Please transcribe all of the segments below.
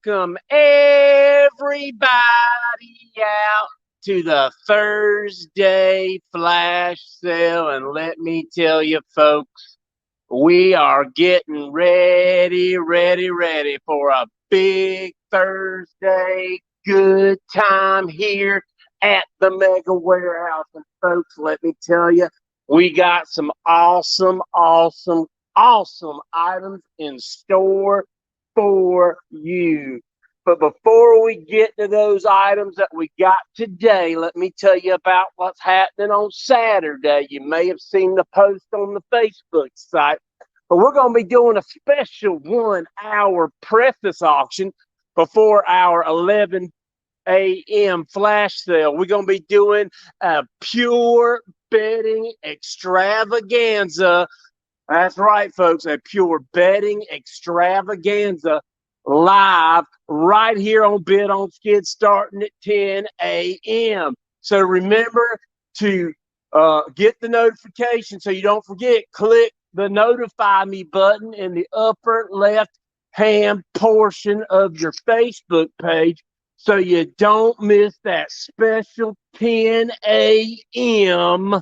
welcome everybody out to the Thursday flash sale. And let me tell you, folks, we are getting ready for a big Thursday good time here at the Mega Warehouse. And folks, let me tell you, we got some awesome items in store for you. But before we get to those items that we got today, let me tell you about what's happening on Saturday. You may have seen the post on the Facebook site, but we're going to be doing a special 1 hour preface auction before our 11 a.m. flash sale. We're going to be doing a pure betting extravaganza. That's right, folks, a pure betting extravaganza live right here on Bid on Skid starting at 10 a.m. So remember to get the notification so you don't forget. Click the notify me button in the upper left hand portion of your Facebook page so you don't miss that special 10 a.m.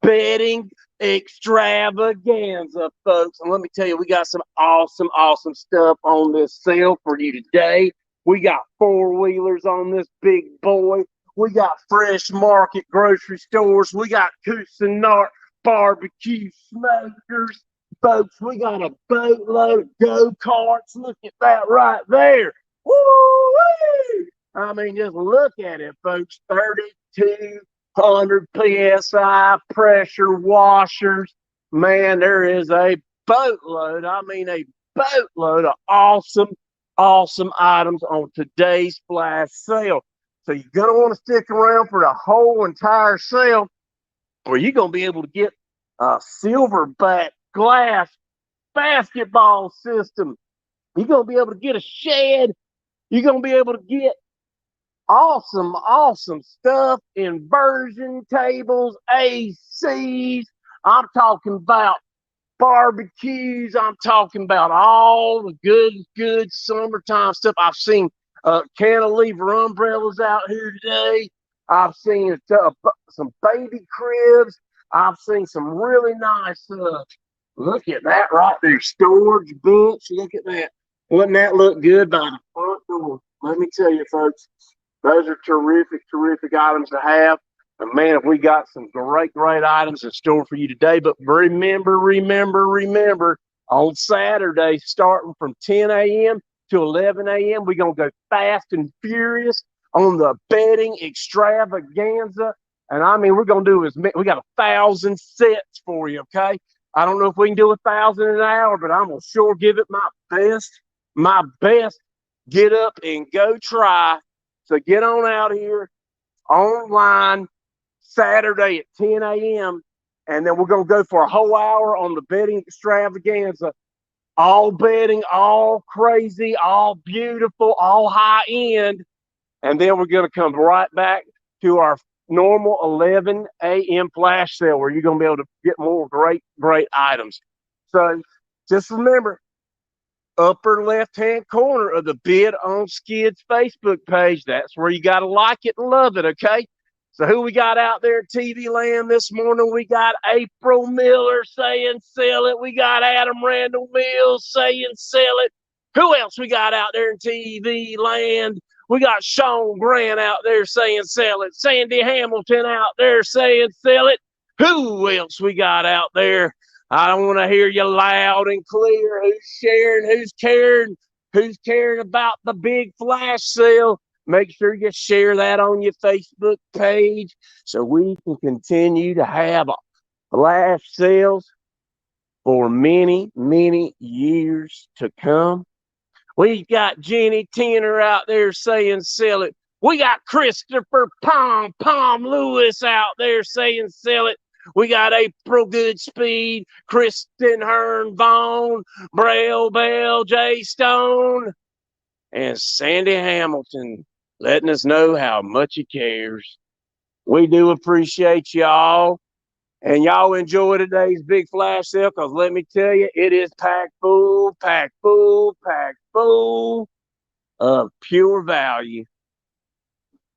betting extravaganza, folks. And let me tell you, we got some awesome stuff on this sale for you today. We got four-wheelers on this big boy. We got Fresh Market grocery stores. We got Cuisinart barbecue smokers. Folks, we got a boatload of go-karts. Look at that right there. Woo-wee! I mean, just look at it, folks. 3,200 PSI pressure washers. Man, there is a boatload. I mean, a boatload of awesome items on today's flash sale. So you're going to want to stick around for the whole entire sale, or you're going to be able to get a silverback glass basketball system. You're going to be able to get a shed. You're going to be able to get awesome stuff, inversion tables, ACs. I'm talking about barbecues. I'm talking about all the good summertime stuff. I've seen cantilever umbrellas out here today. I've seen some baby cribs. I've seen some really nice look at that right there, storage bench. Look at that. Wouldn't that look good by the front door? Let me tell you, folks, those are terrific items to have. And man, if we got some great items in store for you today. But remember, on Saturday, starting from 10 a.m. to 11 a.m., we're going to go fast and furious on the betting extravaganza. And I mean, we're going to do we got 1,000 sets for you, okay? I don't know if we can do 1,000 an hour, but I'm going to sure give it my best. Get up and go try. So get on out here online Saturday at 10 a.m. And then we're going to go for a whole hour on the betting extravaganza. All betting, all crazy, all beautiful, all high end. And then we're going to come right back to our normal 11 a.m. flash sale where you're going to be able to get more great items. So just remember, upper left-hand corner of the Bid on Skids Facebook page. That's where you got to like it and love it, okay? So who we got out there at TV land this morning? We got April Miller saying sell it. We got Adam Randall Mills saying sell it. Who else we got out there in TV land? We got Sean Grant out there saying sell it. Sandy Hamilton out there saying sell it. Who else we got out there? I don't want to hear you loud and clear. Who's sharing? Who's caring about the big flash sale? Make sure you share that on your Facebook page so we can continue to have flash sales for many years to come. We got Jenny Tenner out there saying sell it. We got Christopher Pom Lewis out there saying sell it. We got April Goodspeed, Kristen Hearn Vaughn, Braille Bell, Jay Stone, and Sandy Hamilton letting us know how much he cares. We do appreciate y'all. And y'all enjoy today's big flash sale because let me tell you, it is packed full of pure value.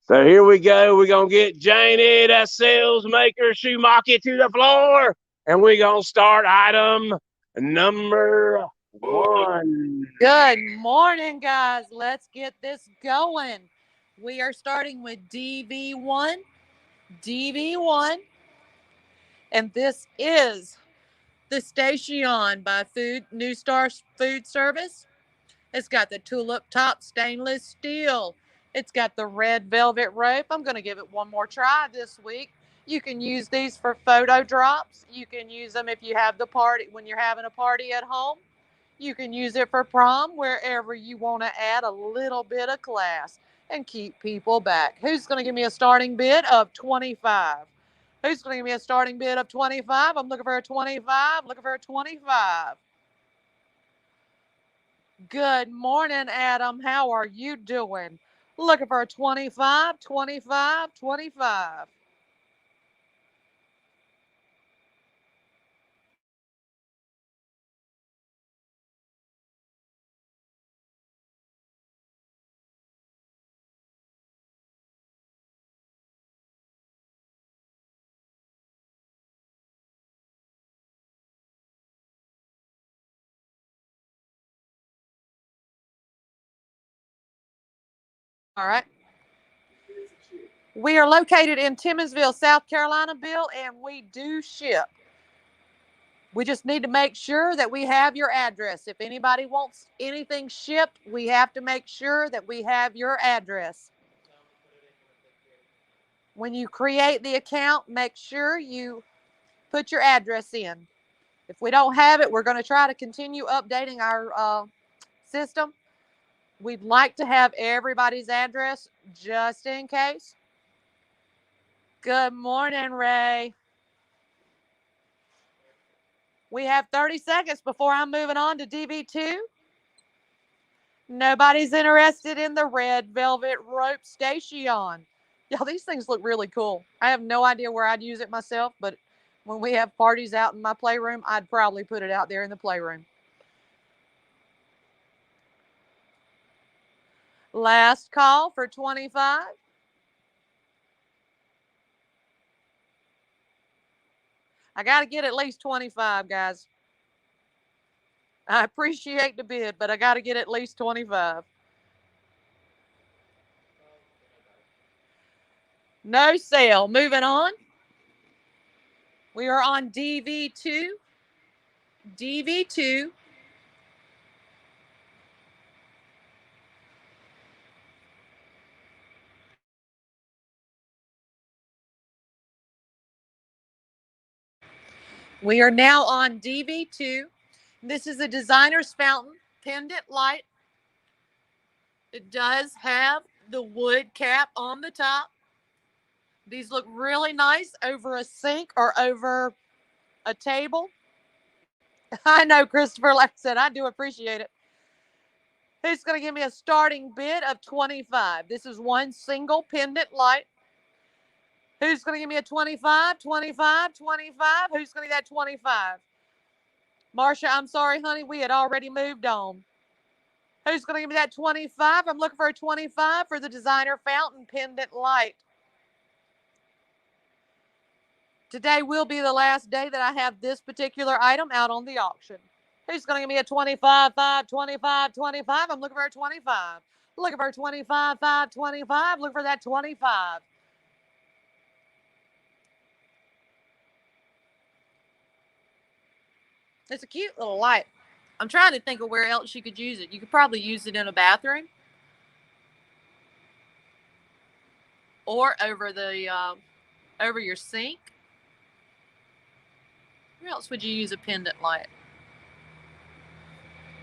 So here we go. We're going to get Janie, that sales maker, Schumacher, to the floor. And we're going to start item number 1. Good morning, guys. Let's get this going. We are starting with DV1. DV1. And this is the Station by New Star Food Service. It's got the tulip top stainless steel. It's got the red velvet rope. I'm going to give it one more try this week. You can use these for photo drops. You can use them if you have the party, when you're having a party at home. You can use it for prom, wherever you want to add a little bit of class and keep people back. Who's going to give me a starting bid of 25? Who's going to give me a starting bid of 25? I'm looking for a 25. Looking for a 25. Good morning, Adam. How are you doing? Looking for a 25, 25, 25. All right. We are located in Timminsville, South Carolina, Bill, and we do ship. We just need to make sure that we have your address. If anybody wants anything shipped, we have to make sure that we have your address. When you create the account, make sure you put your address in. If we don't have it, we're going to try to continue updating our system. We'd like to have everybody's address just in case. Good morning, Ray. We have 30 seconds before I'm moving on to DV2. Nobody's interested in the red velvet rope Station. Y'all, these things look really cool. I have no idea where I'd use it myself, but when we have parties out in my playroom, I'd probably put it out there in the playroom. Last call for 25. I got to get at least 25, guys. I appreciate the bid, but I got to get at least 25. No sale. Moving on. We are on DV2. DV2. We are now on DV2. This is a designer's fountain pendant light. It does have the wood cap on the top. These look really nice over a sink or over a table. I know, Christopher, like I said, I do appreciate it. Who's going to give me a starting bid of 25? This is one single pendant light. Who's going to give me a 25, 25, 25? Who's going to get that 25? Marsha, I'm sorry, honey. We had already moved on. Who's going to give me that 25? I'm looking for a 25 for the designer fountain pendant light. Today will be the last day that I have this particular item out on the auction. Who's going to give me a 25, 5, 25, 25? I'm looking for a 25. Looking for a 25, 5, 25. Look for that 25. It's a cute little light. I'm trying to think of where else you could use it. You could probably use it in a bathroom or over your sink. Where else would you use a pendant light?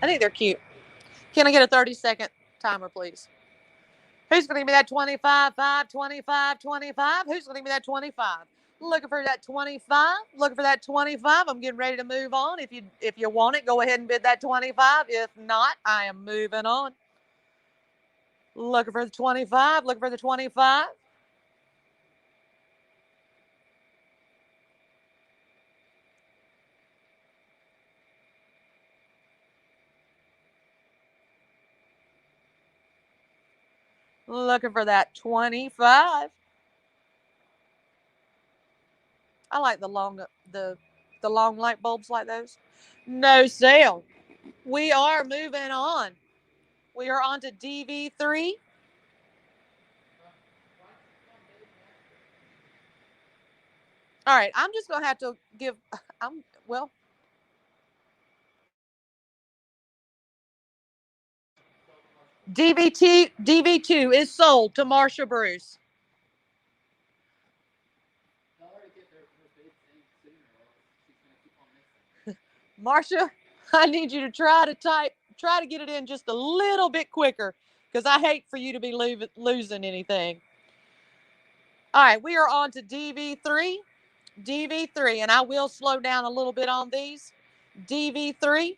I think they're cute. Can I get a 30-second timer, please? Who's going to give me that 25, 5, 25, 25? Who's going to give me that 25? Looking for that 25. Looking for that 25. I'm getting ready to move on. If you want it, go ahead and bid that 25. If not, I am moving on. Looking for the 25. Looking for the 25. Looking for that 25. I like the long light bulbs like those. No sale. We are moving on. We are on to DV3. All right, I'm just gonna have to give. I'm well. DV2 is sold to Marsha Bruce. Marsha, I need you to try to get it in just a little bit quicker because I hate for you to be losing anything. All right, we are on to DV3. DV3, and I will slow down a little bit on these. DV3.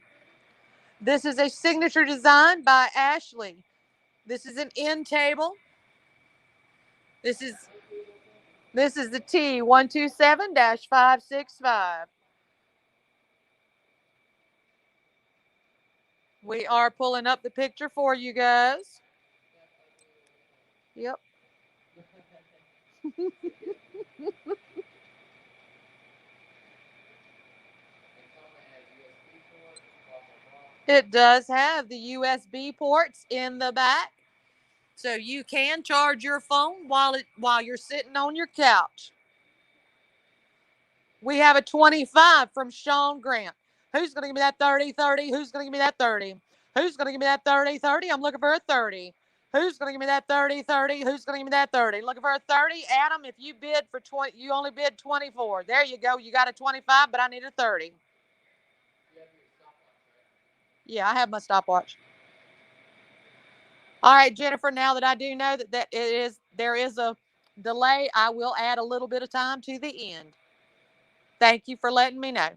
This is a signature design by Ashley. This is an end table. This is the T127-565. We are pulling up the picture for you guys. Yep. It does have the USB ports in the back, so you can charge your phone while you're sitting on your couch. We have a 25 from Sean Grant. Who's going to give me that 30-30? Who's going to give me that 30? Who's going to give me that 30-30? I'm looking for a 30. Who's going to give me that 30-30? Who's going to give me that 30? Looking for a 30. Adam, if you bid for 20, you only bid 24. There you go. You got a 25, but I need a 30. Yeah, I have my stopwatch. All right, Jennifer, now that I do know that there is a delay, I will add a little bit of time to the end. Thank you for letting me know.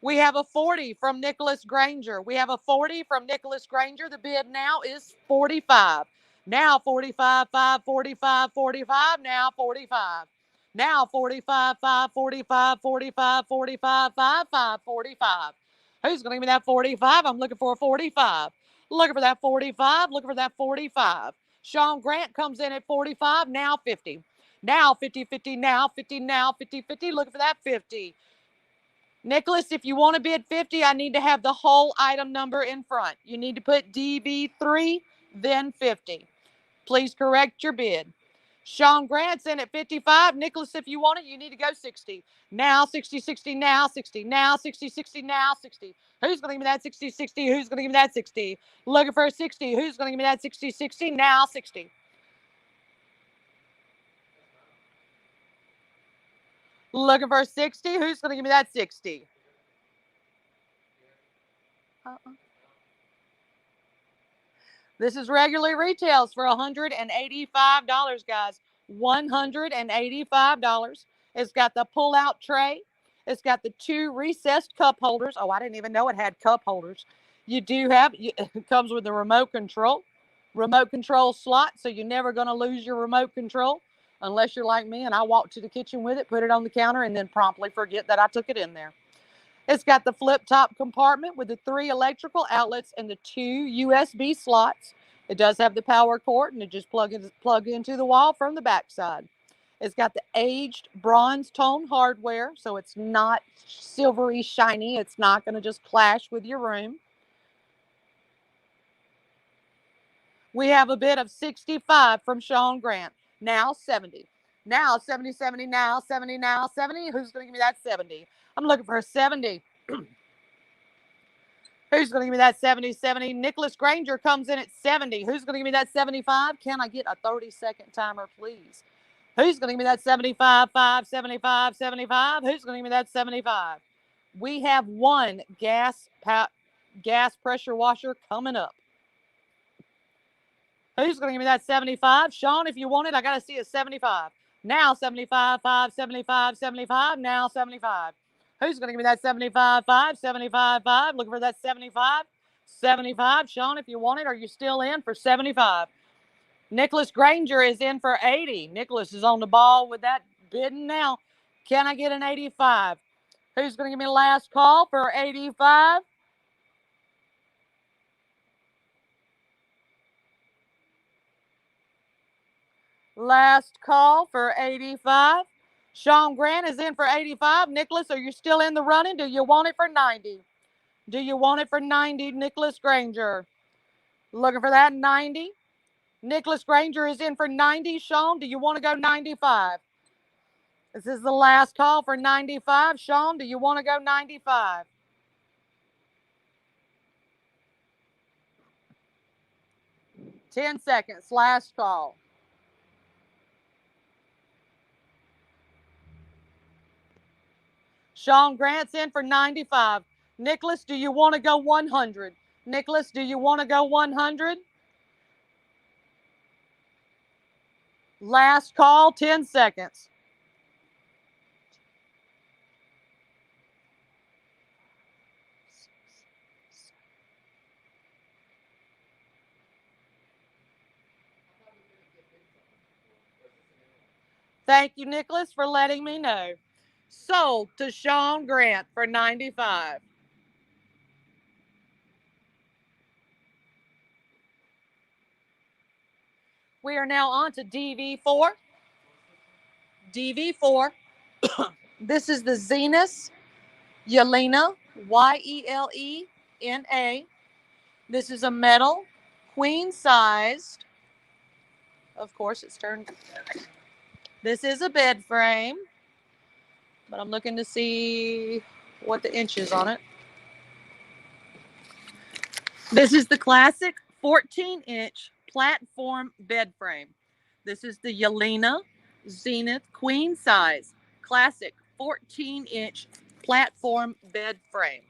We have a 40 from Nicholas Granger. We have a 40 from Nicholas Granger. The bid now is 45. Now 45, 5, 45, 45. Now 45. Now 45, 5, 45, 45, 45, 5, 5, 45. Who's going to give me that 45? I'm looking for a 45. Looking for that 45. Looking for that 45. Sean Grant comes in at 45. Now 50. Now 50, 50, now 50, now 50, 50. Looking for that 50. Nicholas, if you want to bid 50, I need to have the whole item number in front. You need to put DV3, then 50. Please correct your bid. Sean Grant's in at 55. Nicholas, if you want it, you need to go 60. Now 60, 60, now 60. Now 60, 60, now 60. Who's going to give me that 60, 60? Who's going to give me that 60? Looking for a 60. Who's going to give me that 60, 60? Now 60. Looking for a 60. Who's going to give me that 60? This is regularly retails for $185, guys. $185. It's got the pull-out tray. It's got the 2 recessed cup holders. Oh, I didn't even know it had cup holders. You do have, it comes with the remote control slot, so you're never going to lose your remote control unless you're like me and I walk to the kitchen with it, put it on the counter, and then promptly forget that I took it in there. It's got the flip-top compartment with the 3 electrical outlets and the 2 USB slots. It does have the power cord, and it just plug into the wall from the backside. It's got the aged bronze tone hardware, so it's not silvery shiny. It's not going to just clash with your room. We have a bid of 65 from Sean Grant. Now 70. Now 70, 70, now 70, now 70. Who's going to give me that 70? I'm looking for a 70. Who's going to give me that 70, 70? Nicholas Granger comes in at 70. Who's going to give me that 75? Can I get a 30-second timer, please? Who's going to give me that 75, 5, 75, 75? Who's going to give me that 75? We have one gas pressure washer coming up. Who's going to give me that 75? Sean, if you want it, I got to see a 75. Now 75, 5, 75, 75. Now 75. Who's going to give me that 75, 5, 75, 5? Looking for that 75. 75. Sean, if you want it, are you still in for 75? Nicholas Granger is in for 80. Nicholas is on the ball with that bidding now. Can I get an 85? Who's going to give me the last call for 85? Last call for 85. Sean Grant is in for 85. Nicholas, are you still in the running? Do you want it for 90? Do you want it for 90, Nicholas Granger? Looking for that 90. Nicholas Granger is in for 90. Sean, do you want to go 95? This is the last call for 95. Sean, do you want to go 95? Ten seconds. Last call. Sean Grant's in for 95. Nicholas, do you want to go 100? Nicholas, do you want to go 100? Last call, 10 seconds. Thank you, Nicholas, for letting me know. Sold to Sean Grant for 95. We are now on to DV4. DV4. This is the Zenus Yelena, Yelena. This is a metal, queen sized. Of course, it's turned. This is a bed frame, but I'm looking to see what the inch is on it. This is the classic 14-inch platform bed frame. This is the Yelena Zenith queen size classic 14-inch platform bed frame.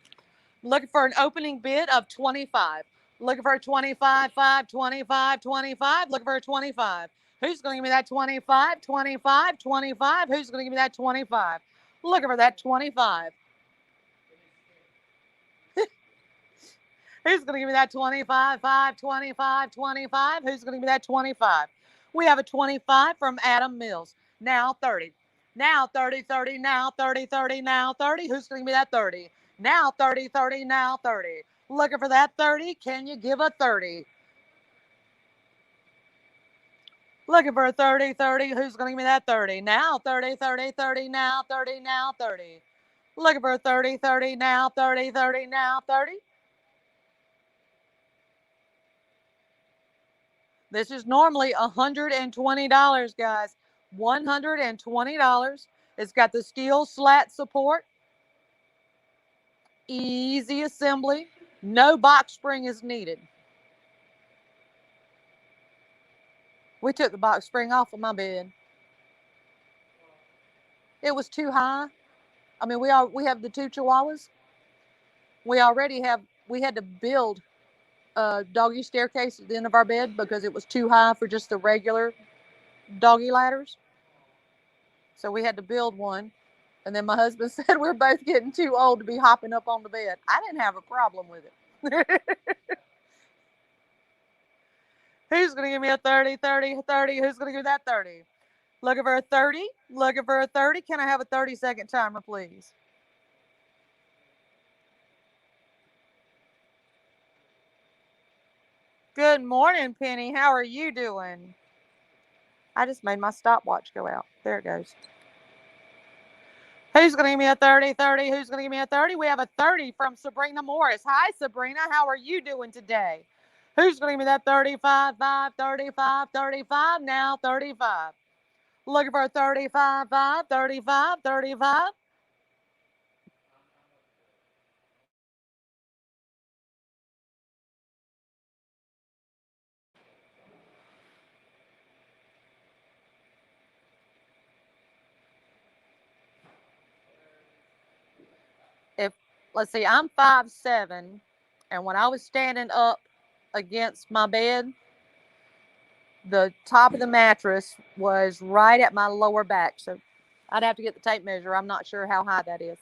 Looking for an opening bid of 25. Looking for a 25, 5, 25, 25. Looking for a 25. Who's going to give me that 25, 25, 25? Who's going to give me that 25? Looking for that 25. Who's going to give me that 25, 5, 25, 25? Who's going to give me that 25? We have a 25 from Adam Mills. Now 30. Now 30, 30, now 30, 30, now 30. Who's going to give me that 30? Now 30, 30, now 30. Looking for that 30. Can you give a 30? Looking for a 30, 30. Who's going to give me that 30? Now 30, 30, 30, now 30, now 30. Looking for a 30, 30, now 30, 30, now 30. This is normally $120, guys. $120. It's got the steel slat support. Easy assembly. No box spring is needed. We took the box spring off of my bed. It was too high. I mean, we have the two Chihuahuas. We had to build a doggy staircase at the end of our bed because it was too high for just the regular doggy ladders. So we had to build one. And then my husband said we're both getting too old to be hopping up on the bed. I didn't have a problem with it. Who's going to give me a 30, 30, 30? Who's going to give me that 30? Looking for a 30? Looking for a 30? Can I have a 30-second timer, please? Good morning, Penny. How are you doing? I just made my stopwatch go out. There it goes. Who's going to give me a 30, 30? Who's going to give me a 30? We have a 30 from Sabrina Morris. Hi, Sabrina. How are you doing today? Who's going to give me that 35, 5, 35, 35? Now 35. Looking for a 35, 5, 35, 35. Let's see, I'm 5'7", and when I was standing up against my bed, the top of the mattress was right at my lower back. So I'd have to get the tape measure. I'm not sure how high that is.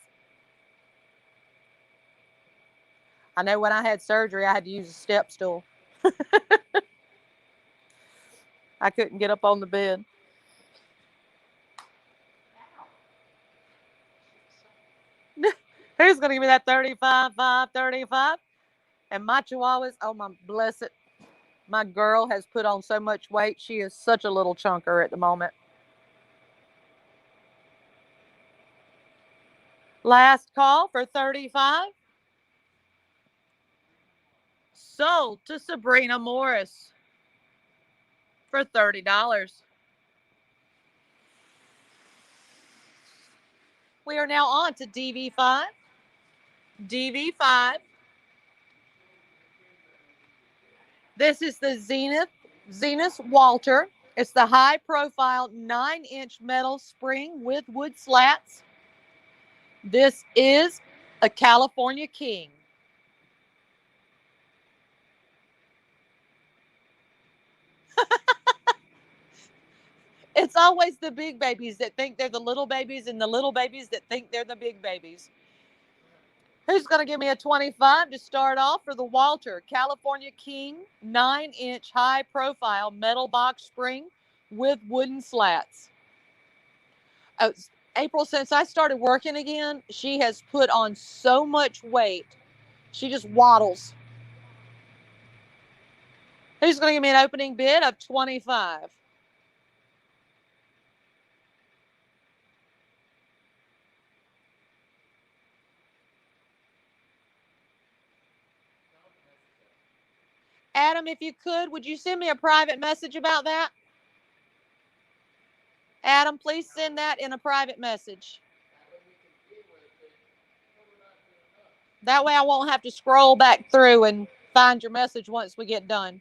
I know when I had surgery, I had to use a step stool. I couldn't get up on the bed. Who's going to give me that 35, 5, 35? And my Chihuahuas, oh my blessed. My girl has put on so much weight. She is such a little chunker at the moment. Last call for 35. Sold to Sabrina Morris for $30. We are now on to DV5. DV5. This is the Zenith Walter. It's the high profile 9-inch metal spring with wood slats. This is a California King. It's always the big babies that think they're the little babies and the little babies that think they're the big babies. Who's going to give me a 25 to start off for the Walter California King 9-inch high profile metal box spring with wooden slats? Oh, April, since I started working again, she has put on so much weight. She just waddles. Who's going to give me an opening bid of 25? Adam, if you could, would you send me a private message about that? Adam, please send that in a private message. That way I won't have to scroll back through and find your message once we get done.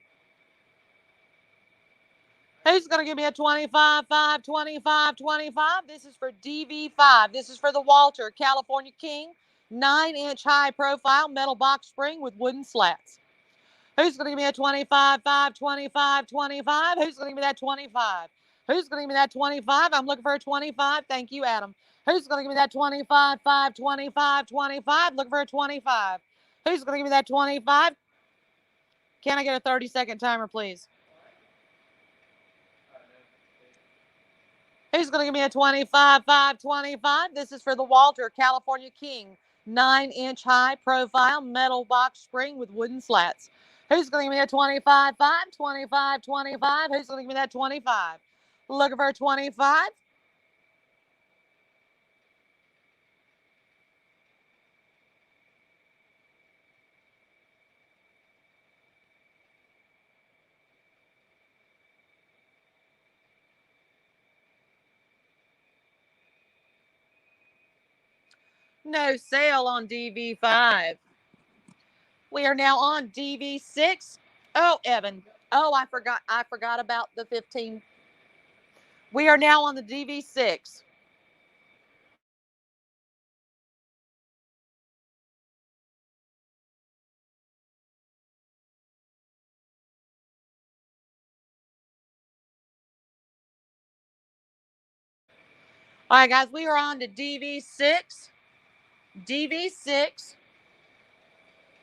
Who's going to give me a 25, 5, 25, 25? This is for DV5. This is for the Walter California King 9-inch high profile metal box spring with wooden slats. Who's going to give me a 25, 5, 25, 25? Who's going to give me that 25? Who's going to give me that 25? I'm looking for a 25. Thank you, Adam. Who's going to give me that 25, 5, 25, 25? Looking for a 25. Who's going to give me that 25? Can I get a 30-second timer, please? Who's going to give me a 25, 5, 25? This is for the Walter California King 9-inch high profile metal box spring with wooden slats. Who's going to give me a 25, 5, 25, 25? Who's going to give me that 25? Looking for a 25. No sale on DV5. We are now on DV6. Oh, Evan. Oh, I forgot about the 15. We are now on the DV6. All right, guys, we are on to DV6. DV6.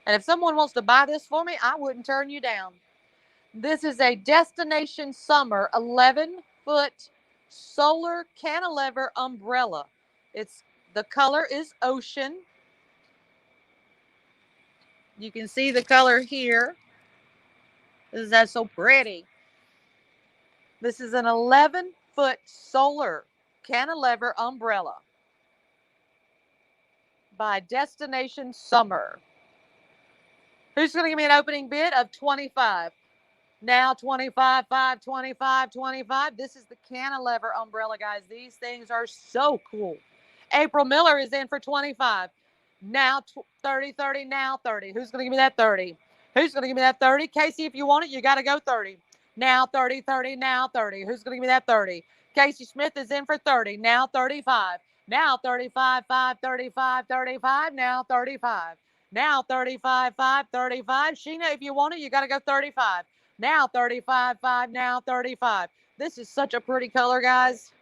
And if someone wants to buy this for me, I wouldn't turn you down. This is a Destination Summer 11-foot solar cantilever umbrella. The color is ocean. You can see the color here. Isn't that so pretty? This is an 11-foot solar cantilever umbrella by Destination Summer. Who's going to give me an opening bid of 25? Now 25, 5, 25, 25. This is the cantilever umbrella, guys. These things are so cool. April Miller is in for 25. Now 30, 30, now 30. Who's going to give me that 30? Who's going to give me that 30? Casey, if you want it, you got to go 30. Now 30, 30, now 30. Who's going to give me that 30? Casey Smith is in for 30. Now 35. Now 35, 5, 35, 35. Now 35. Now 35, 5, 35. Sheena, if you want it, you got to go 35. Now 35, 5, now 35. This is such a pretty color, guys.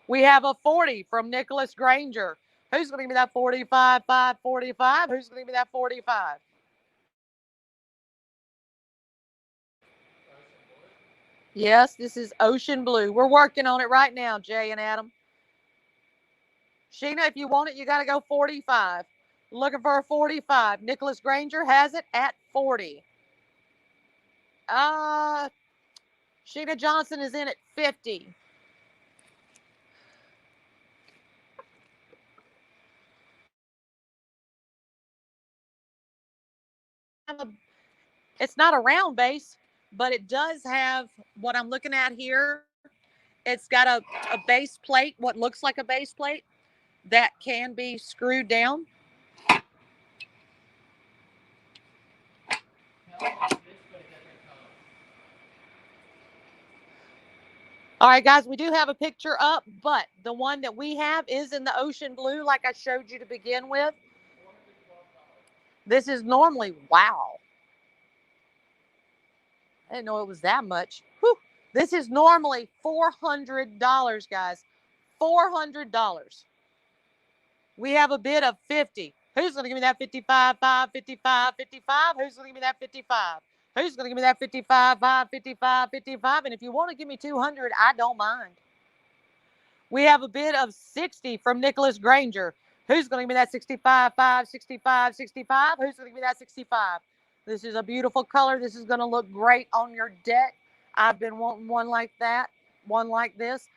We have a 40 from Nicholas Granger. Who's going to give me that 45, 5, 45? Who's going to give me that 45? Yes, this is ocean blue. We're working on it right now, Jay and Adam. Sheena, if you want it, you got to go 45. Looking for a 45. Nicholas Granger has it at 40. Sheena Johnson is in at 50. It's not a round base, but it does have what I'm looking at here. It's got a base plate, what looks like a base plate that can be screwed down. All right, guys, we do have a picture up, but the one that we have is in the ocean blue, like I showed you to begin with. This is normally, wow. I didn't know it was that much. Whew. This is normally $400, guys. $400. We have a bid of 50. Who's going to give me that 55, 5, 55, 55? Who's going to give me that 55? Who's going to give me that 55, 5, 55, 55? And if you want to give me 200, I don't mind. We have a bid of 60 from Nicholas Granger. Who's going to give me that 65, 5, 65, 65? Who's going to give me that 65? This is a beautiful color. This is going to look great on your deck. I've been wanting one like that, one like this.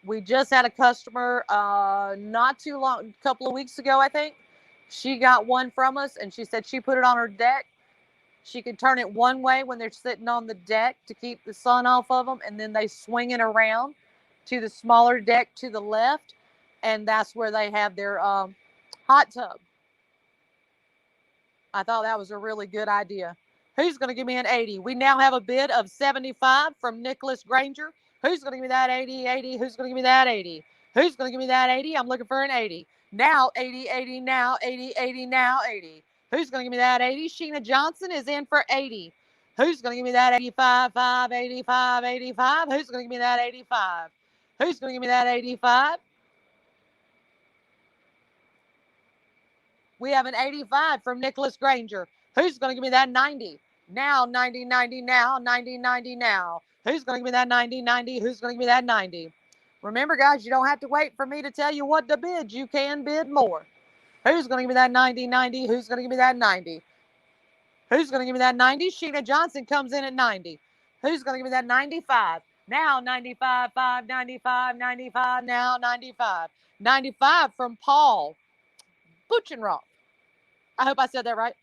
We just had a customer not too long, a couple of weeks ago, I think. She got one from us, and she said she put it on her deck. She could turn it one way when they're sitting on the deck to keep the sun off of them, and then they swing it around to the smaller deck to the left, and that's where they have their hot tub. I thought that was a really good idea. Who's going to give me an 80? We now have a bid of 75 from Nicholas Granger. Who's going to give me that 80, 80? Who's going to give me that 80? Who's going to give me that 80? I'm looking for an 80. Now 80, 80, now 80, 80, now 80. Who's going to give me that 80? Sheena Johnson is in for 80. Who's going to give me that 85, 5, 85, 85? Who's going to give me that 85? Who's going to give me that 85? We have an 85 from Nicholas Granger. Who's going to give me that 90? Now 90, 90, now 90, 90, now. Who's going to give me that 90, 90? Who's going to give me that 90? Remember, guys, you don't have to wait for me to tell you what to bid. You can bid more. Who's going to give me that 90, 90? Who's going to give me that 90? Who's going to give me that 90? Sheena Johnson comes in at 90. Who's going to give me that 95? Now 95, 5, 95, 95, now 95. 95 from Paul Buchenroth. I hope I said that right.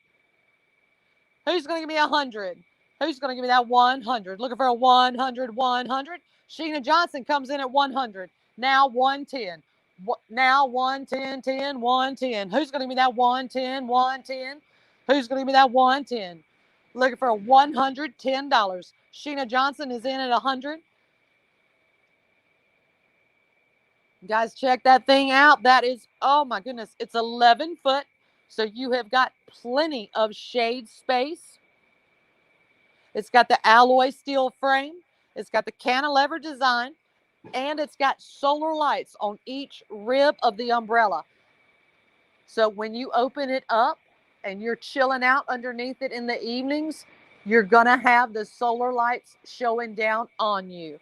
Who's going to give me 100? Who's going to give me that 100? Looking for a 100, 100. Sheena Johnson comes in at 100. Now 110. Now 110, 10, 110. Who's going to give me that 110, 110? Who's going to give me that 110? Looking for a $110. Sheena Johnson is in at 100. Guys, check that thing out. That is, oh my goodness, it's 11 foot. So you have got plenty of shade space. It's got the alloy steel frame. It's got the cantilever design. And it's got solar lights on each rib of the umbrella. So when you open it up and you're chilling out underneath it in the evenings, you're going to have the solar lights showing down on you.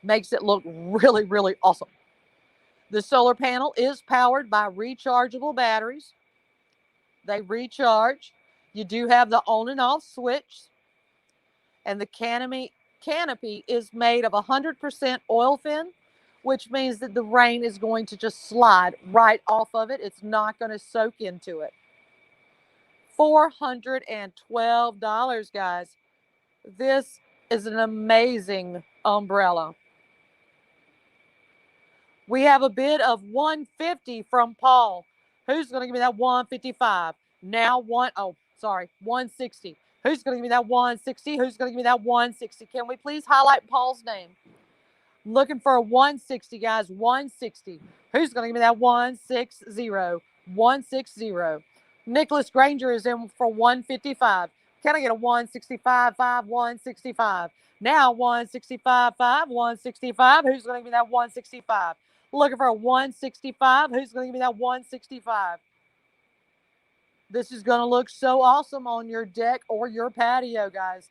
Makes it look really, really awesome. The solar panel is powered by rechargeable batteries. They recharge. You do have the on and off switch. And the canopy is made of 100% oil fin, which means that the rain is going to just slide right off of it. It's not going to soak into it. $412, guys. This is an amazing umbrella. We have a bid of 150 from Paul. Who's going to give me that 155? Now 160. Who's going to give me that 160? Who's going to give me that 160? Can we please highlight Paul's name? Looking for a 160, guys. 160. Who's going to give me that 160? 160. Nicholas Granger is in for 155. Can I get a 165, 5, 165? Now 165, 5, 165. Who's going to give me that 165? Looking for a 165. Who's going to give me that 165? This is going to look so awesome on your deck or your patio, guys.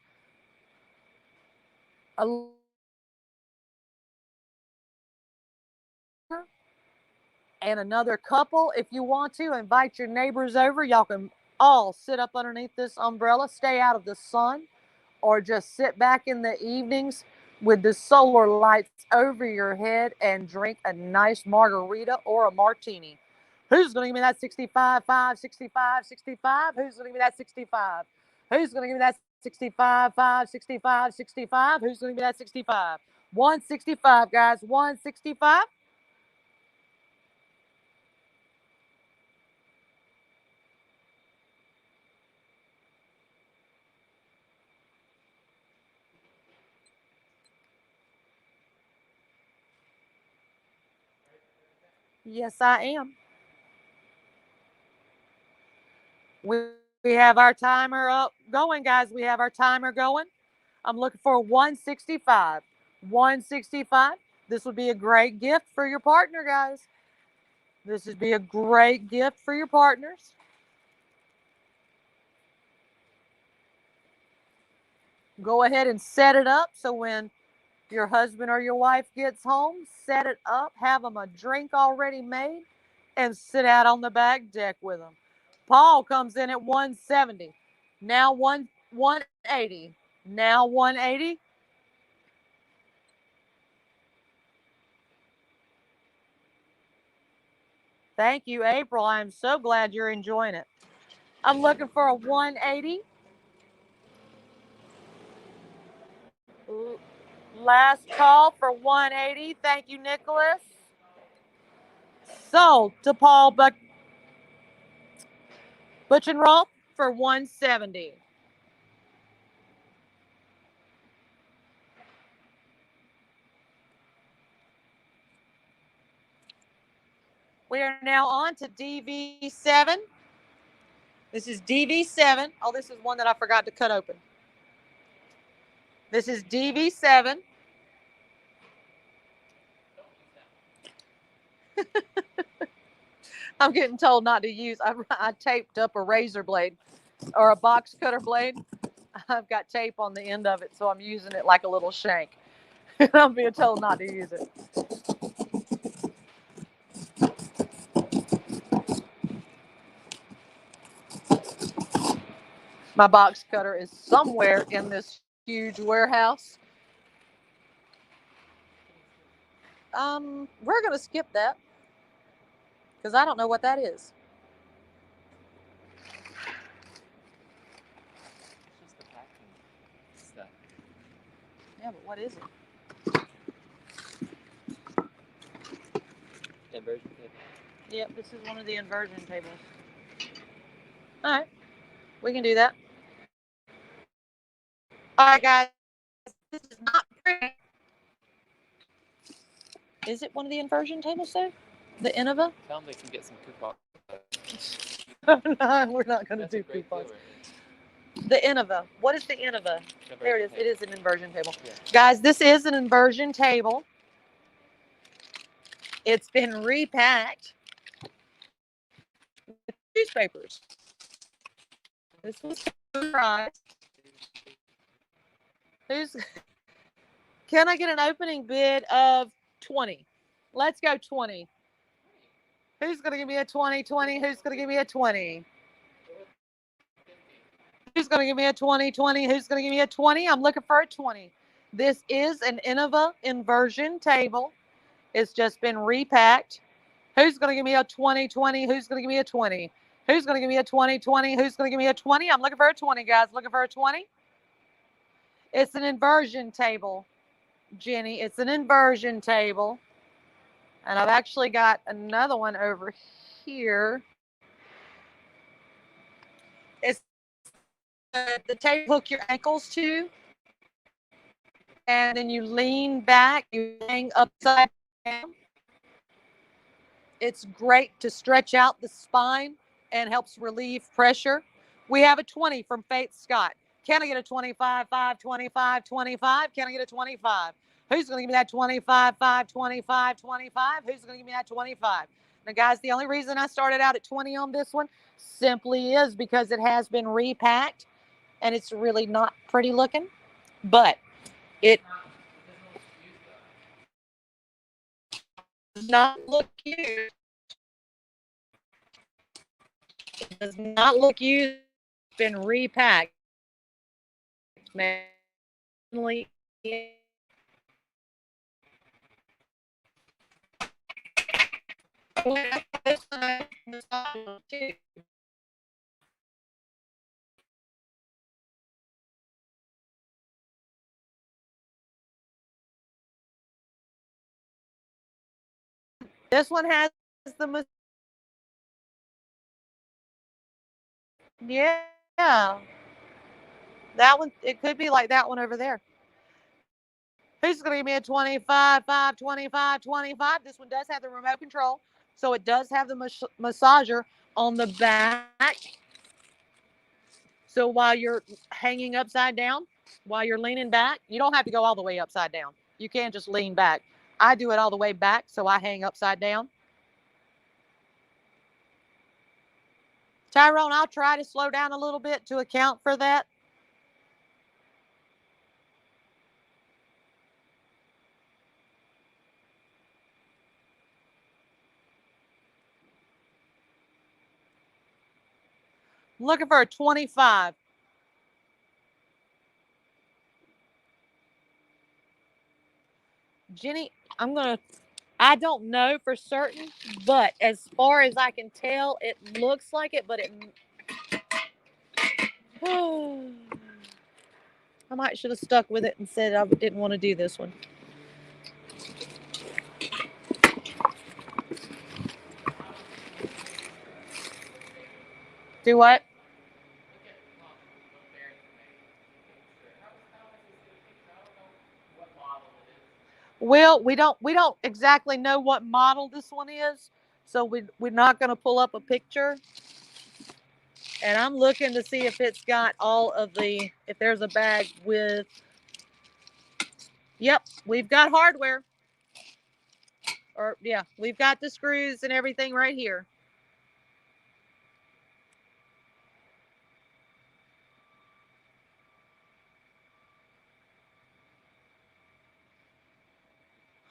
and another couple, if you want to, invite your neighbors over. Y'all can all sit up underneath this umbrella, stay out of the sun, or just sit back in the evenings with the solar lights over your head and drink a nice margarita or a martini. Who's going to give me that 65, 5, 65, 65? Who's going to give me that 65? Who's going to give me that 65, 5, 65, 65? Who's going to give me that 65? 165, guys. 165. Yes, I am. We have our timer up going, guys. We have our timer going. I'm looking for 165. 165. This would be a great gift for your partner, guys. This would be a great gift for your partners. Go ahead and set it up so when your husband or your wife gets home, set it up, have them a drink already made, and sit out on the back deck with them. Paul comes in at 170. Now 180. Now 180. Thank you, April. I'm so glad you're enjoying it. I'm looking for a 180. Last call for 180. Thank you, Nicholas. Sold to Paul Butchenroth for 170. We are now on to DV7. This is DV7. Oh, this is one that I forgot to cut open. This is DV7. I'm getting told not to use. I taped up a razor blade or a box cutter blade. I've got tape on the end of it, so I'm using it like a little shank. I'm being told not to use it. My box cutter is somewhere in this huge warehouse. We're going to skip that because I don't know what that is. It's just the packing stuff. Yeah, but what is it? Inversion table. Yep, this is one of the inversion tables. All right, we can do that. All right, guys, this is not pretty. Is it one of the inversion tables, though? The Innova? Tell them they can get some coupons. No, we're not going to do coupons. The Innova. What is the Innova? There it is. It is an inversion table. Yeah. Guys, this is an inversion table. It's been repacked with newspapers. This was a surprise. Can I get an opening bid of 20? Let's go 20. Who's going to give me a 20? 20? Who's going to give me a 20? Who's going to give me a 20? 20? Who's going to give me a 20? I'm looking for a 20. This is an Innova inversion table. It's just been repacked. Who's going to give me a 20? 20? Who's going to give me a 20? Who's going to give me a 20? 20? Who's going to give me a 20? I'm looking for a 20, guys. Looking for a 20. It's an inversion table, Jenny. It's an inversion table. And I've actually got another one over here. It's the table hook your ankles to. And then you lean back, you hang upside down. It's great to stretch out the spine and helps relieve pressure. We have a 20 from Faith Scott. Can I get a 25, 5, 25, 25? Can I get a 25? Who's going to give me that 25, 5, 25, 25? Who's going to give me that 25? Now, guys, the only reason I started out at 20 on this one simply is because it has been repacked and it's really not pretty looking, but it does not look used. Does not look used. Been repacked. Manually. This one has the yeah. That one, it could be like that one over there. Who's going to give me a 25, 5, 25, 25? This one does have the remote control, so it does have the massager on the back. So while you're hanging upside down, while you're leaning back, you don't have to go all the way upside down. You can just lean back. I do it all the way back, so I hang upside down. Tyrone, I'll try to slow down a little bit to account for that. I'm looking for a 25. Jenny, I don't know for certain, but as far as I can tell, it looks like it, but it. I might should have stuck with it and said I didn't want to do this one. Do what? Well, we don't exactly know what model this one is, so we're not going to pull up a picture. And I'm looking to see if it's got all of the, if there's a bag with, yep, we've got hardware. Or yeah, we've got the screws and everything right here.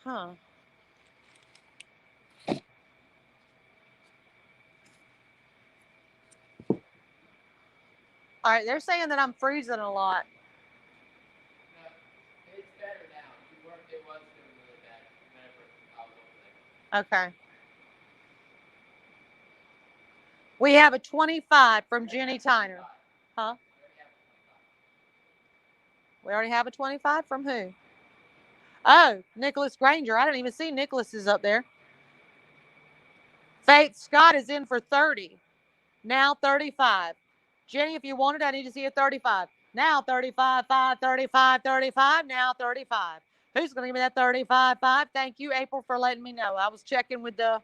Huh. All right, they're saying that I'm freezing a lot. It's better now. It was doing really bad whenever I was over there. Okay. We have a 25 from Jenny Tyner. Huh? We already have a 25 from who? Oh, Nicholas Granger. I didn't even see Nicholas is up there. Faith Scott is in for 30. Now 35. Jenny, if you wanted, I need to see a 35. Now 35, 5, 35, 35. Now 35. Who's going to give me that 35, 5? Thank you, April, for letting me know. I was checking with the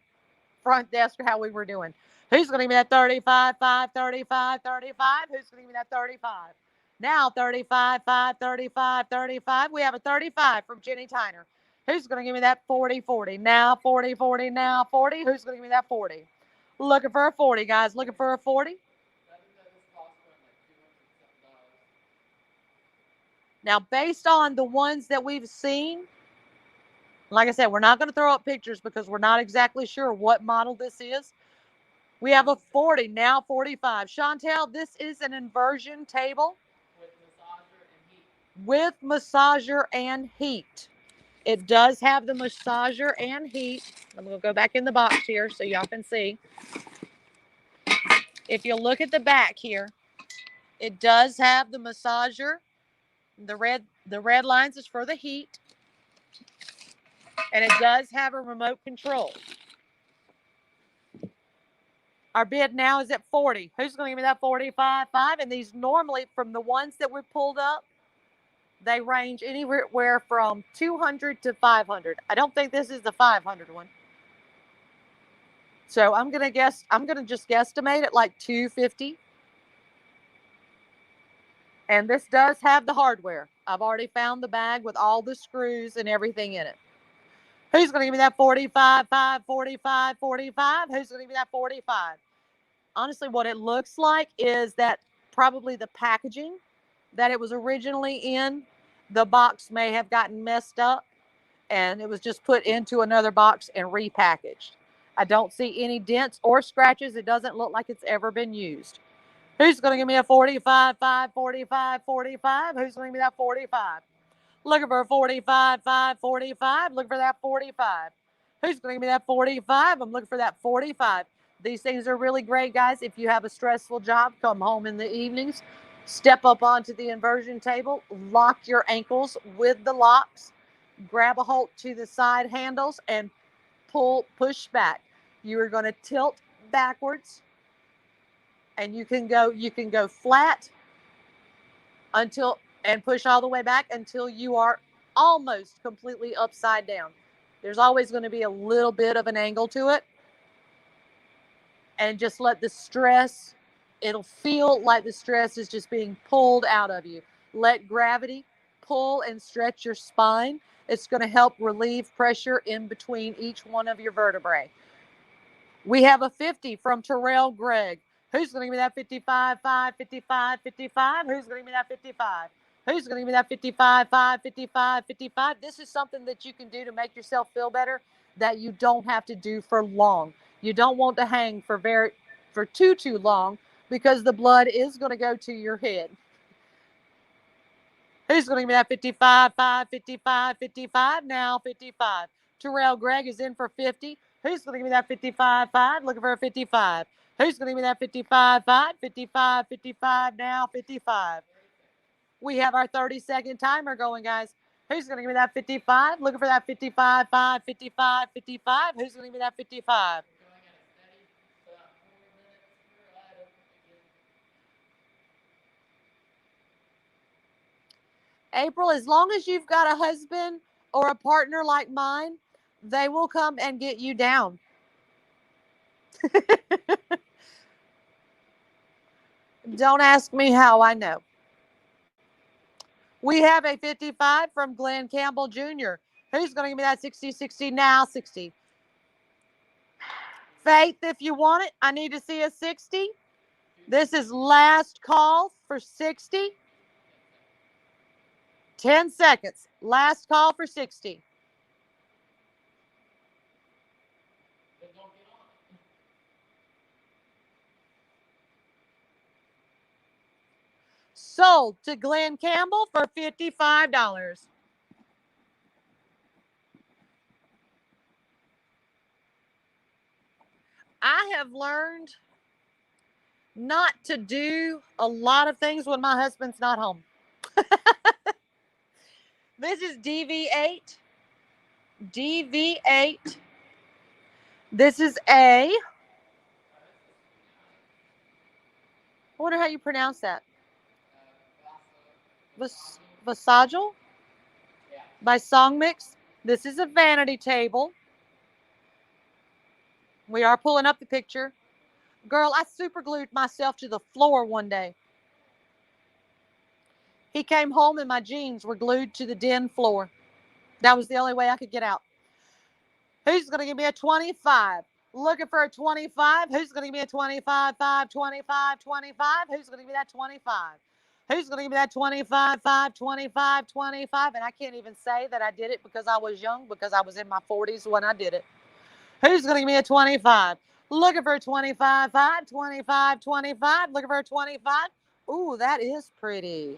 front desk how we were doing. Who's going to give me that 35, 5, 35, 35? Who's going to give me that 35? Now 35, 5, 35, 35. We have a 35 from Jenny Tyner. Who's going to give me that 40, 40? Now 40, 40, now 40. Who's going to give me that 40? Looking for a 40, guys. Looking for a 40. Now, based on the ones that we've seen, like I said, we're not going to throw up pictures because we're not exactly sure what model this is. We have a 40, now 45. Chantel, this is an inversion table with massager and heat. It does have the massager and heat. I'm going to go back in the box here so y'all can see. If you look at the back here, it does have the massager. The red lines is for the heat. And it does have a remote control. Our bid now is at 40. Who's going to give me that 45, 5? And these normally, from the ones that we pulled up, they range anywhere from 200 to 500. I don't think this is the 500 one. So I'm going to just guesstimate it like 250. And this does have the hardware. I've already found the bag with all the screws and everything in it. Who's going to give me that 45, 5, 45, 45? Who's going to give me that 45? Honestly, what it looks like is that probably the packaging that it was originally in, the box may have gotten messed up and it was just put into another box and repackaged. I don't see any dents or scratches. It doesn't look like it's ever been used. Who's going to give me a 45, 5, 45, 45? Who's going to give me that 45? Looking for a 45, 5, 45. Looking for that 45. Who's going to give me that 45? I'm looking for that 45. These things are really great, guys. If you have a stressful job, come home in the evenings, step up onto the inversion table, lock your ankles with the locks, grab a hold to the side handles, and push back. You are going to tilt backwards, and you can go flat until and push all the way back until you are almost completely upside down. There's always going to be a little bit of an angle to it. And just let the stress, it'll feel like the stress is just being pulled out of you. Let gravity pull and stretch your spine. It's going to help relieve pressure in between each one of your vertebrae. We have a 50 from Terrell Gregg. Who's going to give me that 55, 5, 55, 55? Who's going to give me that 55? Who's going to give me that 55, 5, 55, 55? This is something that you can do to make yourself feel better that you don't have to do for long. You don't want to hang for too long because the blood is going to go to your head. Who's going to give me that 55, 5, 55, 55? Now 55. Terrell Gregg is in for 50. Who's going to give me that 55, 5? Looking for a 55. Who's going to give me that 55, 5? 55, 55, now 55. We have our 30-second timer going, guys. Who's going to give me that 55? Looking for that 55, 5, 55, 55. Who's going to give me that 55? April, as long as you've got a husband or a partner like mine, they will come and get you down. Don't ask me how I know. We have a 55 from Glenn Campbell Jr. Who's going to give me that 60, 60, now 60? Faith, if you want it, I need to see a 60. This is last call for 60. 10 seconds. Last call for 60. Sold to Glenn Campbell for $55. I have learned not to do a lot of things when my husband's not home. This is DV8. DV8. This is A. I wonder how you pronounce that. Vasagel by Songmix. This is a vanity table. We are pulling up the picture. Girl, I super glued myself to the floor one day. He came home and my jeans were glued to the den floor. That was the only way I could get out. Who's going to give me a 25? Looking for a 25. Who's going to give me a 25, 5, 25, 25? Who's going to give me that 25? Who's going to give me that 25, 5, 25, 25? And I can't even say that I did it because I was young, because I was in my 40s when I did it. Who's going to give me a 25? Looking for a 25, 5, 25, 25. Looking for a 25. Ooh, that is pretty.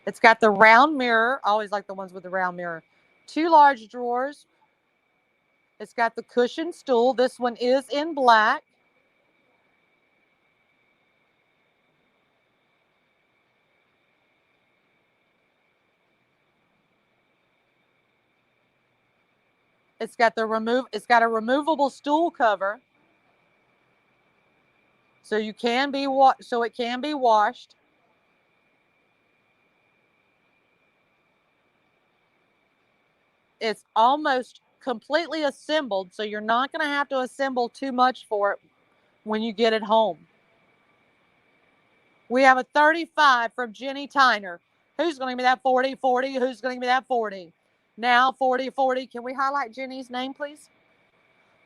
It's got the round mirror. I always like the ones with the round mirror. 2 large drawers. It's got the cushion stool. This one is in black. It's got a removable stool cover. So it can be washed. It's almost completely assembled, so you're not going to have to assemble too much for it when you get it home. We have a 35 from Jenny Tyner. Who's going to give me that 40, 40? Who's going to give me that 40? Now 40, 40. Can we highlight Jenny's name, please?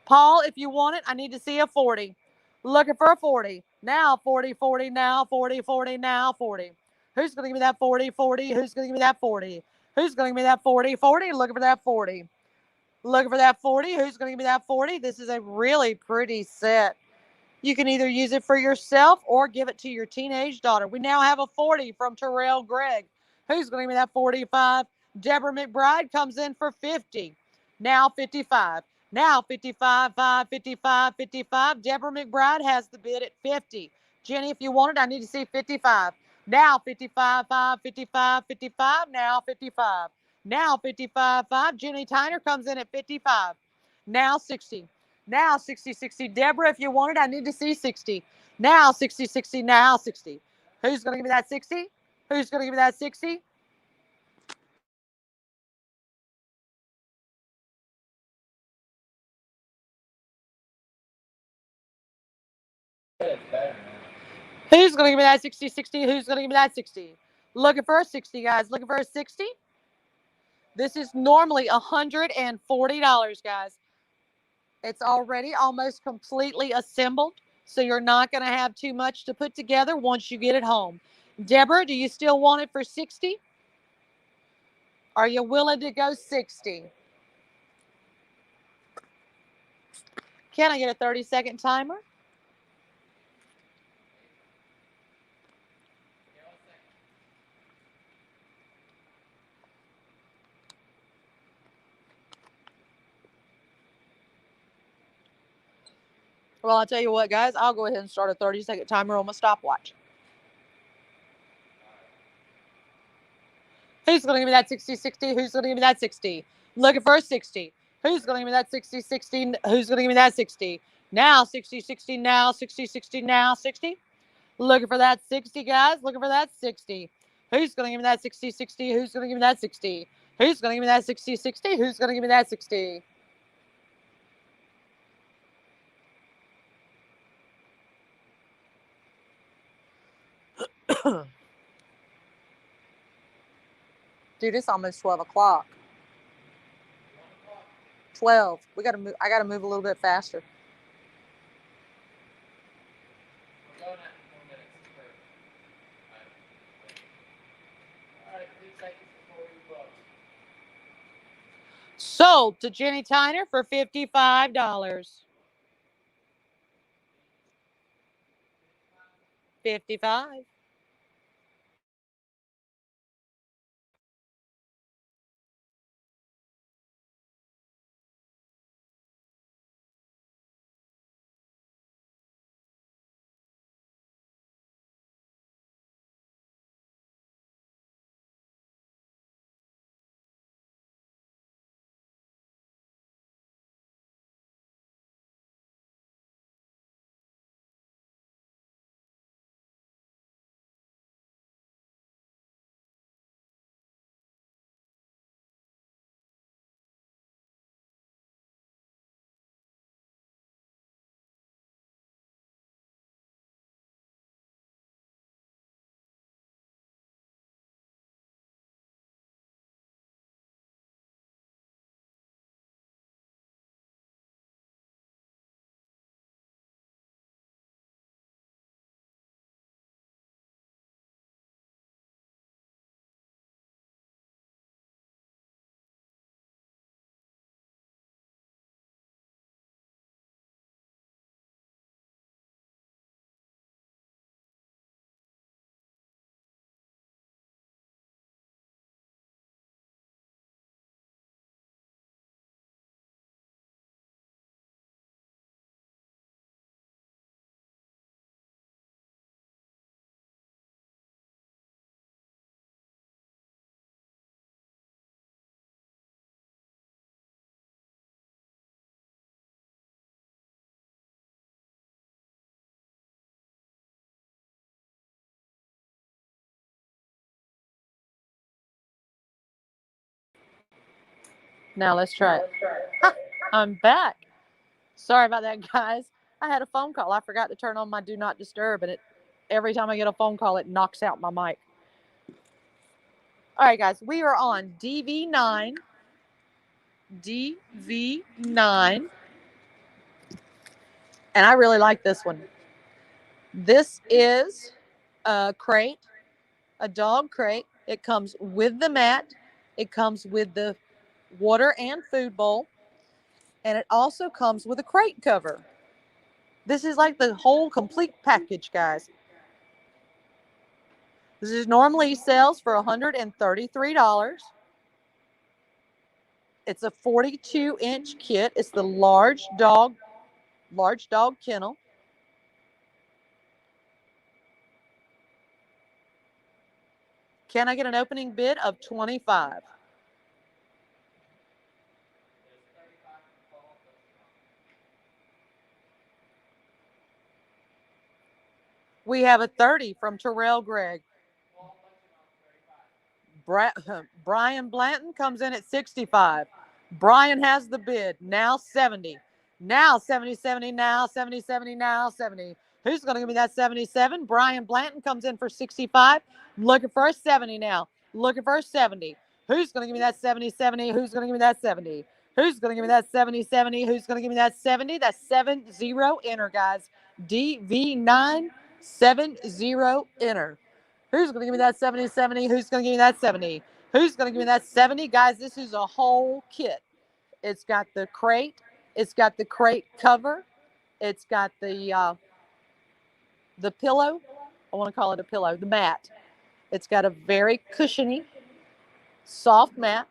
Paul, if you want it, I need to see a 40. Looking for a 40. Now 40, 40, now 40, 40, now 40. Who's going to give me that 40, 40? Who's going to give me that 40? Who's going to give me that 40, 40? Looking for that 40. Looking for that 40. Who's going to give me that 40? This is a really pretty set. You can either use it for yourself or give it to your teenage daughter. We now have a 40 from Terrell Gregg. Who's going to give me that 45? Deborah McBride comes in for 50. Now 55. Now 55, 5, 55, 55. Deborah McBride has the bid at 50. Jenny, if you want it, I need to see 55. Now 55, 5, 55, 55. Now 55. Now 55, 5. Jenny Tyner comes in at 55. Now 60. Now 60, 60. Deborah, if you want it, I need to see 60. Now 60, 60. Now 60. Who's going to give me that 60? Who's going to give me that 60? Who's going to give me that 60, 60? Who's going to give me that 60? Looking for a 60, guys. Looking for a 60? This is normally $140, guys. It's already almost completely assembled, so you're not going to have too much to put together once you get it home. Deborah, do you still want it for 60? Are you willing to go 60? Can I get a 30-second timer? Well, I'll tell you what, guys. I'll go ahead and start a 30-second timer on my stopwatch. Who's going to give me that 60, 60? Who's going to give me that 60? Looking for a 60. Who's going to give me that 60, 60? Who's going to give me that 60? Now 60, 60. Now 60, 60. Now 60. Looking for that 60, guys. Looking for that 60. Who's going to give me that 60, 60? Who's going to give me that 60? Who's going to give me that 60, 60? Who's going to give me that 60? Dude, it's almost 12 o'clock. 12. We gotta move. I gotta move a little bit faster. We're going at 4 minutes per. All right, 3 seconds before we close. Sold to Jenny Tyner for $55. 55. Now let's try it. I'm back. Sorry about that, guys. I had a phone call. I forgot to turn on my do not disturb, and every time I get a phone call, it knocks out my mic. All right, guys, we are on DV9. DV9. And I really like this one. This is a crate, a dog crate. It comes with the mat. It comes with the water and food bowl. And it also comes with a crate cover. This is like the whole complete package, guys. This is normally sells for $133. It's a 42-inch kit. It's the large dog kennel. Can I get an opening bid of $25? We have a 30 from Terrell Gregg. Brian Blanton comes in at 65. Brian has the bid. Now 70. Now 70, 70, now 70, 70, now 70. Who's going to give me that 77? Brian Blanton comes in for 65. Looking for a 70 now. Looking for a 70. Who's going to give me that 70, 70? Who's going to give me that 70? Who's going to give me that 70, 70? Who's going to give me that 70? That's 70 enter, guys. DV9 70 enter. Who's going to give me that 70, 70? Who's going to give me that 70? Who's going to give me that 70? Guys, this is a whole kit. It's got the crate. It's got the crate cover. It's got the pillow. I want to call it a pillow, the mat. It's got a very cushiony, soft mat.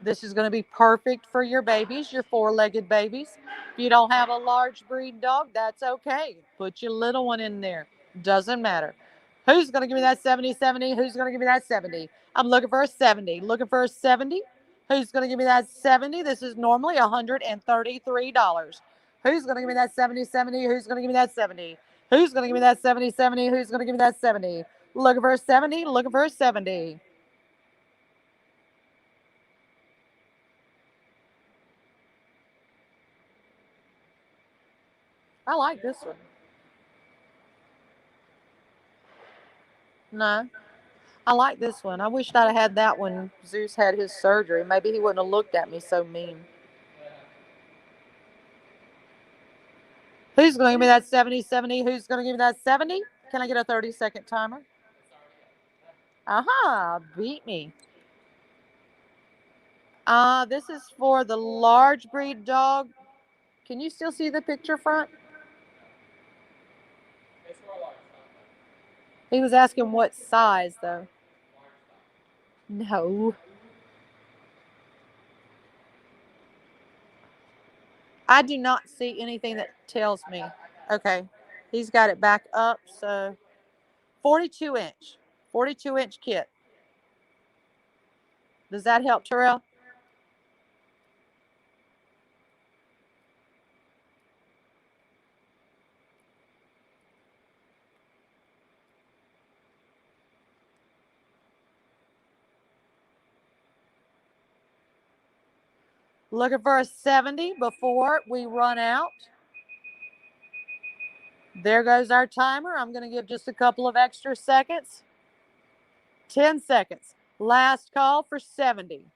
This is going to be perfect for your babies, your four-legged babies. If you don't have a large breed dog, that's okay. Put your little one in there. Doesn't matter. Who's going to give me that 70, 70? Who's going to give me that 70? I'm looking for a 70. Looking for a 70. Who's going to give me that 70? This is normally $133. Who's going to give me that 70, 70? Who's going to give me that 70? Who's going to give me that 70, 70? Who's going to give me that 70? Looking for a 70. Looking for a 70. I like this one. No, I like this one. I wished I'd have had that when Zeus had his surgery. Maybe he wouldn't have looked at me so mean. Who's going to give me that 70, 70? Who's going to give me that 70? Can I get a 30-second timer? Aha, beat me. This is for the large breed dog. Can you still see the picture front? He was asking what size, though. No. I do not see anything that tells me. Okay. He's got it back up. So 42-inch. 42-inch kit. Does that help, Terrell? Looking for a 70 before we run out. There goes our timer. I'm going to give just a couple of extra seconds. 10 seconds. Last call for 70.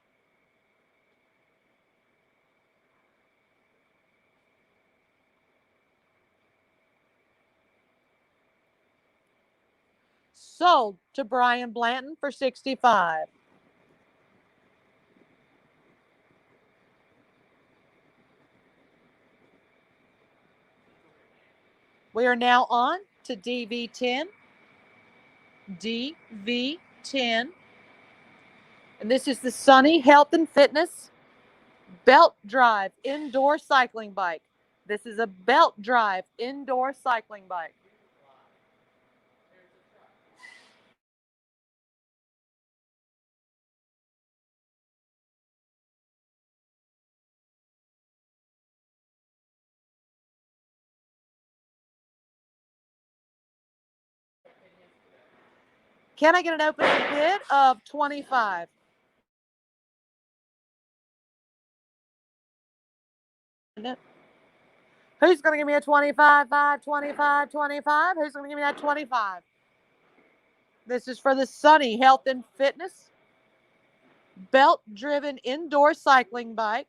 Sold to Brian Blanton for 65. We are now on to DV10. DV10. And this is the Sunny Health and Fitness Belt Drive Indoor Cycling Bike. This is a belt drive indoor cycling bike. Can I get an opening bid of 25? Who's going to give me a 25, 5, 25, 25? Who's going to give me that 25? This is for the Sunny Health and Fitness belt-driven indoor cycling bike.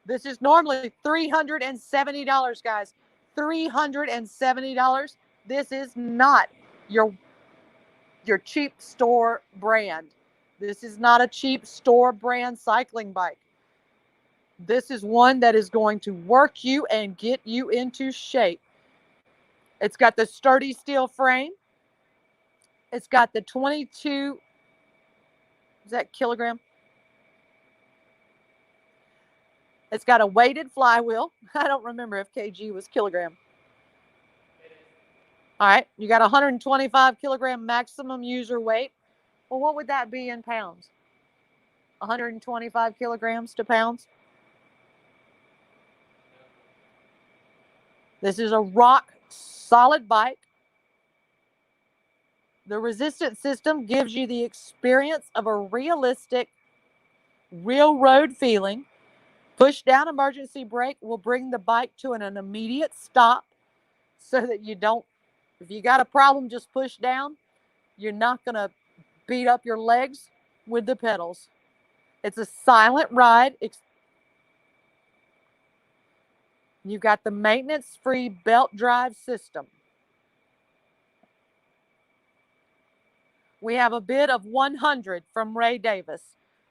This is normally $370, guys. $370. This is not your cheap store brand. This is not a cheap store brand cycling bike. This is one that is going to work you and get you into shape. It's got the sturdy steel frame. It's got the 22, is that kilogram? It's got a weighted flywheel. I don't remember if kg was kilogram. All right, you got 125 kilogram maximum user weight. Well, what would that be in pounds? 125 kilograms to pounds. This is a rock solid bike. The resistance system gives you the experience of a realistic, real road feeling. Push down emergency brake will bring the bike to an immediate stop so that you don't, if you got a problem, just push down. You're not going to beat up your legs with the pedals. It's a silent ride. You've got the maintenance-free belt drive system. We have a bid of 100 from Ray Davis.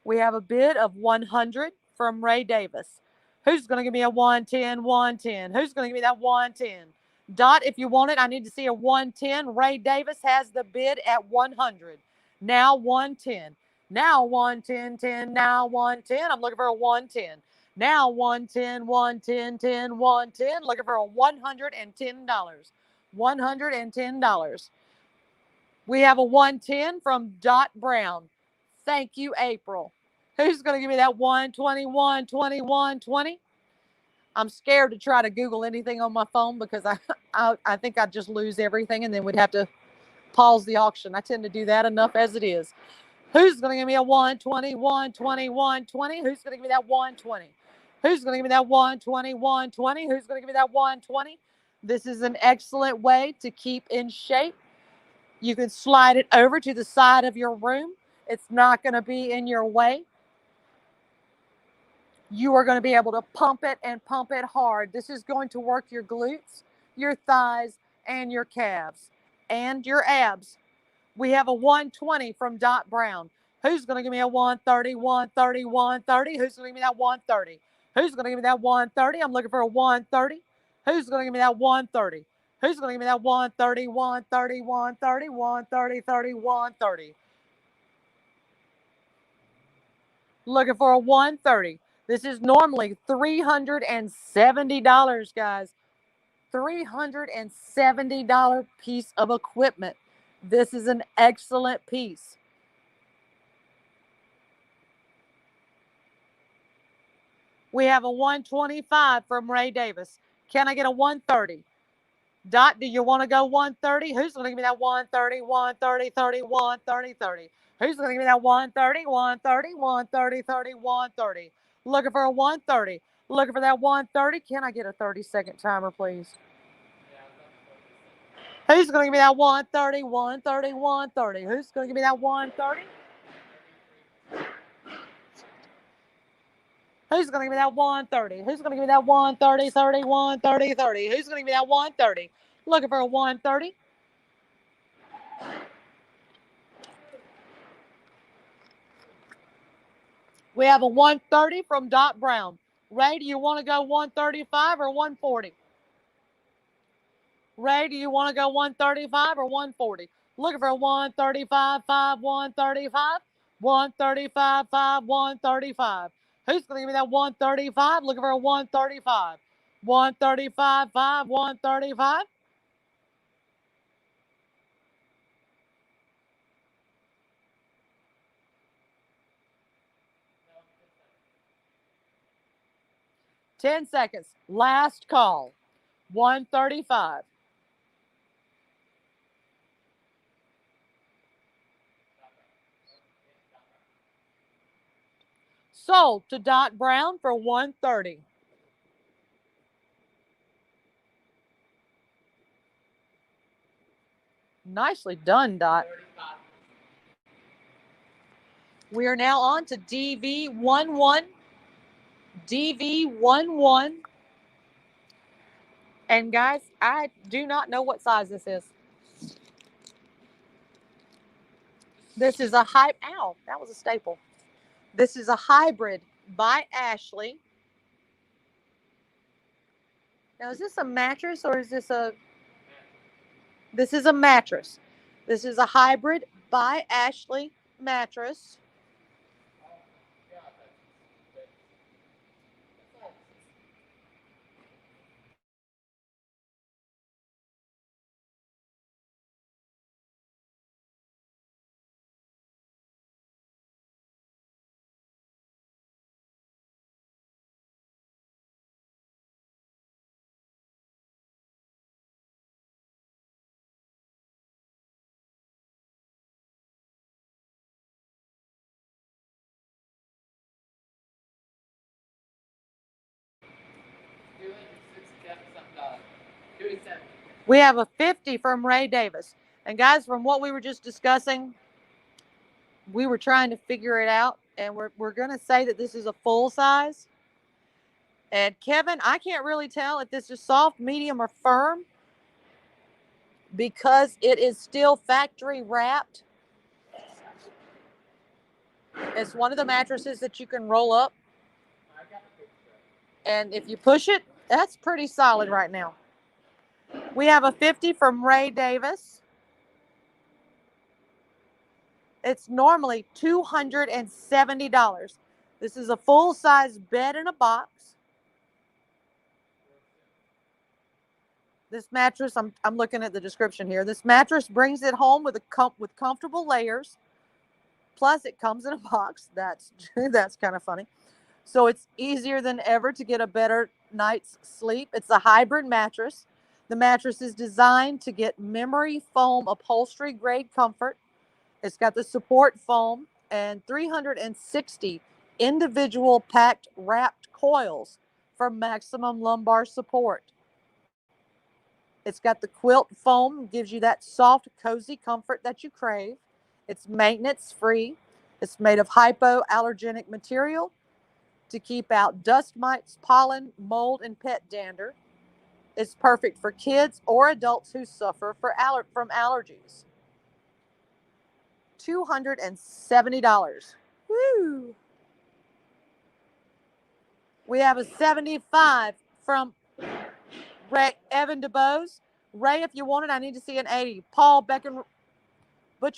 We have a bid of 100 from Ray Davis. Who's going to give me a 110, 110? Who's going to give me that 110? Dot, if you want it, I need to see a 110. Ray Davis has the bid at 100. Now 110. Now 110, 10. Now 110. I'm looking for a 110. Now 110, 110, 10, 110. Looking for a $110. $110. We have a 110 from Dot Brown. Thank you, April. Who's going to give me that 120, 120, 120? I'm scared to try to Google anything on my phone because I think I'd just lose everything and then we'd have to pause the auction. I tend to do that enough as it is. Who's going to give me a 120, 120, 120? Who's going to give me that 120? Who's going to give me that 120, 120? Who's going to give me that 120? This is an excellent way to keep in shape. You can slide it over to the side of your room. It's not going to be in your way. You are going to be able to pump it and pump it hard. This is going to work your glutes, your thighs, and your calves, and your abs. We have a 120 from Dot Brown. Who's going to give me a 130, 130, 130? Who's going to give me that 130? Who's going to give me that 130? I'm looking for a 130. Who's going to give me that 130? Who's going to give me that 130, 130, 130, 130, 30, 130? Looking for a 130. This is normally $370, guys. $370 piece of equipment. This is an excellent piece. We have a 125 from Ray Davis. Can I get a 130? Dot, do you want to go 130? Who's going to give me that 130, 130, 30, 130, 30? Who's going to give me that 130, 130, 130, 30, 130? Looking for a 130. Looking for that 130. Can I get a 30-second timer, please? Who's going to give me that 130, 130, 130? Who's going to give me that 130? Who's going to give me that 130? Who's going to give me that 130, 30, 130, 30? Who's going to give me that 130? Looking for a 130. We have a 130 from Dot Brown. Ray, do you want to go 135 or 140? Ray, do you want to go 135 or 140? Looking for a 135, 5, 135, 135, 5, 135. Who's going to give me that 135? Looking for a 135. 135, 5, 135. No, 10 seconds. Last call. 135. Sold to Dot Brown for 130. Nicely done, Dot. We are now on to DV11. DV11. And guys, I do not know what size this is. This is a ow, that was a staple. This is a hybrid by Ashley. Now, is this a mattress or is this a? This is a mattress. This is a hybrid by Ashley mattress. Yeah, $267. 270. We have a 50 from Ray Davis. And guys, from what we were just discussing, we were trying to figure it out. And we're going to say that this is a full size. And Kevin, I can't really tell if this is soft, medium, or firm because it is still factory wrapped. It's one of the mattresses that you can roll up. And if you push it, that's pretty solid right now. We have a 50 from Ray Davis. It's normally $270. This is a full-size bed in a box. This mattress, I'm looking at the description here. This mattress brings it home with with comfortable layers. Plus, it comes in a box. That's kind of funny. So it's easier than ever to get a better night's sleep. It's a hybrid mattress. The mattress is designed to get memory foam upholstery grade comfort. It's got the support foam and 360 individual packed wrapped coils for maximum lumbar support. It's got the quilt foam, gives you that soft, cozy comfort that you crave. It's maintenance free. It's made of hypoallergenic material to keep out dust mites, pollen, mold, and pet dander. It's perfect for kids or adults who suffer from allergies. $270. Woo! We have a 75 from Evan DeBose. Ray, if you want it, I need to see an 80. Paul Butch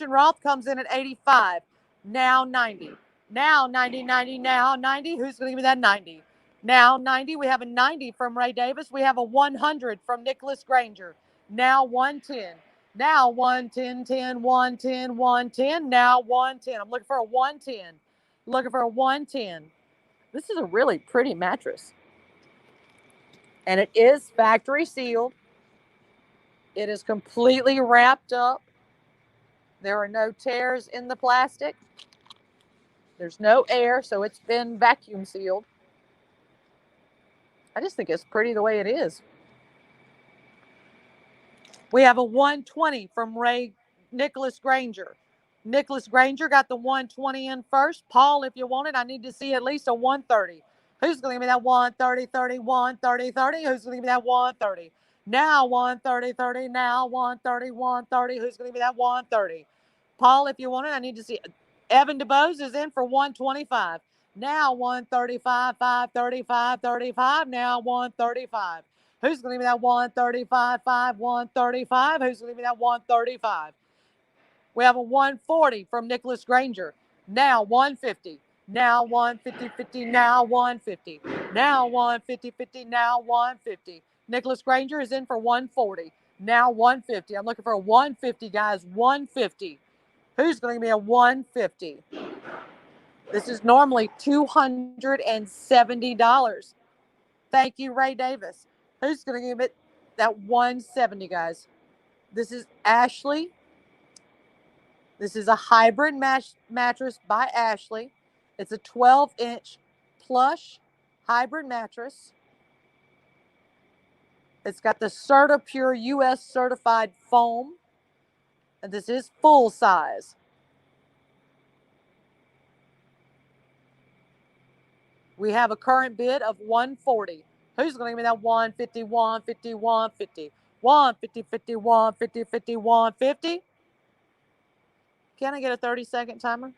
and Roth comes in at 85. Now 90. Now 90, 90, now 90. Who's going to give me that 90? Now 90. We have a 90 from Ray Davis. We have a 100 from Nicholas Granger. Now 110. Now 110, 10, 110, 110. Now 110. I'm looking for a 110. Looking for a 110. This is a really pretty mattress. And it is factory sealed. It is completely wrapped up. There are no tears in the plastic. There's no air, so it's been vacuum sealed. I just think it's pretty the way it is. We have a 120 from Nicholas Granger. Nicholas Granger got the 120 in first. Paul, if you want it, I need to see at least a 130. Who's going to give me that 130, 30, 130, 30? Who's going to give me that 130? Now 130, 30, now 130, 130. Who's going to give me that 130? Paul, if you want it, I need to see. Evan DeBose is in for 125. Now 135, 535, 35. Now 135. Who's going to give me that 135, 5, 135? Who's going to give me that 135? We have a 140 from Nicholas Granger. Now 150. Now 150, 50. Now 150. Now 150, 50. Now 150. Nicholas Granger is in for 140. Now 150. I'm looking for a 150, guys. 150. Who's going to give me a 150? This is normally $270. Thank you, Ray Davis. Who's going to give it that 170, guys? This is Ashley. This is a hybrid mattress by Ashley. It's a 12-inch plush hybrid mattress. It's got the CertaPure US certified foam. And this is full size. We have a current bid of 140. Who's going to give me that 150, 150, 150? 150, 50, 150, 50, 150? Can I get a 30-second timer?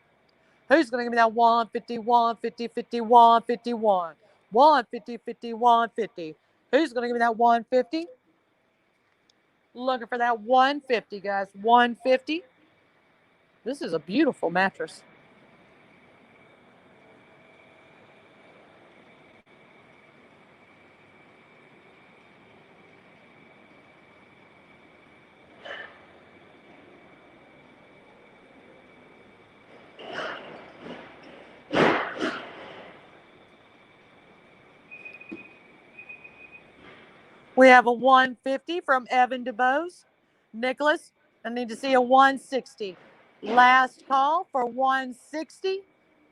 Who's going to give me that 150, 150, 50, 151? 150, 50, 150. Who's going to give me that 150? Looking for that 150, guys. 150. This is a beautiful mattress. We have a 150 from Evan DeBose. Nicholas, I need to see a 160. Last call for 160.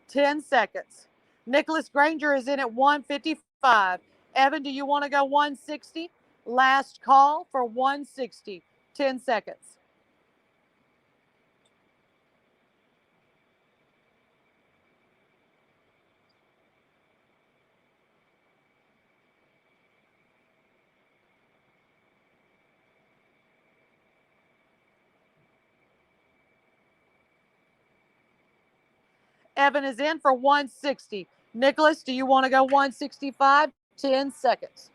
10 seconds. Nicholas Granger is in at 155. Evan, do you want to go 160? Last call for 160. 10 seconds. Evan is in for 160. Nicholas, do you want to go 165? 10 seconds.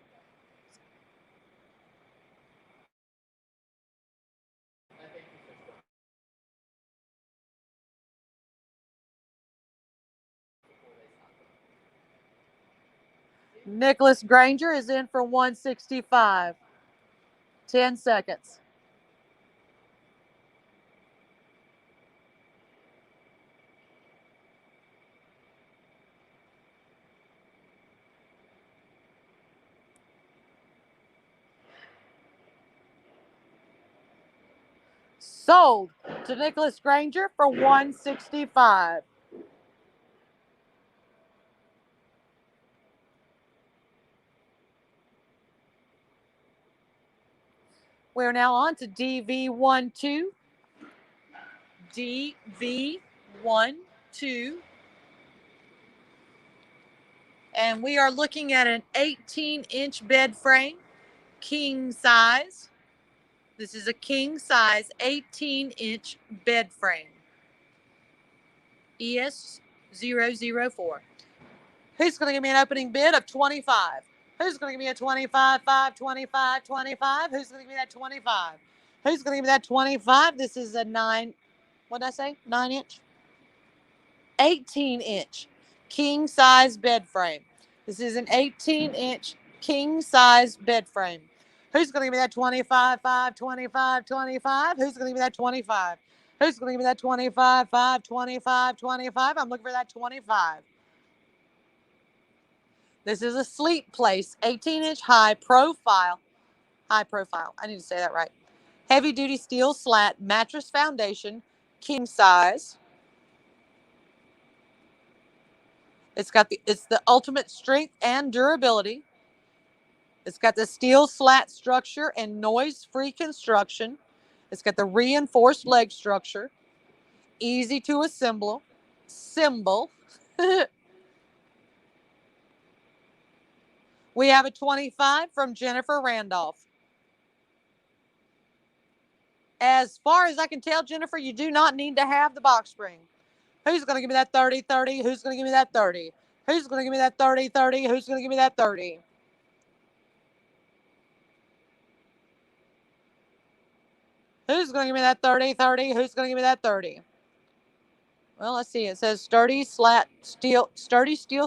Nicholas Granger is in for 165. 10 seconds. Sold to Nicholas Granger for 165. We're now on to DV12. DV12. And we are looking at an 18-inch bed frame, king size. This is a king size 18-inch bed frame. ES004. Who's going to give me an opening bid of 25? Who's going to give me a 25, 5, 25, 25? Who's going to give me that 25? Who's going to give me that 25? This is a 9, what did I say? 9-inch? 18-inch king size bed frame. This is an 18-inch king size bed frame. Who's going to give me that 25, 5, 25, 25? Who's going to give me that 25? Who's going to give me that 25, 5, 25, 25? I'm looking for that 25. This is a sleep place, 18-inch high profile. I need to say that right. Heavy duty steel slat mattress foundation, king size. It's the ultimate strength and durability. It's got the steel slat structure and noise-free construction. It's got the reinforced leg structure. Easy to assemble. We have a 25 from Jennifer Randolph. As far as I can tell, Jennifer, you do not need to have the box spring. Who's going to give me that 30, 30? Who's going to give me that 30? Who's going to give me that 30, 30? Who's going to give me that 30? Who's going to give me that 30, 30? Who's going to give me that 30? Well, let's see. It says sturdy steel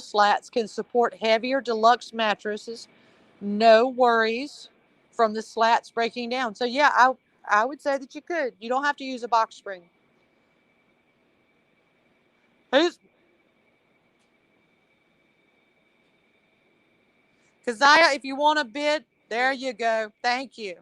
slats can support heavier deluxe mattresses. No worries from the slats breaking down. So yeah, I would say that you could. You don't have to use a box spring. Keziah, if you want to bid, there you go. Thank you.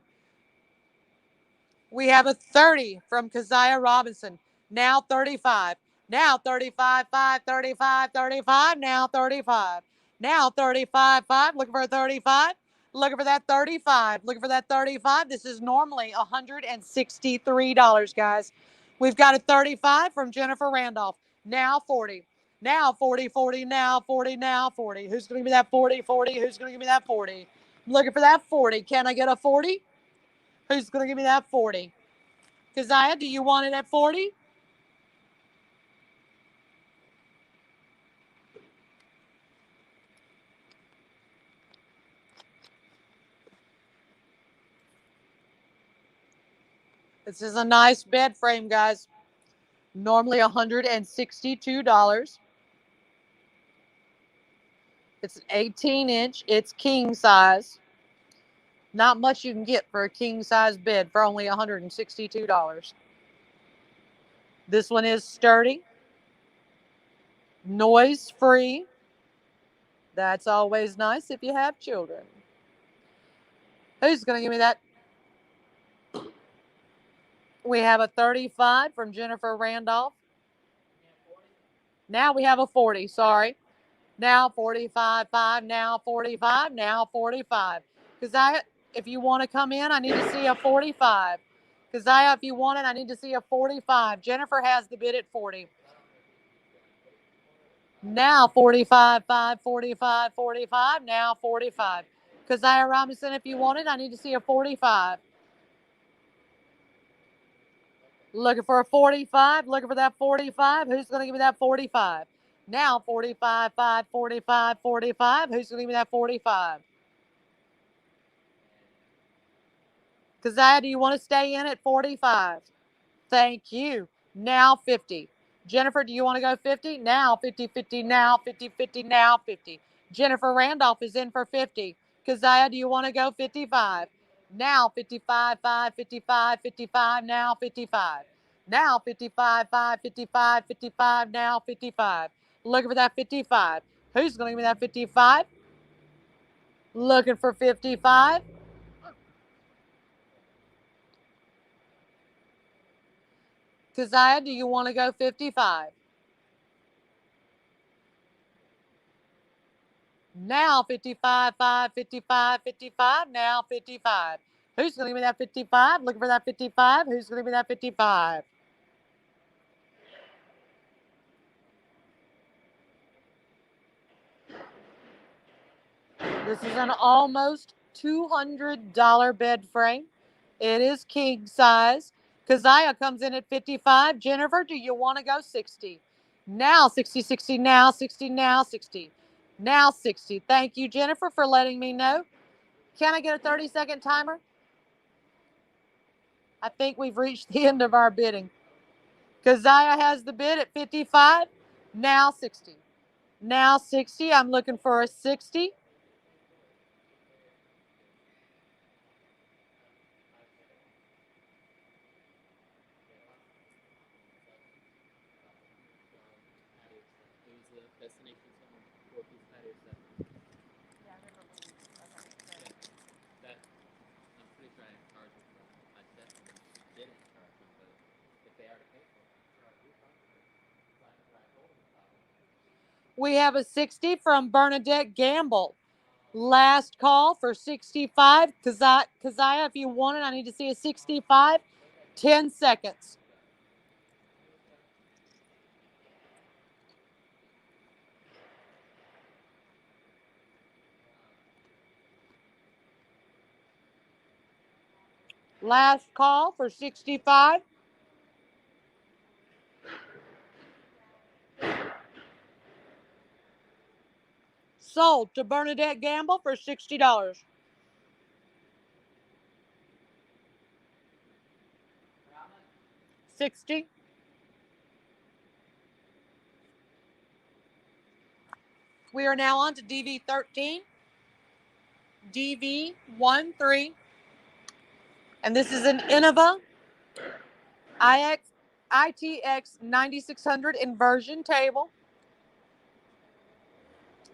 We have a 30 from Keziah Robinson. Now 35. Now 35, 5, 35, 35. Now 35. Now 35, 5. Looking for a 35. Looking for that 35. Looking for that 35. This is normally $163, guys. We've got a 35 from Jennifer Randolph. Now 40. Now 40, 40, now 40, now 40. Who's going to give me that 40, 40? Who's going to give me that 40? I'm looking for that 40. Can I get a 40? Who's going to give me that 40? Keziah, do you want it at 40? This is a nice bed frame, guys. Normally $162. It's an 18-inch. It's king size. Not much you can get for a king size bed for only $162. This one is sturdy, noise free. That's always nice if you have children. Who's going to give me that? We have a 35 from Jennifer Randolph. Now we have a 40, sorry. Now 45, 5, now 45, now 45. Keziah, if you want to come in, I need to see a 45. Keziah, if you want it, I need to see a 45. Jennifer has the bid at 40. Now 45, 5, 45, 45, now 45. Keziah Robinson, if you want it, I need to see a 45. Looking for a 45, looking for that 45. Who's going to give me that 45? Now 45, 5, 45, 45. Who's going to give me that 45? Keziah, do you want to stay in at 45? Thank you. Now 50. Jennifer, do you want to go 50? Now 50, 50, now 50, 50, now 50. Jennifer Randolph is in for 50. Keziah, do you want to go 55? Now 55, 5, 55, 55, now 55. Now 55, 5, 55, 55, now 55. Looking for that 55. Who's going to give me that 55? Looking for 55. Keziah, do you want to go 55? Now 55, 5, 55, 55, now 55. Who's going to give me that 55? Looking for that 55. Who's going to give me that 55? This is an almost $200 bed frame. It is king size. Keziah comes in at 55. Jennifer, do you want to go 60? Now 60, 60, now 60, now 60. Now 60. Thank you, Jennifer, for letting me know. Can I get a 30-second timer? I think we've reached the end of our bidding. Keziah has the bid at 55. Now 60. Now 60. I'm looking for a 60. We have a 60 from Bernadette Gamble. Last call for 65. Keziah, if you want it, I need to see a 65. 10 seconds. Last call for 65. Sold to Bernadette Gamble for $60. 60. We are now on to DV13. DV13. And this is an Innova ITX 9600 inversion table.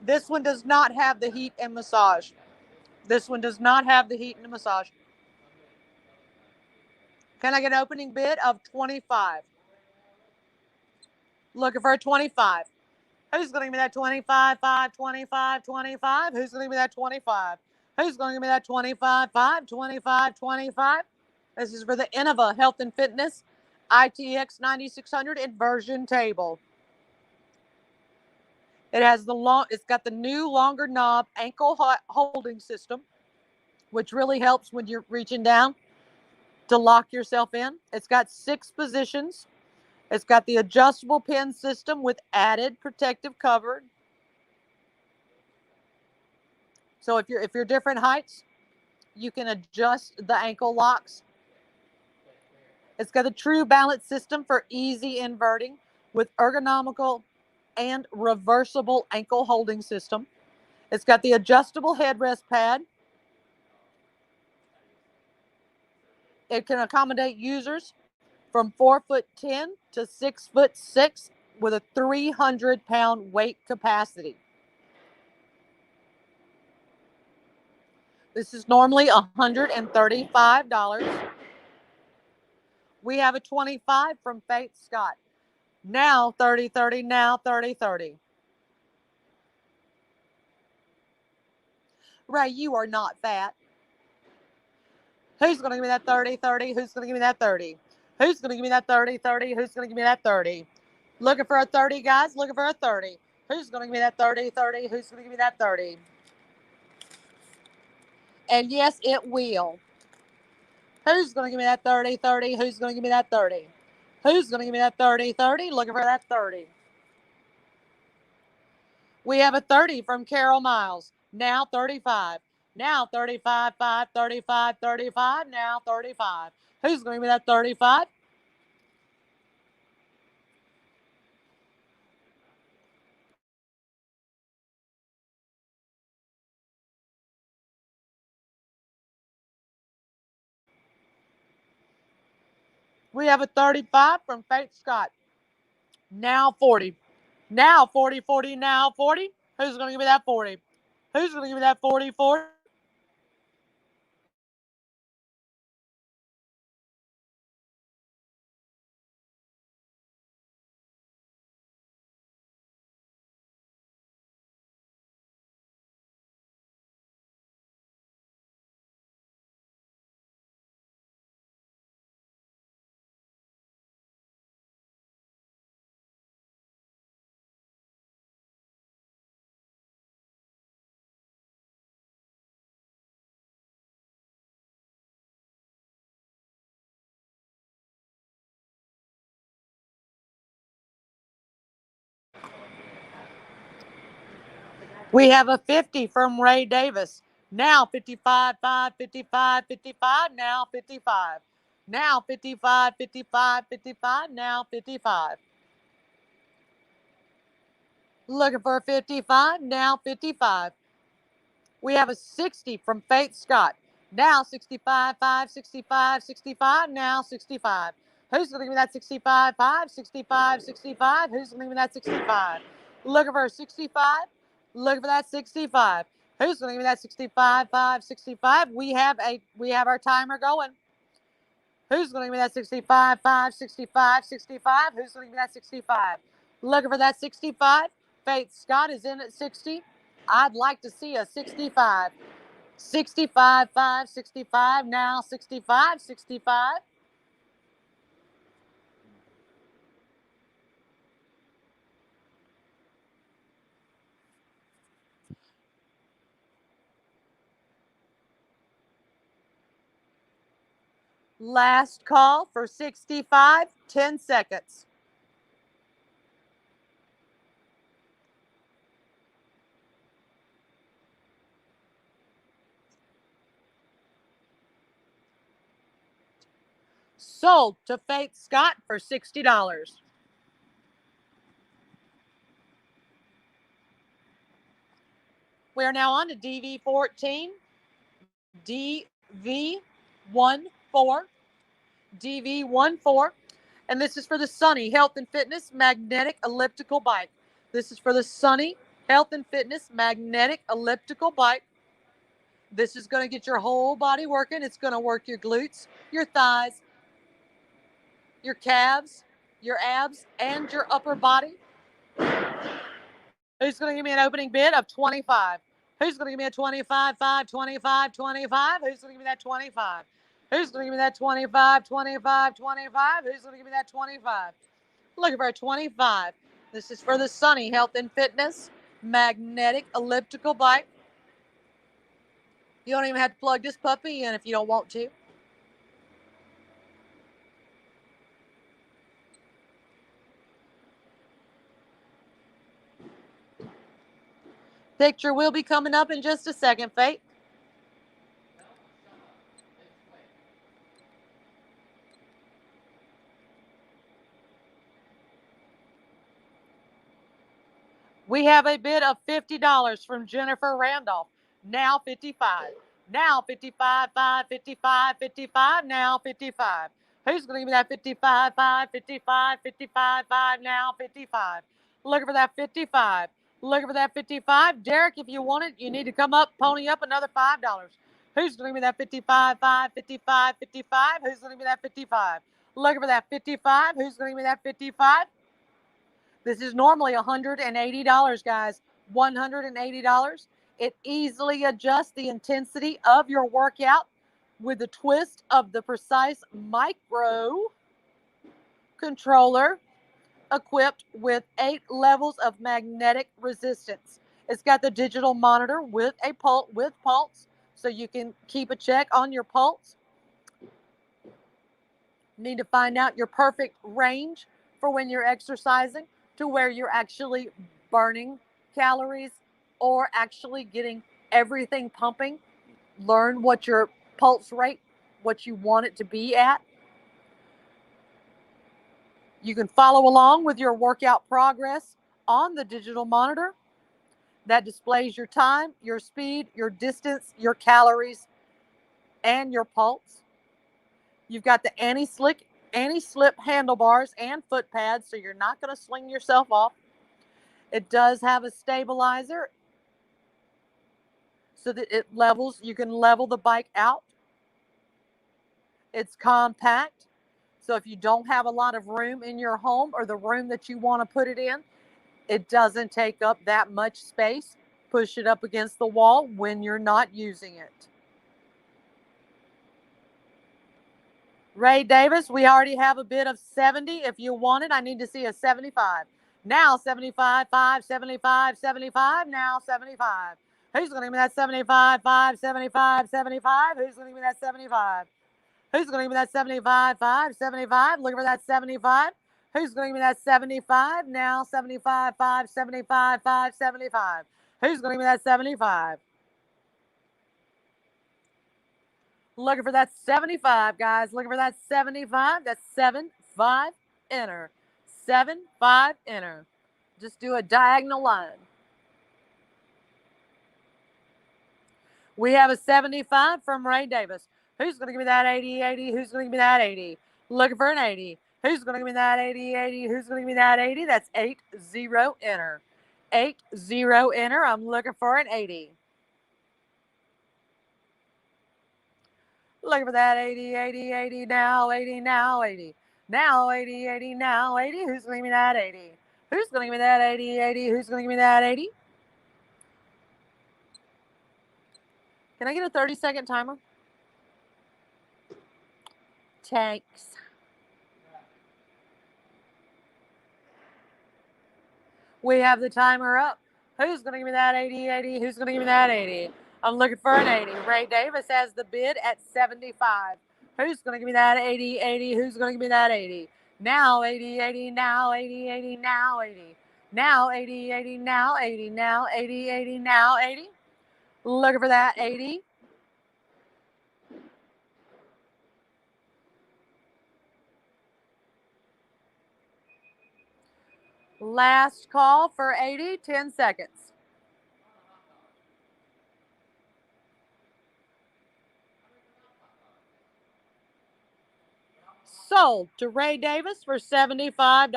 This one does not have the heat and massage. This one does not have the heat and massage. Can I get an opening bid of 25? Looking for a 25. Who's going to give me that 25, 5, 25, 25? Who's going to give me that 25? Who's going to give me that 25, 5, 25, 25? This is for the Innova Health and Fitness ITX 9600 inversion table. It's got the new longer knob ankle holding system, which really helps when you're reaching down to lock yourself in. It's got 6 positions. It's got the adjustable pin system with added protective cover. So if you're different heights, you can adjust the ankle locks. It's got a true balance system for easy inverting with ergonomical and reversible ankle holding system. It's got the adjustable headrest pad. It can accommodate users from 4'10" to 6'6" with a 300-pound weight capacity. This is normally $135. We have a 25 from Faith Scott. Now 30-30, now 30-30. Ray, you are not fat. Who's going to give me that 30-30? Who's going to give me that 30? Who's going to give me that 30-30? Who's going to give me that 30? Looking for a 30, guys? Looking for a 30. Who's going to give me that 30-30? Who's going to give me that 30? And yes, it will. Who's going to give me that 30-30? Who's going to give me that 30? Who's going to give me that 30-30? Looking for that 30. We have a 30 from Carol Miles. Now 35. Now 35, 5, 35, 35. Now 35. Who's going to give me that 35? We have a 35 from Faith Scott. Now 40. Now 40, 40, now 40. Who's going to give me that 40? Who's going to give me that 40, 40? We have a 50 from Ray Davis. Now 55, 5, 55, 55. Now 55. Now 55, 55, 55. Now 55. Looking for a 55. Now 55. We have a 60 from Faith Scott. Now 65, 5, 65, 65. Now 65. Who's going to give me that 65, 5, 65, 65? Who's going to give me that 65? Looking for a 65. Looking for that 65. Who's going to give me that 65, 5, 65? We have our timer going. Who's going to give me that 65, 5, 65, 65? Who's going to give me that 65? Looking for that 65. Faith Scott is in at 60. I'd like to see a 65. 65, 5, 65. Now 65, 65. Last call for 65, 10 seconds. Sold to Faith Scott for $60. We are now on to DV14, DV14, DV14, and this is for the Sunny Health and Fitness Magnetic Elliptical Bike. This is for the Sunny Health and Fitness Magnetic Elliptical Bike. This is going to get your whole body working. It's going to work your glutes, your thighs, your calves, your abs, and your upper body. Who's going to give me an opening bid of 25? Who's going to give me a 25, 5, 25, 25? Who's going to give me that 25? Who's going to give me that 25, 25, 25? Who's going to give me that 25? Looking for a 25. This is for the Sunny Health and Fitness Magnetic Elliptical Bike. You don't even have to plug this puppy in if you don't want to. Picture will be coming up in just a second, Faith. We have a bid of $50 from Jennifer Randolph. Now 55. Now 55, 5, 55, 55, now 55. Who's going to give me that 55, 5, 55, 55, 5, now 55? Looking for that 55. Looking for that 55. Derek, if you want it, you need to come up, pony up another $5. Who's going to give me that 55, 5, 55, 55? Who's going to give me that 55? Looking for that 55. Who's going to give me that 55? This is normally $180, guys. $180. It easily adjusts the intensity of your workout with the twist of the Precise Micro controller equipped with 8 levels of magnetic resistance. It's got the digital monitor with a pulse, so you can keep a check on your pulse. Need to find out your perfect range for when you're exercising, to where you're actually burning calories or actually getting everything pumping. Learn what your pulse rate, what you want it to be at. You can follow along with your workout progress on the digital monitor that displays your time, your speed, your distance, your calories, and your pulse. You've got the anti-slip handlebars and foot pads, so you're not going to sling yourself off. It does have a stabilizer so that it levels. You can level the bike out. It's compact, so if you don't have a lot of room in your home or the room that you want to put it in, it doesn't take up that much space. Push it up against the wall when you're not using it. Ray Davis, we already have a bid of 70. If you want it, I need to see a 75. Now 75, 5, 75, 75, now 75. Who's going to give me that 75, 5, 75, 75? Who's going to give me that 75? Who's going to give me that 75, 5, 75? Looking for that 75. Who's going to give me that 75? Now 75, 5, 75, 5, 75. Who's going to give me that 75? Looking for that 75, guys. Looking for that 75. That's 7, 5, enter. 7, 5, enter. Just do a diagonal line. We have a 75 from Ray Davis. Who's going to give me that 80, 80? Who's going to give me that 80? Looking for an 80. Who's going to give me that 80, 80? Who's going to give me that 80? That's 8, 0, enter. 8, 0, enter. I'm looking for an 80. Looking for that 80, 80, 80, now 80, now 80. Now 80, 80, now 80. Who's going to give me that 80? Who's going to give me that 80, 80? Who's going to give me that 80? Can I get a 30-second timer? Thanks. We have the timer up. Who's going to give me that 80, 80? Who's going to give me that 80? I'm looking for an 80. Ray Davis has the bid at 75. Who's going to give me that 80, 80? Who's going to give me that 80? Now 80, 80, now 80, 80, now 80. Now 80, 80, now 80, now 80, 80, now 80. Looking for that 80. Last call for 80, 10 seconds. Sold to Ray Davis for $75.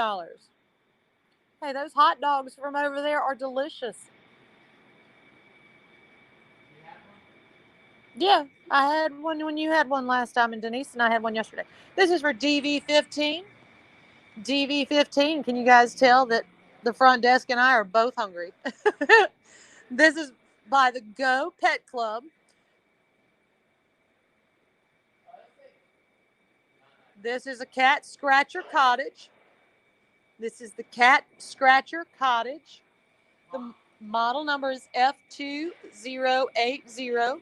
Hey, those hot dogs from over there are delicious. Yeah, I had one when you had one last time, and Denise and I had one yesterday. This is for DV15. DV15, can you guys tell that the front desk and I are both hungry? This is by the Go Pet Club. This is a Cat Scratcher Cottage. This is the Cat Scratcher Cottage. The model number is F2080.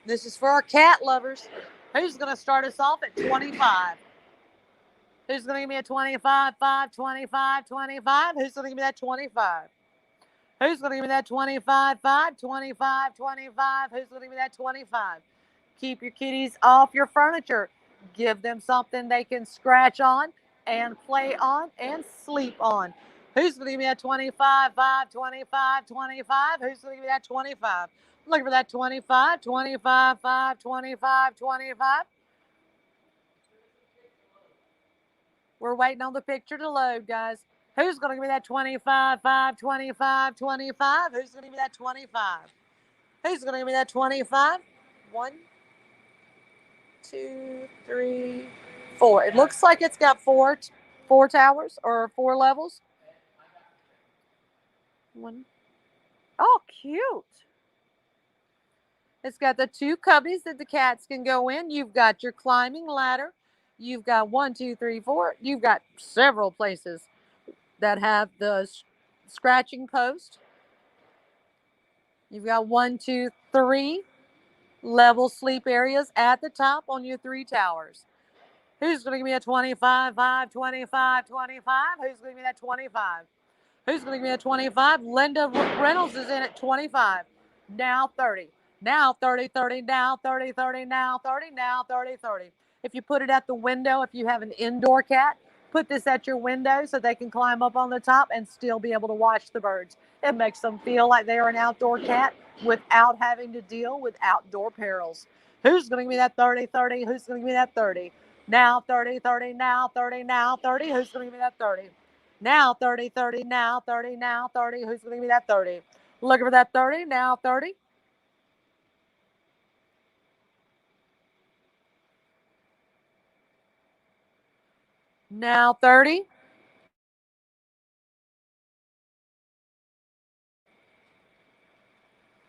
This is for our cat lovers. Who's going to start us off at 25? Who's going to give me a 25, 5, 25, 25? Who's going to give me that 25? Who's going to give me that 25, 5, 25, 25? Who's going to give me that 25? Keep your kitties off your furniture. Give them something they can scratch on and play on and sleep on. Who's going to give me that 25, 5, 25, 25? Who's going to give me that 25? I'm looking for that 25, 25, 5, 25, 25. We're waiting on the picture to load, guys. Who's going to give me that 25, 5, 25, 25? Who's going to give me that 25? Who's going to give me that 25? 1, 2, 3, 4. It looks like it's got four towers or 4 levels. One. Oh, cute. It's got the 2 cubbies that the cats can go in. You've got your climbing ladder. You've got 1, 2, 3, 4. You've got several places that have the scratching post. You've got 1, 2, 3 level sleep areas at the top on your 3 towers. Who's going to give me a 25, 5, 25, 25? Who's going to give me that 25? Who's going to give me a 25? Linda Reynolds is in at 25. Now 30. Now 30, 30, now 30, 30, now 30, now 30, 30. If you put it at the window, if you have an indoor cat, put this at your window so they can climb up on the top and still be able to watch the birds. It makes them feel like they are an outdoor cat without having to deal with outdoor perils. Who's going to give me that 30, 30? Who's going to give me that 30? Now 30, 30, now 30, now 30. Who's going to give me that 30? Now 30, 30, now 30, now 30. Who's going to give me that 30? Looking for that 30, now 30. Now 30.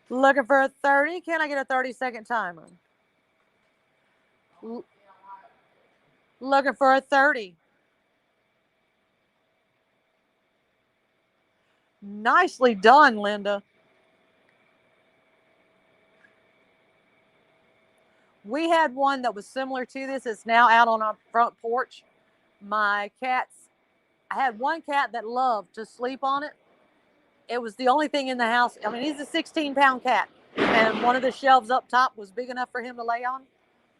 Looking for a 30. Can I get a 30-second timer? Looking for a 30. Nicely done, Linda. We had one that was similar to this. It's now out on our front porch. My cats, I had one cat that loved to sleep on it. It was the only thing in the house. I mean, he's a 16-pound cat, and one of the shelves up top was big enough for him to lay on.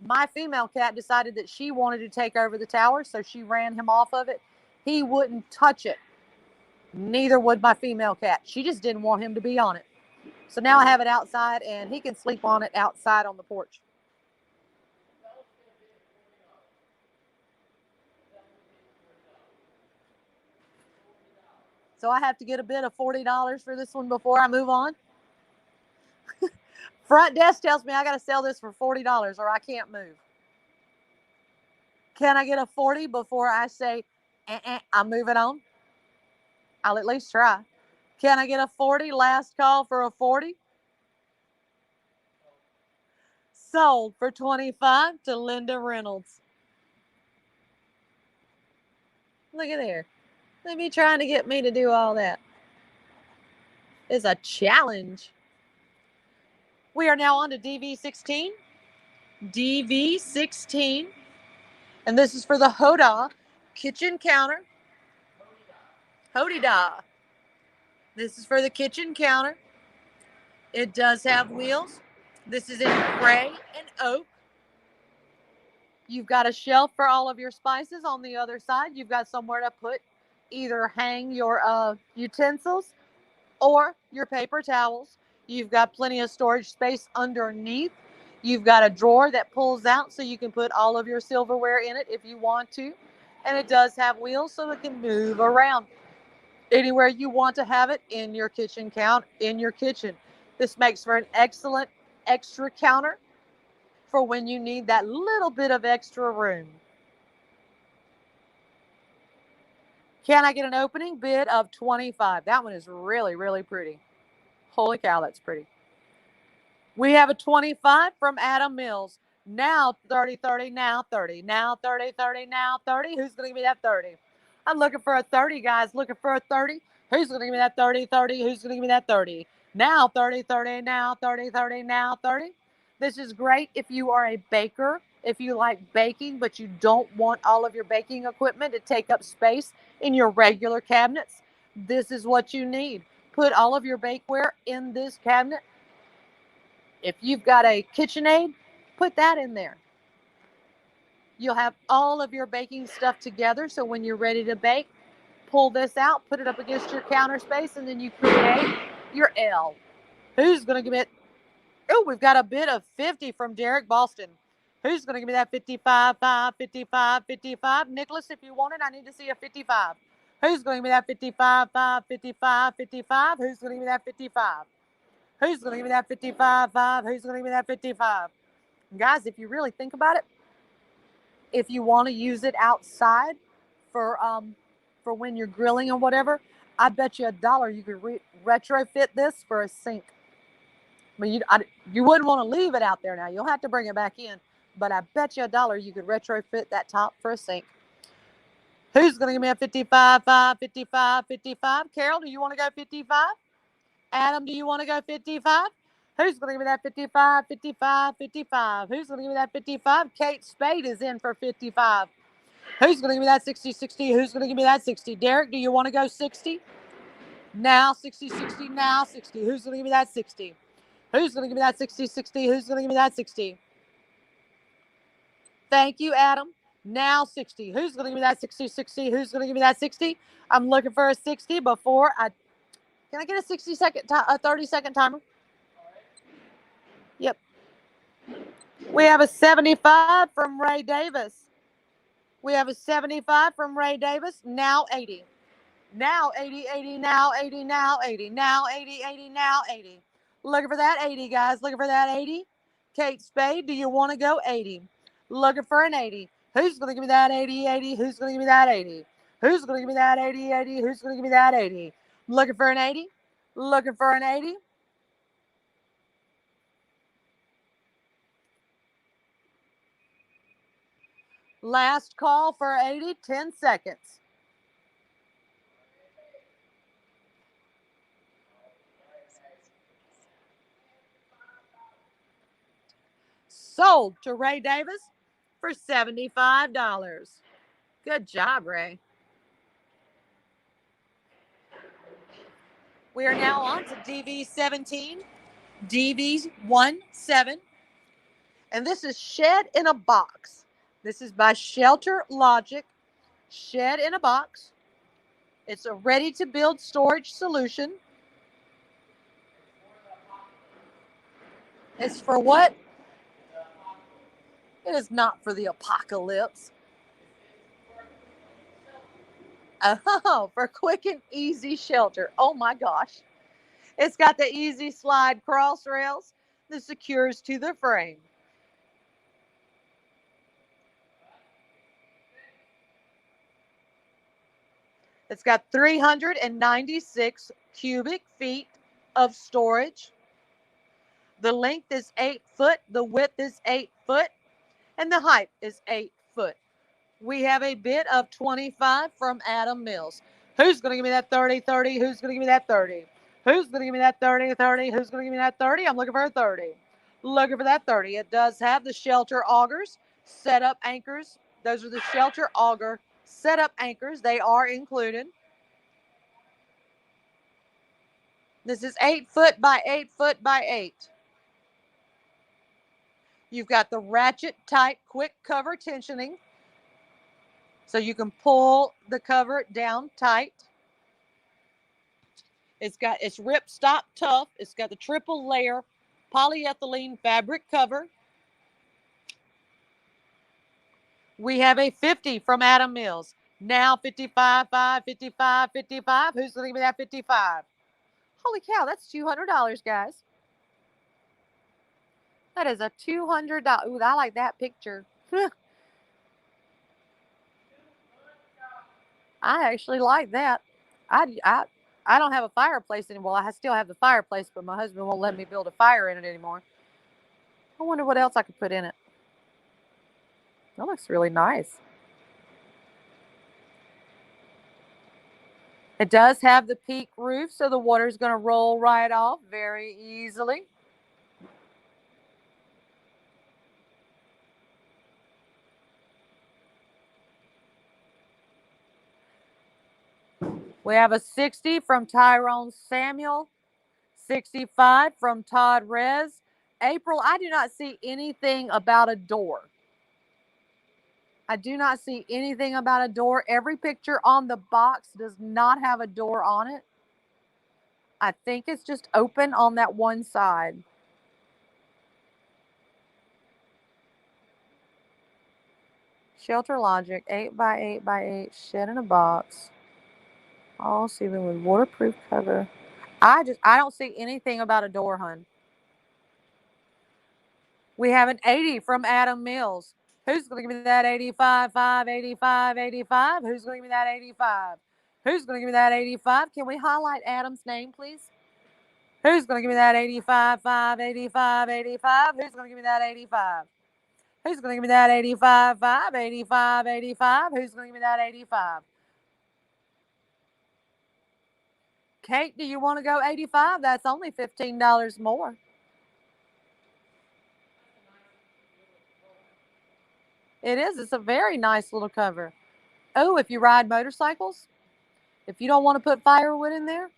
My female cat decided that she wanted to take over the tower, so she ran him off of it. He wouldn't touch it. Neither would my female cat. She just didn't want him to be on it. So now I have it outside, and he can sleep on it outside on the porch. So I have to get a bid of $40 for this one before I move on. Front desk tells me I got to sell this for $40 or I can't move. Can I get a 40 before I say, I'm moving on? I'll at least try. Can I get a 40? Last call for a 40. Sold for 25 to Linda Reynolds. Look at there. They be trying to get me to do all that. It's a challenge. We are now on to DV16. DV16. And this is for the Hoda kitchen counter. Hodida. This is for the kitchen counter. It does have wheels. This is in gray and oak. You've got a shelf for all of your spices on the other side. You've got somewhere to put, either hang your utensils or your paper towels. You've got plenty of storage space underneath. You've got a drawer that pulls out so you can put all of your silverware in it if you want to. And it does have wheels so it can move around anywhere you want to have it in your kitchen This makes for an excellent extra counter for when you need that little bit of extra room. Can I get an opening bid of 25? That one is really, really pretty. Holy cow, that's pretty. We have a 25 from Adam Mills. Now 30, 30, now 30. Now 30, 30, now 30. Who's going to give me that 30? I'm looking for a 30, guys. Looking for a 30. Who's going to give me that 30, 30? Who's going to give me that 30? Now 30, 30, now 30, 30, now 30. This is great if you are a baker, if you like baking, but you don't want all of your baking equipment to take up space in your regular cabinets. This is what you need. Put all of your bakeware in this cabinet. If you've got a KitchenAid, put that in there. You'll have all of your baking stuff together, so when you're ready to bake, pull this out, put it up against your counter space, and then you create your L. Who's going to give it? Oh, we've got a bid of 50 from Derek Boston. Who's going to give me that 55, 5, 55, 55? Nicholas, if you want it, I need to see a 55. Who's going to give me that 55, 5, 55, 55? Who's going to give me that 55? Who's going to give me that 55, 5? Who's going to give me that 55? Guys, if you really think about it, if you want to use it outside for when you're grilling or whatever, I bet you $1 you could retrofit this for a sink. I mean, you wouldn't want to leave it out there now. You'll have to bring it back in. But I bet you $1 you could retrofit that top for a sink. Who's going to give me a 55, 5, 55, 55? Carol, do you want to go 55? Adam, do you want to go 55? Who's going to give me that 55, 55, 55? Who's going to give me that 55? Kate Spade is in for 55. Who's going to give me that 60, 60? Who's going to give me that 60? Derek, do you want to go 60? Now 60, 60, now 60. Who's going to give me that 60? Who's going to give me that 60, 60? Who's going to give me that 60? Thank you, Adam. Now 60. Who's going to give me that 60, 60? Who's going to give me that 60? I'm looking for a 60 before I... Can I get a 30-second timer? Yep. We have a 75 from Ray Davis. We have a 75 from Ray Davis. Now 80. Now 80, 80, now 80, now 80, now 80, 80, now 80. Looking for that 80, guys. Looking for that 80. Kate Spade, do you want to go 80? Looking for an 80. Who's going to give me that 80, 80? Who's going to give me that 80? Who's going to give me that 80, 80? Who's going to give me that 80? Looking for an 80. Looking for an 80. Last call for 80, 10 seconds. Sold to Ray Davis for $75. Good job, Ray. We are now on to DV17, DV17, and this is Shed in a Box. This is by Shelter Logic, Shed in a Box. It's a ready-to-build storage solution. It's for what? It is not for the apocalypse. Oh, for quick and easy shelter. Oh my gosh. It's got the easy slide cross rails that secures to the frame. It's got 396 cubic feet of storage. The length is 8 foot, the width is 8 foot, and the height is 8 foot. We have a bid of 25 from Adam Mills. Who's going to give me that 30, 30? Who's going to give me that 30? Who's going to give me that 30, 30? Who's going to give me that 30? I'm looking for a 30. Looking for that 30. It does have the shelter augers, setup anchors. Those are the shelter auger setup anchors. They are included. This is 8 foot by 8 foot by 8. You've got the ratchet type quick cover tensioning. So you can pull the cover down tight. It's rip stop tough. It's got the triple layer polyethylene fabric cover. We have a 50 from Adam Mills. Now 55, 5, 55, 55. Who's going to give me that 55? Holy cow, that's $200, guys. That is a $200. Ooh, I like that picture. I actually like that. I don't have a fireplace anymore. I still have the fireplace, but my husband won't let me build a fire in it anymore. I wonder what else I could put in it. That looks really nice. It does have the peak roof, so the water is going to roll right off very easily. We have a 60 from Tyrone Samuel, 65 from Todd Rez. April, I do not see anything about a door. I do not see anything about a door. Every picture on the box does not have a door on it. I think it's just open on that one side. Shelter Logic, 8x8x8, shed in a box. All ceiling with waterproof cover. I don't see anything about a door, hun. We have an 80 from Adam Mills. Who's going to give me that 85, 5, 85, 85? Who's going to give me that 85? Who's going to give me that 85? Can we highlight Adam's name, please? Who's going to give me that 85, 5, 85, 85? Who's going to give me that 85? Who's going to give me that 85, 5, 85, 85? Who's going to give me that 85? Kate, do you want to go 85? That's only $15 more. It is. It's a very nice little cover. Oh, if you ride motorcycles, if you don't want to put firewood in there,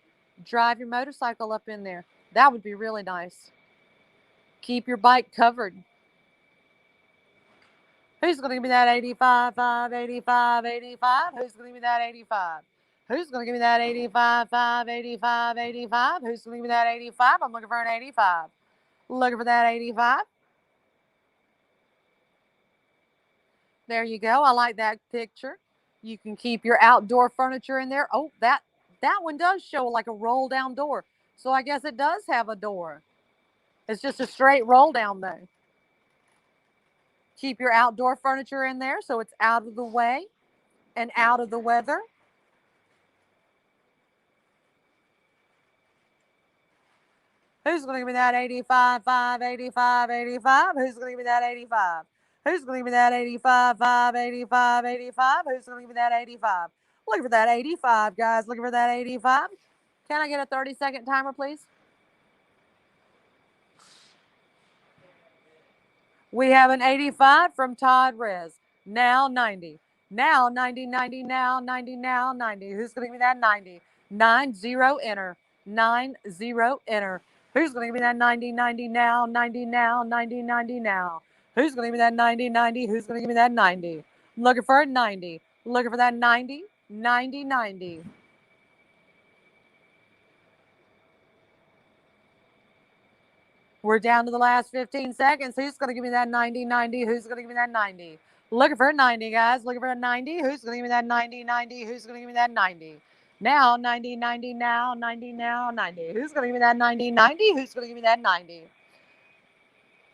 drive your motorcycle up in there. That would be really nice. Keep your bike covered. Who's going to give me that 85, 5, 85, 85? Who's going to give me that 85? Who's going to give me that 85, 5, 85, 85? Who's going to give me that 85? I'm looking for an 85. Looking for that 85. There you go. I like that picture. You can keep your outdoor furniture in there. Oh, that one does show like a roll down door. So I guess it does have a door. It's just a straight roll down though. Keep your outdoor furniture in there so it's out of the way and out of the weather. Who's going to give me that 85, 5, 85, 85? Who's going to give me that 85? Who's going to give me that 85, 5, 85, 85? Who's going to give me that 85? Looking for that 85, guys. Looking for that 85. Can I get a 30-second timer, please? We have an 85 from Todd Rez. Now 90. Now 90, 90, now 90, now 90. Who's going to give me that 90? 90, enter. 90, enter. Who's going to give me that 90, 90 now, 90 now, 90, 90 now? Who's going to give me that 90, 90? Who's going to give me that 90? I'm looking for a 90. Looking for that 90, 90, 90. We're down to the last 15 seconds. Who's going to give me that 90, 90? Who's going to give me that 90? Looking for a 90, guys. Looking for a 90. Who's going to give me that 90, 90? Who's going to give me that 90? Now, 90, 90, now, 90, now, 90. Who's going to give me that 90, 90? Who's going to give me that 90?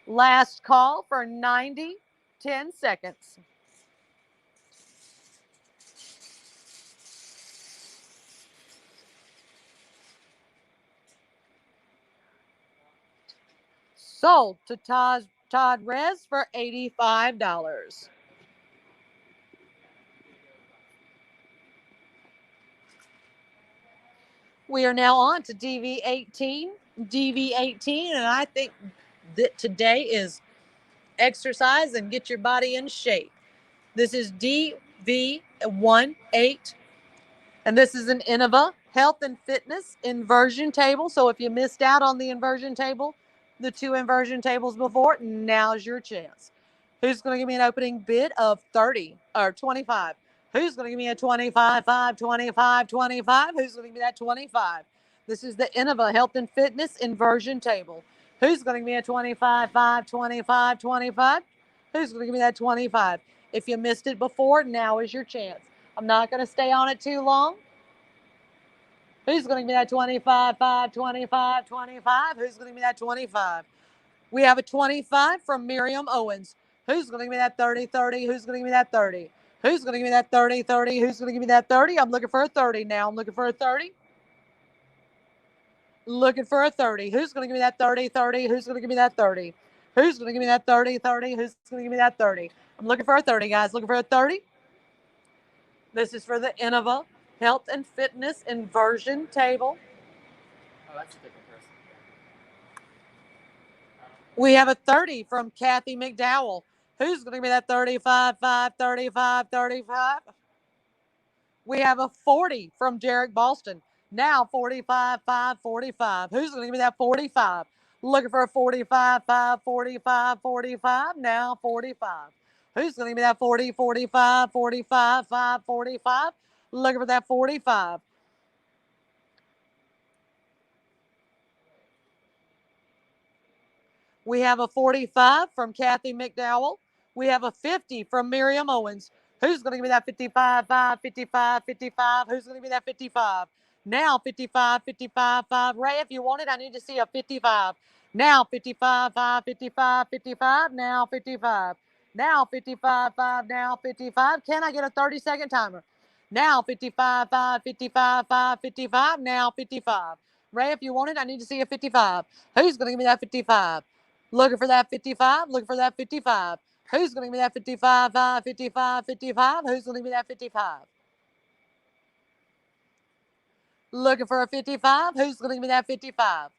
Last call for 90, 10 seconds. Sold to Todd Rez for $85. We are now on to DV18. DV18, and I think that today is exercise and get your body in shape. This is DV18, and this is an Innova Health and Fitness inversion table. So if you missed out on the inversion table, the 2 inversion tables before, now's your chance. Who's going to give me an opening bid of 30 or 25? Who's going to give me a 25, 5, 25, 25? Who's going to give me that 25? This is the Innova Health and Fitness inversion table. Who's going to give me a 25, 5, 25, 25? Who's going to give me that 25? If you missed it before, now is your chance. I'm not going to stay on it too long. Who's going to give me that 25, 5, 25, 25? Who's going to give me that 25? We have a 25 from Miriam Owens. Who's going to give me that 30, 30? Who's going to give me that 30? Who's going to give me that 30, 30? Who's going to give me that 30? I'm looking for a 30 now. I'm looking for a 30. Looking for a 30. Who's going to give me that 30, 30? Who's going to give me that 30? Who's going to give me that 30, 30? Who's going to give me that 30? I'm looking for a 30, guys. Looking for a 30. This is for the Innova Health and Fitness inversion table. Oh, that's a different person. We have a 30 from Kathy McDowell. Who's going to give me that 35, 5, 35, 35? We have a 40 from Derek Boston. Now 45, 5, 45. Who's going to give me that 45? Looking for a 45, 5, 45, 45. Now 45. Who's going to give me that 40, 45, 45, 5, 45? Looking for that 45. We have a 45 from Kathy McDowell. We have a 50 from Miriam Owens. Who's going to give me that 55, 5, 55, 55? Who's going to give me that 55? Now 55, 55, 5. Ray, if you want it, I need to see a 55. Now 55, 5, 55, 55. Now 55. Now 55, 5. Now 55. Can I get a 30-second timer? Now 55, 5, 55, 5, 55. Now 55. Ray, if you want it, I need to see a 55. Who's going to give me that 55? Looking for that 55. Looking for that 55. Who's going to give me that 55, 5, 55, 55? Who's going to give me that 55? Looking for a 55. Who's going to give me that 55?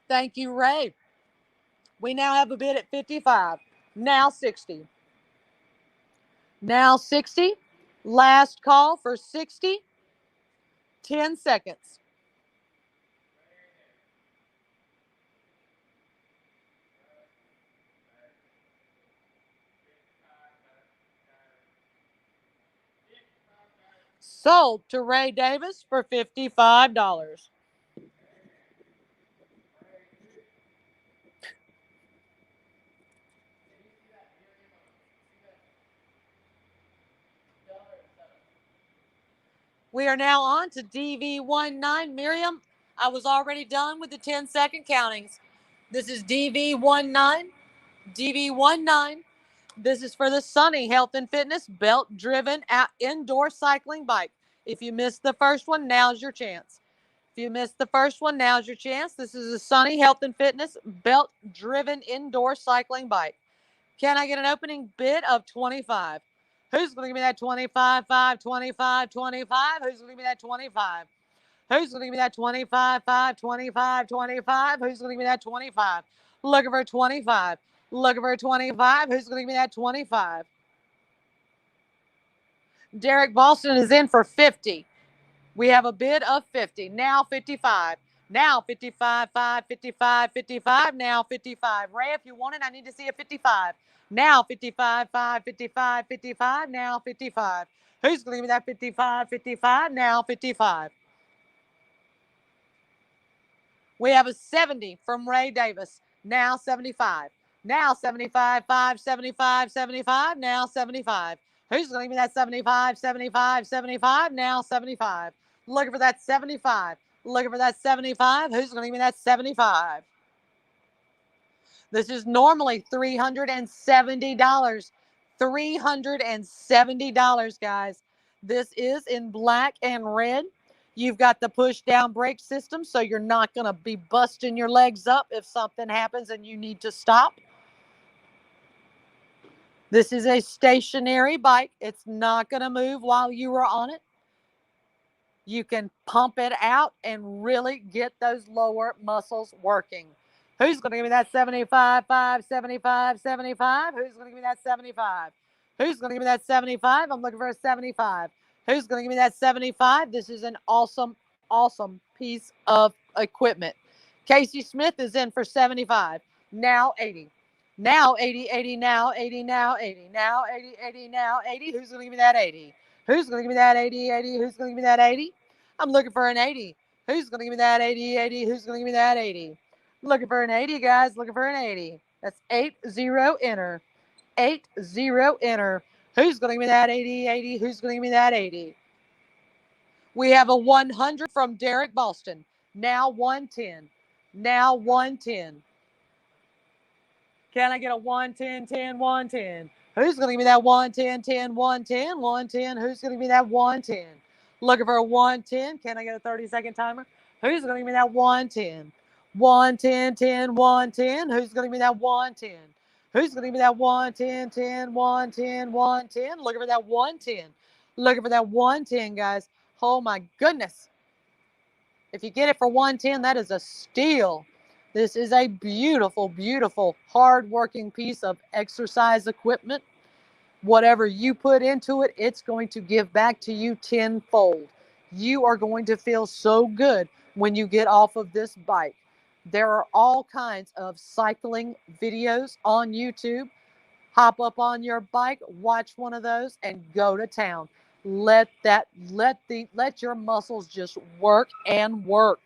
Thank you, Ray. We now have a bid at 55. Now 60. Now 60. Last call for 60. 10 seconds. Sold to Ray Davis for $55. We are now on to DV19. Miriam, I was already done with the 10-second countings. This is DV19. DV19. This is for the Sunny Health and Fitness belt-driven indoor cycling bike. If you missed the first one, now's your chance. If you missed the first one, now's your chance. This is a Sunny Health and Fitness belt-driven indoor cycling bike. Can I get an opening bid of 25? Who's going to give me that 25, 5, 25, 25? Who's going to give me that 25? Who's going to give me that 25, 5, 25, 25? Who's going to give me that 25? Looking for 25. Looking for 25. Who's going to give me that 25? Derek Boston is in for 50. We have a bid of 50. Now 55. Now 55, 5, 55, 55. Now 55. Ray, if you want it, I need to see a 55. Now 55, 5, 55, 55. Now 55. Who's going to give me that 55, 55? Now 55. We have a 70 from Ray Davis. Now 75. Now 75, 5, 75, 75. Now 75. Who's going to give me that 75, 75, 75? Now 75. Looking for that 75. Looking for that 75. Who's going to give me that 75? This is normally $370. $370, guys. This is in black and red. You've got the push down brake system, so you're not going to be busting your legs up if something happens and you need to stop. This is a stationary bike. It's not going to move while you are on it. You can pump it out and really get those lower muscles working. Who's going to give me that 75, 5, 75, 75? Who's going to give me that 75? Who's going to give me that 75? I'm looking for a 75. Who's going to give me that 75? This is an awesome, awesome piece of equipment. Casey Smith is in for 75. Now 80. Now 80, 80, now 80, now 80. Now 80, 80, now 80. Who's going to give me that 80? Who's going to give me that 80, 80? Who's going to give me that 80? I'm looking for an 80. Who's going to give me that 80, 80? Who's going to give me that 80? Looking for an 80, guys. Looking for an 80. That's 8-0 enter. 8-0 enter. Who's going to give me that 80, 80? Who's going to give me that 80? We have a 100 from Derek Boston. Now 110. Now 110. Can I get a 110, 10, 110? Who's going to give me that 110, 10, 110, 110? Who's going to give me that 110? Looking for a 110. Can I get a 30-second timer? Who's going to give me that 110? 110, 10, 110. Who's going to give me that 110? Who's going to give me that 110, 10, 110, 110? Looking for that 110. Looking for that 110, guys. Oh, my goodness. If you get it for 110, that is a steal. This is a beautiful, beautiful, hard-working piece of exercise equipment. Whatever you put into it, it's going to give back to you tenfold. You are going to feel so good when you get off of this bike. There are all kinds of cycling videos on YouTube. Hop up on your bike, watch one of those, and go to town. Let your muscles just work and work.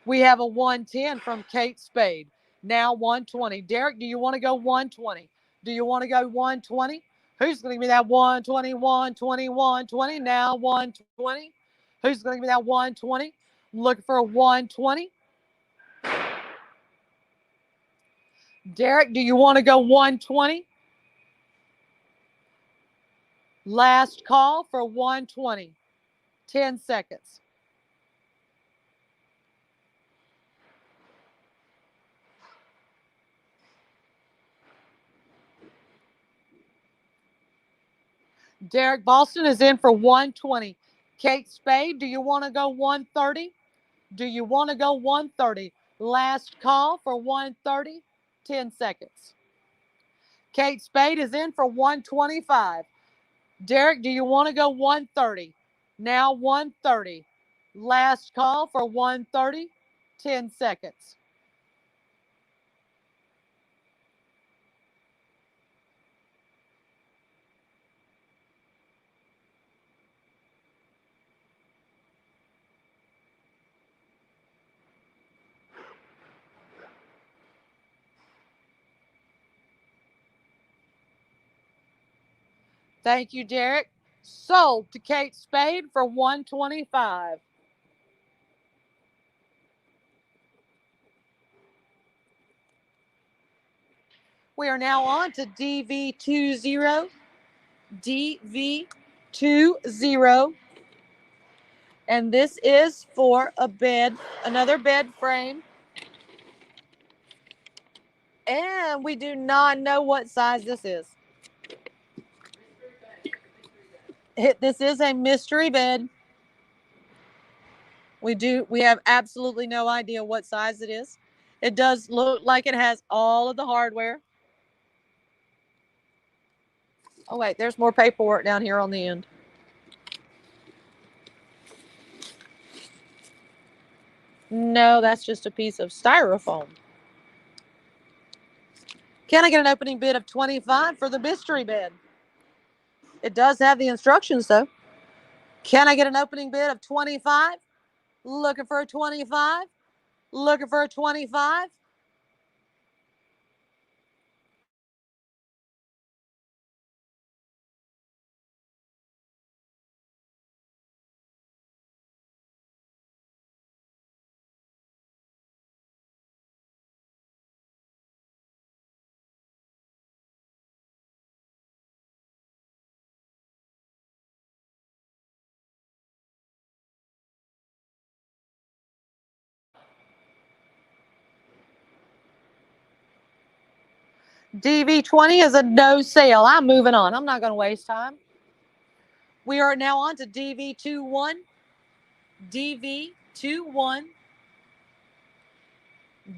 We have a 110 from Kate Spade. Now 120. Derek, do you want to go 120? Do you want to go 120? Who's going to give me that 120, 120, 120? Now 120. Who's going to give me that 120? Looking for a 120. Derek, do you want to go 120? Last call for 120. 10 seconds. Derek Boston is in for 120. Kate Spade, do you want to go 130? Do you want to go 130? Last call for 130. 10 seconds. Kate Spade is in for 125. Derek, do you want to go 130? Now 130. Last call for 130. 10 seconds. Thank you, Derek. Sold to Kate Spade for 125. We are now on to DV20. DV20. And this is for a bed, another bed frame. And we do not know what size this is. This is a mystery bed. We have absolutely no idea what size it is. It does look like it has all of the hardware. Oh wait, there's more paperwork down here on the end. No, that's just a piece of styrofoam. Can I get an opening bid of 25 for the mystery bed? It does have the instructions though. Can I get an opening bid of 25? Looking for a 25? Looking for a 25? DV20 is a no sale. I'm moving on. I'm not going to waste time. We are now on to DV21. DV21.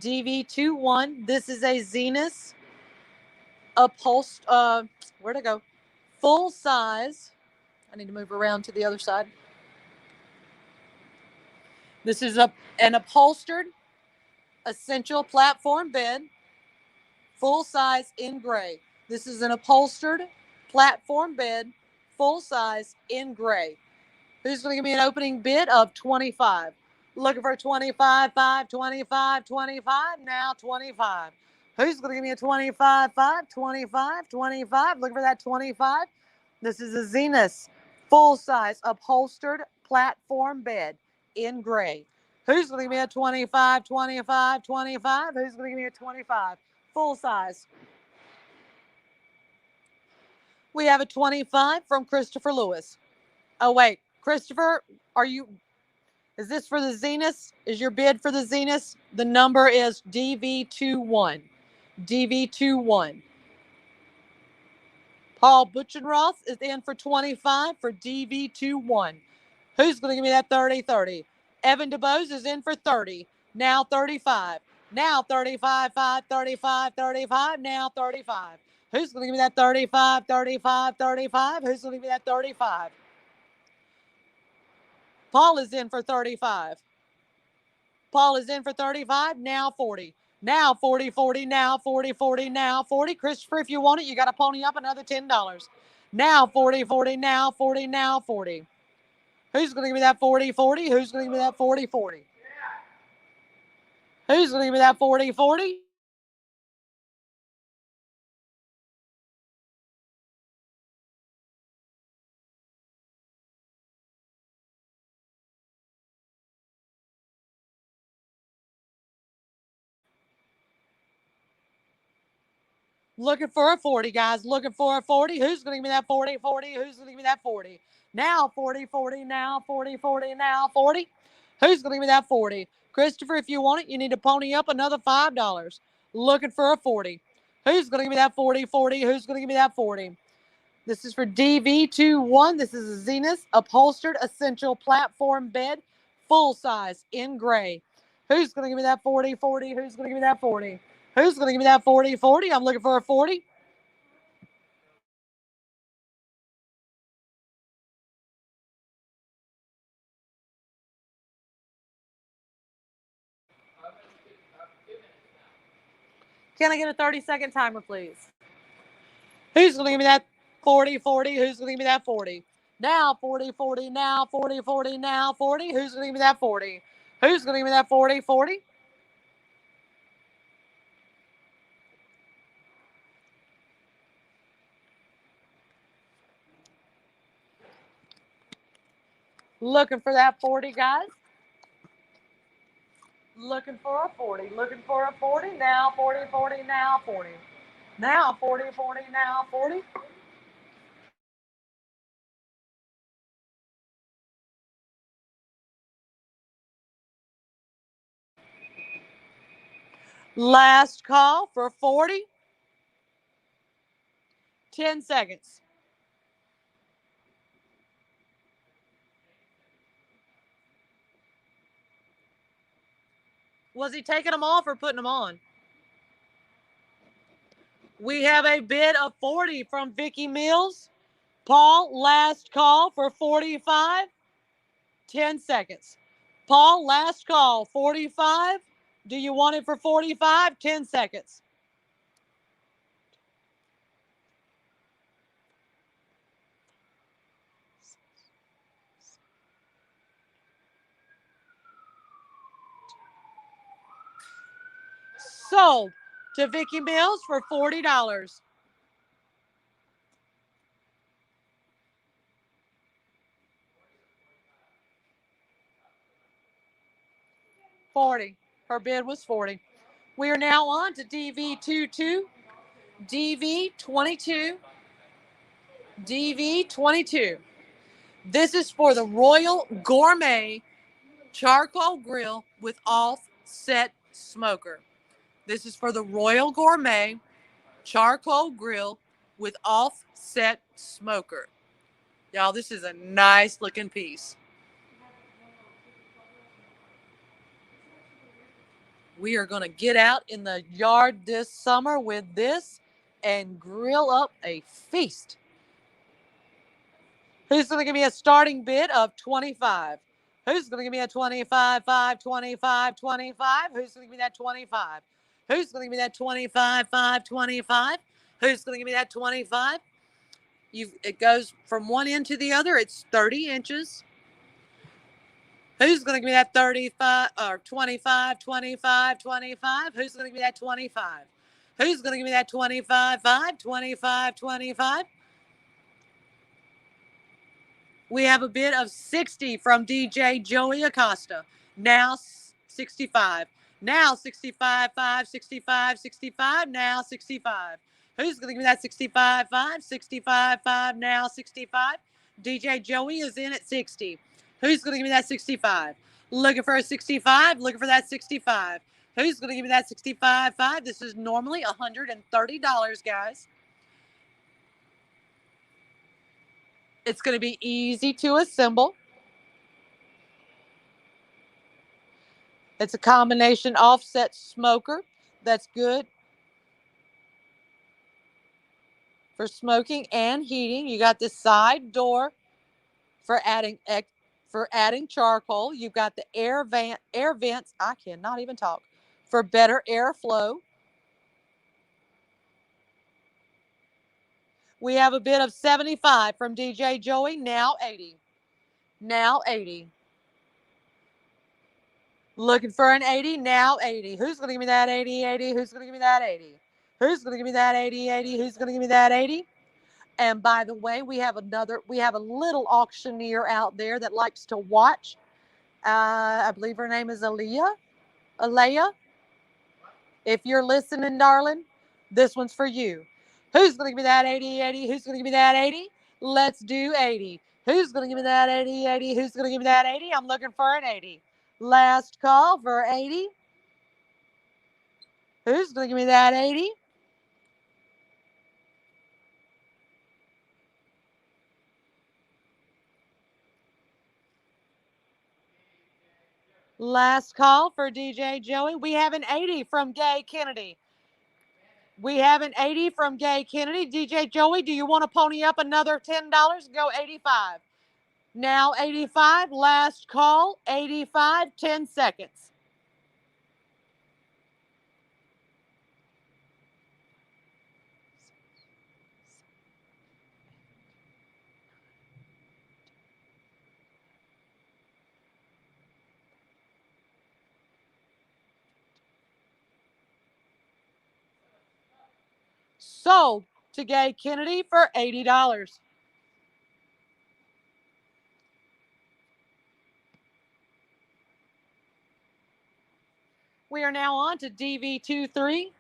DV21. This is a Zenith where'd it go? Full size. I need to move around to the other side. This is an upholstered essential platform bed. Full size in gray. This is an upholstered platform bed, full size in gray. Who's going to give me an opening bid of 25? Looking for 25, 5, 25, 25, now 25. Who's going to give me a 25, 5, 25, 25? Looking for that 25. This is a Zenith full size upholstered platform bed in gray. Who's going to give me a 25, 25, 25? Who's going to give me a 25? Full size. We have a 25 from Christopher Lewis. Oh, wait. Christopher, is this for the Zenith? Is your bid for the Zenith? The number is DV21. DV21. Paul Butchenroth is in for 25 for DV21. Who's going to give me that 30-30? Evan DeBose is in for 30. Now 35. Now 35, 5, 35, 35. Now 35. Who's going to give me that 35, 35, 35? Who's going to give me that 35? Paul is in for 35. Paul is in for 35. Now 40. Now 40, 40, now 40, 40, now 40. Christopher, if you want it, you got to pony up another $10. Now 40, 40, now 40, now 40. Who's going to give me that 40, 40? Who's going to give me that 40, 40? Who's going to give me that 40, 40? Looking for a 40, guys. Looking for a 40. Who's going to give me that 40, 40? Who's going to give me that 40? Now 40, 40, now 40, 40, now 40. Who's going to give me that 40? Christopher, if you want it, you need to pony up another $5. Looking for a 40. Who's going to give me that 40, 40? Who's going to give me that 40? This is for DV21. This is a Zenith upholstered essential platform bed, full size in gray. Who's going to give me that 40, 40? Who's going to give me that 40? Who's going to give me that 40, 40? I'm looking for a 40. Can I get a 30-second timer, please? Who's going to give me that 40, 40? Who's going to give me that 40? Now 40, 40, now 40, 40, now 40. Who's going to give me that 40? Who's going to give me that 40, 40? Looking for that 40, guys. Looking for a 40. Looking for a 40. Now 40, 40, now 40. Now 40, 40, now 40. Last call for 40. 10 seconds. Was he taking them off or putting them on? We have a bid of 40 from Vicky Mills. Paul, last call for 45. 10 seconds. Paul, last call, 45. Do you want it for 45? 10 seconds. Sold to Vicky Mills for $40. Her bid was 40. We are now on to DV22, DV22, DV22. This is for the Royal Gourmet Charcoal Grill with offset smoker. This is for the Royal Gourmet Charcoal Grill with offset smoker. Y'all, this is a nice looking piece. We are going to get out in the yard this summer with this and grill up a feast. Who's going to give me a starting bid of 25? Who's going to give me a 25, 5, 25, 25? Who's going to give me that 25? Who's going to give me that 25, 5, 25? Who's going to give me that 25? It goes from one end to the other. It's 30 inches. Who's going to give me that 35 or 25, 25, 25? Who's going to give me that 25? Who's going to give me that 25, 5, 25, 25? We have a bid of 60 from DJ Joey Acosta. Now 65. Now 65, 5, 65, 65. Now 65. Who's going to give me that 65, 5, 65, 5, now 65? DJ Joey is in at 60. Who's going to give me that 65? Looking for a 65, looking for that 65. Who's going to give me that 65, 5? This is normally $130, guys. It's going to be easy to assemble. It's a combination offset smoker. That's good. for smoking and heating. You got the side door for adding charcoal. You've got the air vents. I cannot even talk, for better airflow. We have a bid of 75 from DJ Joey. Now 80. Now 80. Looking for an 80. Now 80. Who's going to give me that 80? 80. Who's going to give me that 80? Who's going to give me that 80? 80. Who's going to give me that 80? And by the way, we have a little auctioneer out there that likes to watch. I believe her name is Alea. If you're listening, darling, this one's for you. Who's going to give me that 80, 80? Who's going to give me that 80? Let's do 80. Who's going to give me that 80, 80? Who's going to give me that 80? I'm looking for an 80. Last call for 80. Who's going to give me that 80? Last call for DJ Joey. We have an 80 from Gay Kennedy. We have an 80 from Gay Kennedy. DJ Joey, do you want to pony up another $10? Go 85. Now 85. Last call. 85. 10 seconds. Sold to Gay Kennedy for $80. We are now on to DV23.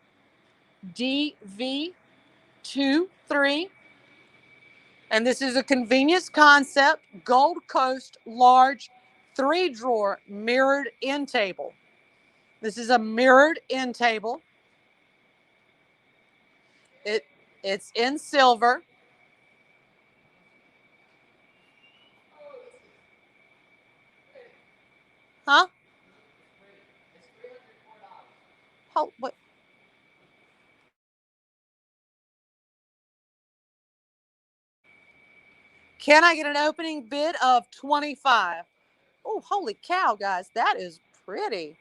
DV23. And this is a convenience concept Gold Coast large 3-drawer mirrored end table. This is a mirrored end table. It's in silver. Huh? Oh, what? Can I get an opening bid of 25? Oh, holy cow, guys. That is pretty.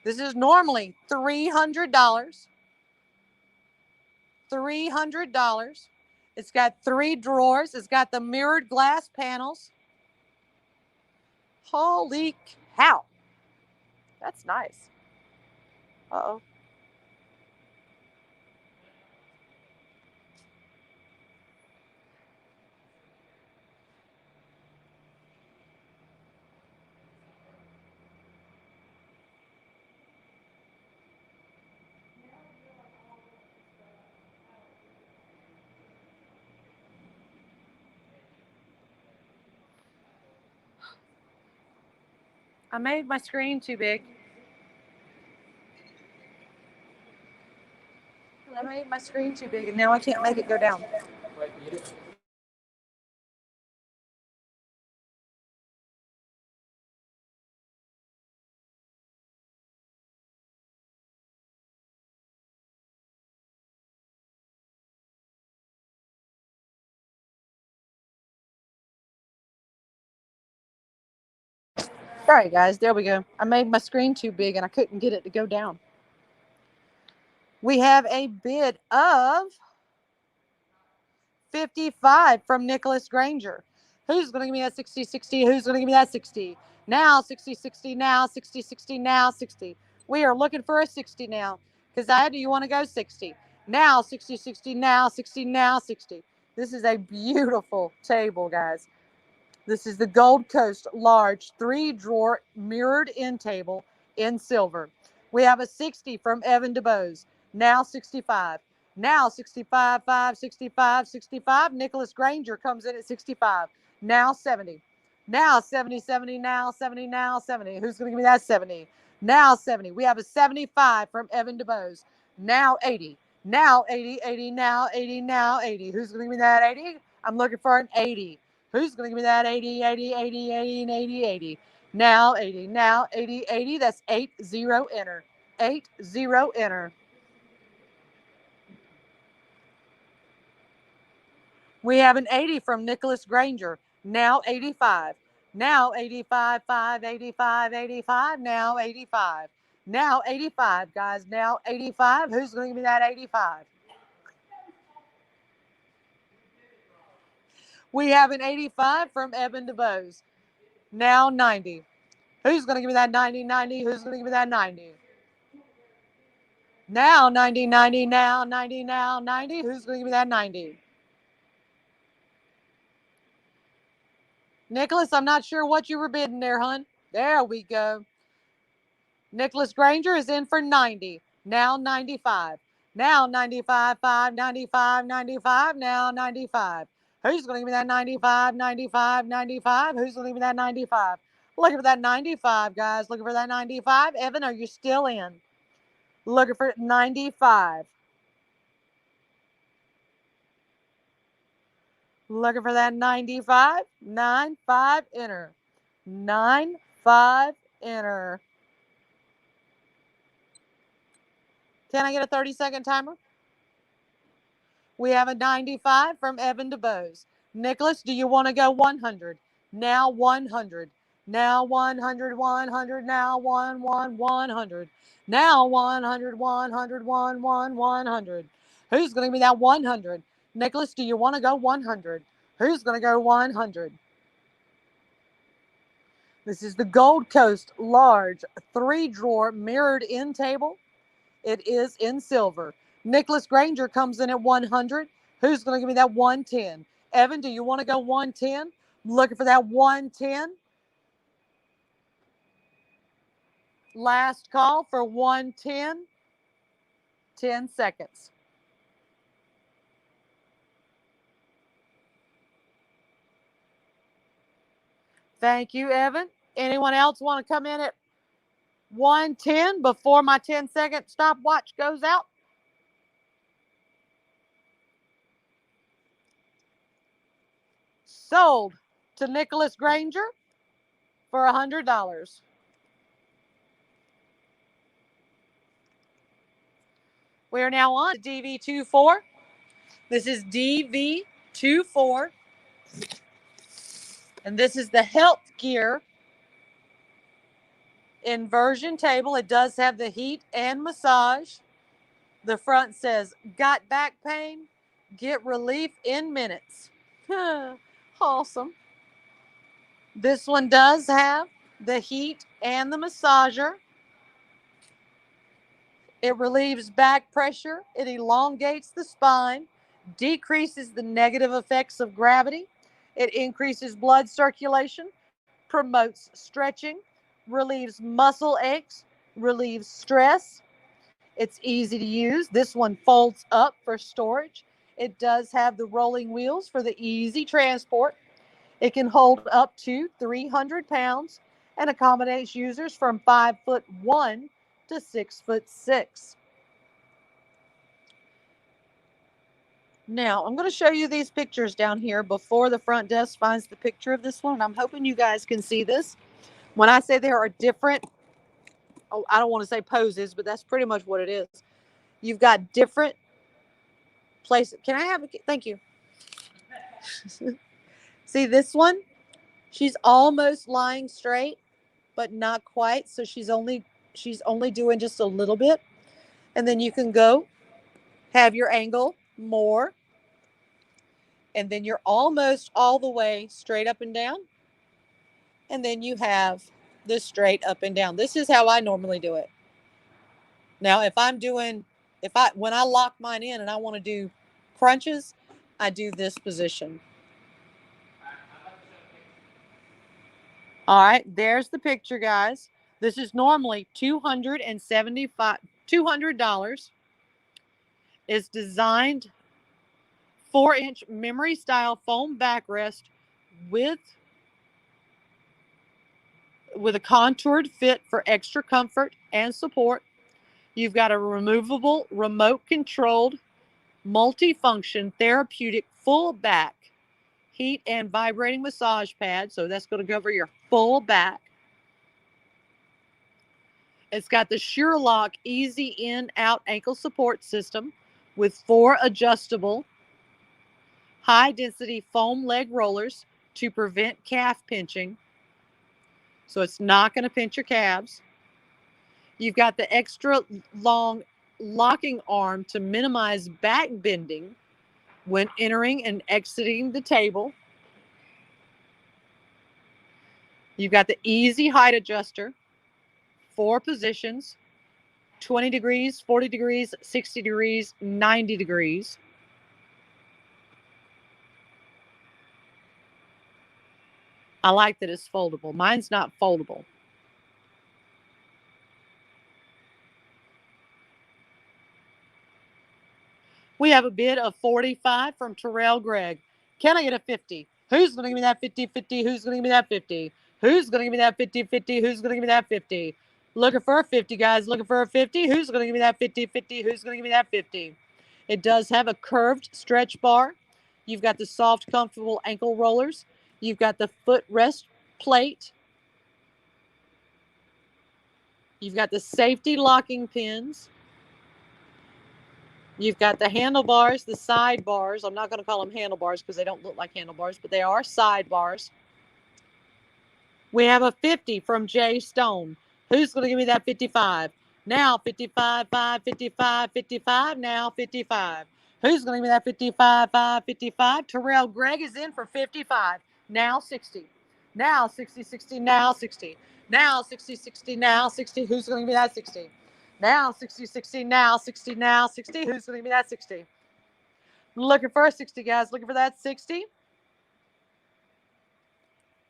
This is normally $300. $300. It's got 3 drawers. It's got the mirrored glass panels. Holy cow. That's nice. Uh-oh. I made my screen too big. I made my screen too big and now I can't make it go down. All right, guys, there we go. I made my screen too big and I couldn't get it to go down. We have a bid of 55 from Nicholas Granger. Who's going to give me that 60, 60? Who's going to give me that 60? Now 60, 60, now 60, 60, now 60. We are looking for a 60 now. Keziah, do you want to go 60? Now 60, 60, now 60, now 60. This is a beautiful table, guys. This is the Gold Coast large 3-drawer mirrored end table in silver. We have a 60 from Evan DeBose. Now 65. Now 65, 5, 65, 65. Nicholas Granger comes in at 65. Now 70. Now 70, 70, now 70, now 70. Who's going to give me that 70? Now 70. We have a 75 from Evan DeBose. Now 80. Now 80, 80, now 80, now 80. Who's going to give me that 80? I'm looking for an 80. Who's going to give me that 80, 80, 80, 80, and 80, 80? Now 80, now 80, 80. That's 80 enter. 80 enter. We have an 80 from Nicholas Granger. Now 85. Now 85, 5, 85, 85. Now 85. Now 85, guys. Now 85. Who's going to give me that 85? We have an 85 from Evan DeBose. Now 90. Who's going to give me that 90, 90? Who's going to give me that 90? Now 90, 90, now 90, now 90. Who's going to give me that 90? Nicholas, I'm not sure what you were bidding there, hon. There we go. Nicholas Granger is in for 90. Now 95. Now 95, 5, 95, 95. Now 95. Who's going to give me that 95, 95, 95? Who's going to give me that 95? Looking for that 95, guys. Looking for that 95. Evan, are you still in? Looking for 95. Looking for that 95. 9, 5, enter. 9, 5, enter. Can I get a 30-second timer? We have a 95 from Evan DeBose. Nicholas, do you want to go 100? Now 100. Now 100, 100. Now 100. Now 100, 100, 100. Who's going to give me that 100? Nicholas, do you want to go 100? Who's going to go 100? This is the Gold Coast large 3-drawer mirrored end table. It is in silver. Nicholas Granger comes in at 100. Who's going to give me that 110? Evan, do you want to go 110? Looking for that 110. Last call for 110. 10 seconds. Thank you, Evan. Anyone else want to come in at 110 before my 10-second stopwatch goes out? Sold to Nicholas Granger for $100. We are now on to DV24. This is DV24. And this is the Health Gear inversion table. It does have the heat and massage. The front says, got back pain? Get relief in minutes. Awesome. This one does have the heat and the massager. It relieves back pressure. It elongates the spine, decreases the negative effects of gravity. It increases blood circulation, promotes stretching, relieves muscle aches, relieves stress. It's easy to use. This one folds up for storage. It does have the rolling wheels for the easy transport. It can hold up to 300 pounds and accommodates users from 5'1" to 6'6". Now, I'm going to show you these pictures down here before the front desk finds the picture of this one. And I'm hoping you guys can see this. When I say there are different, I don't want to say poses, but that's pretty much what it is. You've got different places. Can I have thank you. See this one? She's almost lying straight, but not quite. So she's only doing just a little bit. And then you can go have your angle more. And then you're almost all the way straight up and down. And then you have the straight up and down. This is how I normally do it. Now, when I lock mine in and I want to do crunches, I do this position. All right, there's the picture, guys. This is normally $200. It's designed 4-inch memory style foam backrest with a contoured fit for extra comfort and support. You've got a removable, remote controlled, multifunction, therapeutic, full back, heat and vibrating massage pad. So that's going to cover your full back. It's got the SureLock easy in out ankle support system with 4 adjustable high density foam leg rollers to prevent calf pinching. So it's not going to pinch your calves. You've got the extra long locking arm to minimize back bending when entering and exiting the table. You've got the easy height adjuster, 4 positions, 20 degrees, 40 degrees, 60 degrees, 90 degrees. I like that it's foldable. Mine's not foldable. We have a bid of 45 from Terrell Gregg. Can I get a 50? Who's going to give me that 50-50? Who's going to give me that 50? Who's going to give me that 50-50? Who's going to give me that 50? Looking for a 50, guys. Looking for a 50. Who's going to give me that 50-50? Who's going to give me that 50? It does have a curved stretch bar. You've got the soft, comfortable ankle rollers. You've got the foot rest plate. You've got the safety locking pins. You've got the handlebars, the sidebars. I'm not going to call them handlebars because they don't look like handlebars, but they are sidebars. We have a 50 from Jay Stone. Who's going to give me that 55? Now 55, 5, 55, 55, now 55. Who's going to give me that 55, 5, 55? Terrell Gregg is in for 55. Now 60. Now 60, 60, now 60. Now 60, 60, now 60. Who's going to give me that 60? Now 60, 60, now 60, now 60. Who's going to give me that 60? Looking for a 60, guys. Looking for that 60.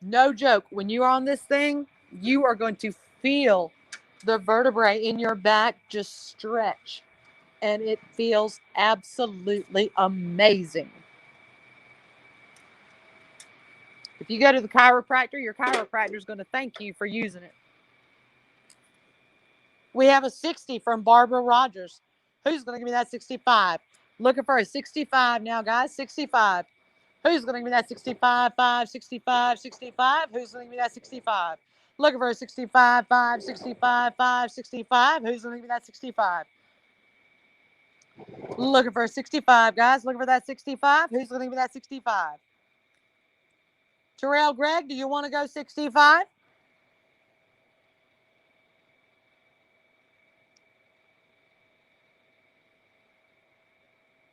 No joke. When you are on this thing, you are going to feel the vertebrae in your back just stretch. And it feels absolutely amazing. If you go to the chiropractor, your chiropractor is going to thank you for using it. We have a 60 from Barbara Rogers. Who's going to give me that 65? Looking for a 65 now, guys. 65. Who's going to give me that 65, 5, 65, 65? Who's going to give me that 65? Looking for a 65, 5, 65, 5, 65. Who's going to give me that 65? Looking for a 65, guys. Looking for that 65. Who's going to give me that 65? Terrell Gregg, do you want to go 65?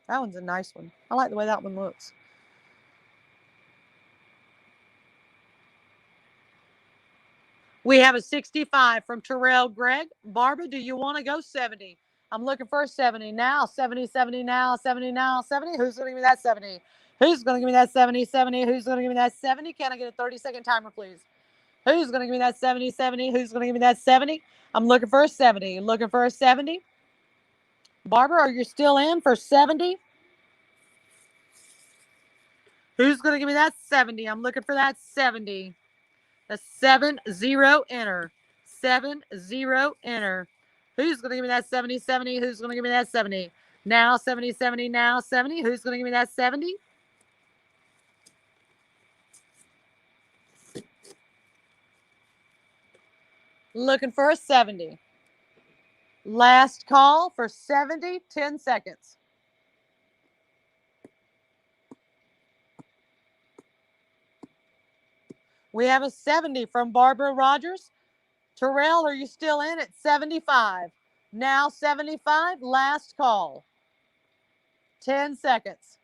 That one's a nice one. I like the way that one looks. We have a 65 from Terrell Gregg. Barbara, do you want to go 70? I'm looking for a 70 now. 70, 70 now, 70 now, 70. Who's going to give me that 70? Who's going to give me that 70, 70? Who's going to give me that 70? Can I get a 30-second timer, please? Who's going to give me that 70, 70? Who's going to give me that 70? I'm looking for a 70. Looking for a 70. Barbara, are you still in for 70? Who's going to give me that 70? I'm looking for that 70. A 7-0 enter. 7-0 enter. Who's going to give me that 70, 70? Who's going to give me that 70? Now 70, 70, now 70. Who's going to give me that 70? Looking for a 70. Last call for 70, 10 seconds. We have a 70 from Barbara Rogers. Terrell, are you still in at 75? Now 75, last call. 10 seconds.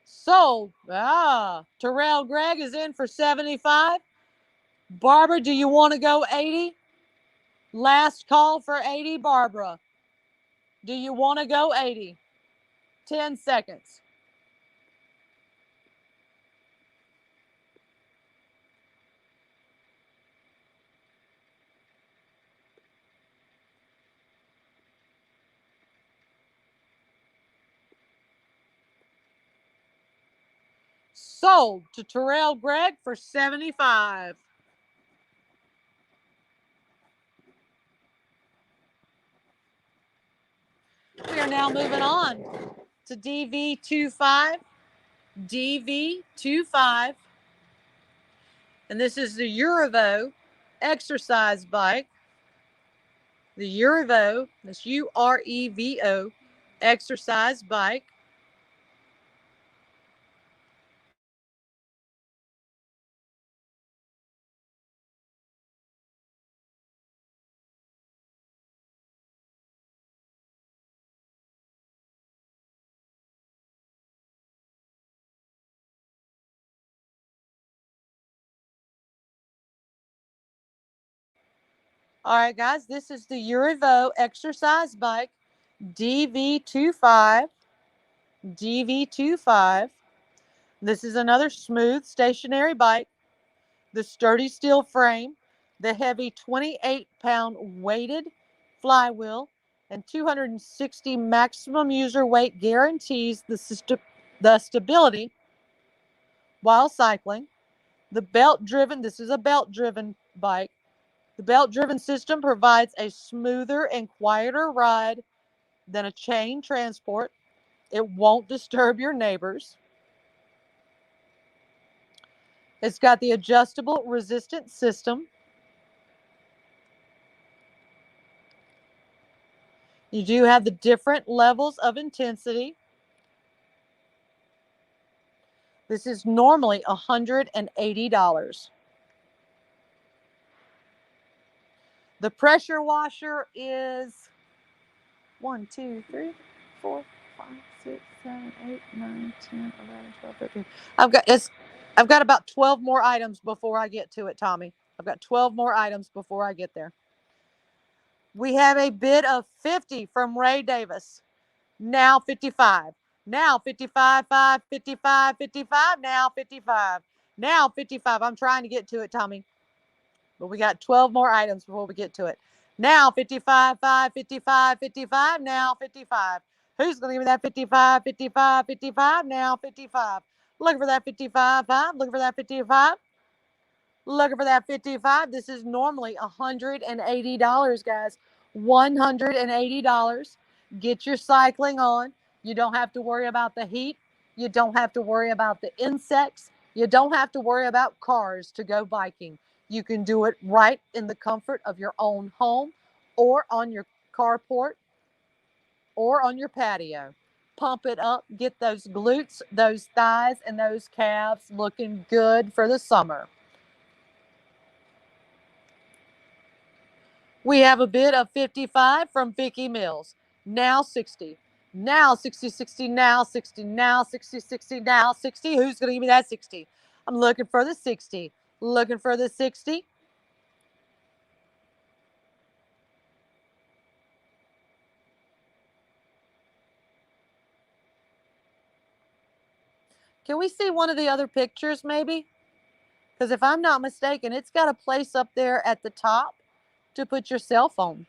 Sold. Terrell Gregg is in for 75. Barbara, do you want to go 80? Last call for 80, Barbara. Do you want to go 80? 10 seconds. Sold to Terrell Gregg for 75. We are now moving on to DV25. DV25. And this is the Urevo exercise bike. The Urevo, that's Urevo exercise bike. All right, guys, this is the Urevo exercise bike DV25. DV25. This is another smooth stationary bike. The sturdy steel frame, the heavy 28-pound weighted flywheel, and 260 maximum user weight guarantees the stability while cycling. The belt-driven, this is a belt-driven bike. The belt-driven system provides a smoother and quieter ride than a chain transport. It won't disturb your neighbors. It's got the adjustable resistance system. You do have the different levels of intensity. This is normally $180. The pressure washer is 1, 2, 3, 4, 5, 6, 7, 8, 9, 10, 11, 12, 13. I've got about 12 more items before I get to it, Tommy. I've got 12 more items before I get there. We have a bid of 50 from Ray Davis. Now 55. Now 55, 5, 55, 55, now 55. Now 55. I'm trying to get to it, Tommy. But we got 12 more items before we get to it. Now 55, 5, 55, 55, now 55. Who's going to give me that 55, 55, 55, now 55? Looking for that 55, 5. Looking for that 55. Looking for that 55. This is normally $180, guys. $180. Get your cycling on. You don't have to worry about the heat. You don't have to worry about the insects. You don't have to worry about cars to go biking. You can do it right in the comfort of your own home or on your carport or on your patio. Pump it up. Get those glutes, those thighs, and those calves looking good for the summer. We have a bid of 55 from Vicki Mills. Now 60. Now 60, 60, now 60, now 60, 60, now 60. Who's going to give me that 60? I'm looking for the 60. Looking for the 60. Can we see one of the other pictures maybe? Because if I'm not mistaken, it's got a place up there at the top to put your cell phone.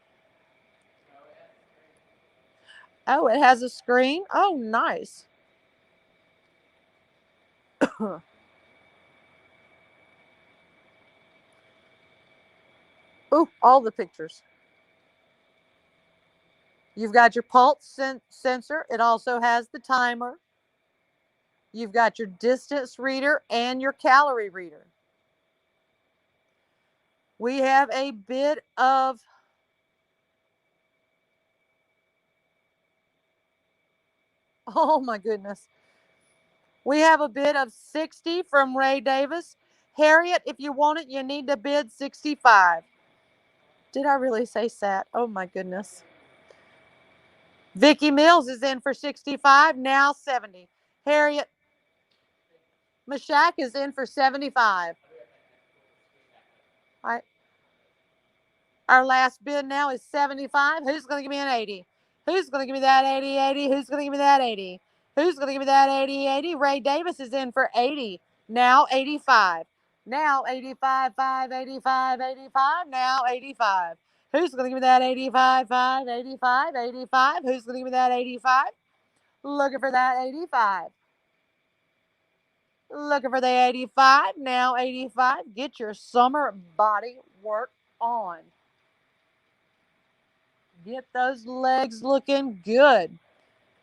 Oh, it has a screen? Oh, nice. Ooh, all the pictures. You've got your pulse sensor. It also has the timer. You've got your distance reader and your calorie reader. We have a bid of oh my goodness. We have a bid of 60 from Ray Davis. Harriet, if you want it, you need to bid 65. Did I really say sat? Oh my goodness. Vicki Mills is in for 65, now 70. Harriet Mashak is in for 75. All right. Our last bid now is 75. Who's going to give me an 80? Who's going to give me that 80, 80? Who's going to give me that 80? Who's going to give me that 80, 80? Ray Davis is in for 80. Now 85. Now 85, 5, 85, 85. Now 85. Who's going to give me that 85, 5, 85, 85? Who's going to give me that 85? Looking for that 85. Looking for the 85. Now 85. Get your summer body work on. Get those legs looking good.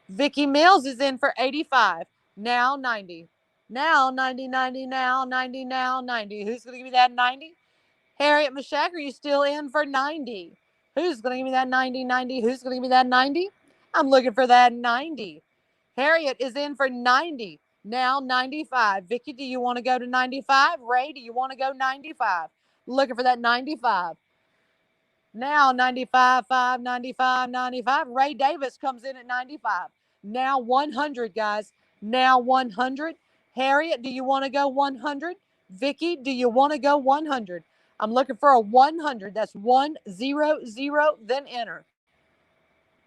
Vicki Mills is in for 85. Now 90. Now 90, 90, now 90, now 90. Who's going to give me that 90? Harriet Mashak, are you still in for 90? Who's going to give me that 90, 90? Who's going to give me that 90? I'm looking for that 90. Harriet is in for 90. Now 95. Vicky, do you want to go to 95? Ray, do you want to go 95? Looking for that 95. Now 95, 5, 95, 95. Ray Davis comes in at 95. Now 100, guys. Now 100. Harriet, do you want to go 100? Vicky, do you want to go 100? I'm looking for a 100. That's 100, then enter.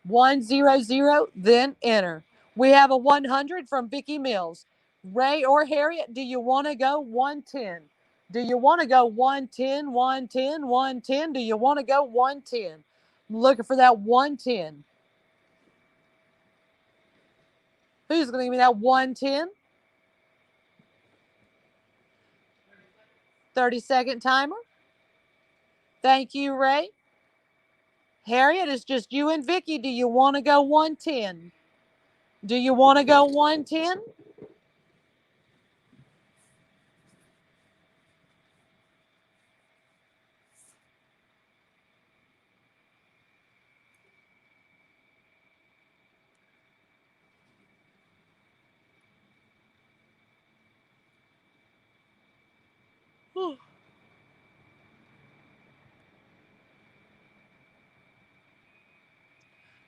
100, then enter. We have a 100 from Vicky Mills. Ray or Harriet, do you want to go 110? Do you want to go 110, 110, 110? Do you want to go 110? I'm looking for that 110. Who's going to give me that 110? 30-second timer. Thank you, Ray. Harriet, it's just you and Vicky. Do you want to go 110? Do you want to go 110?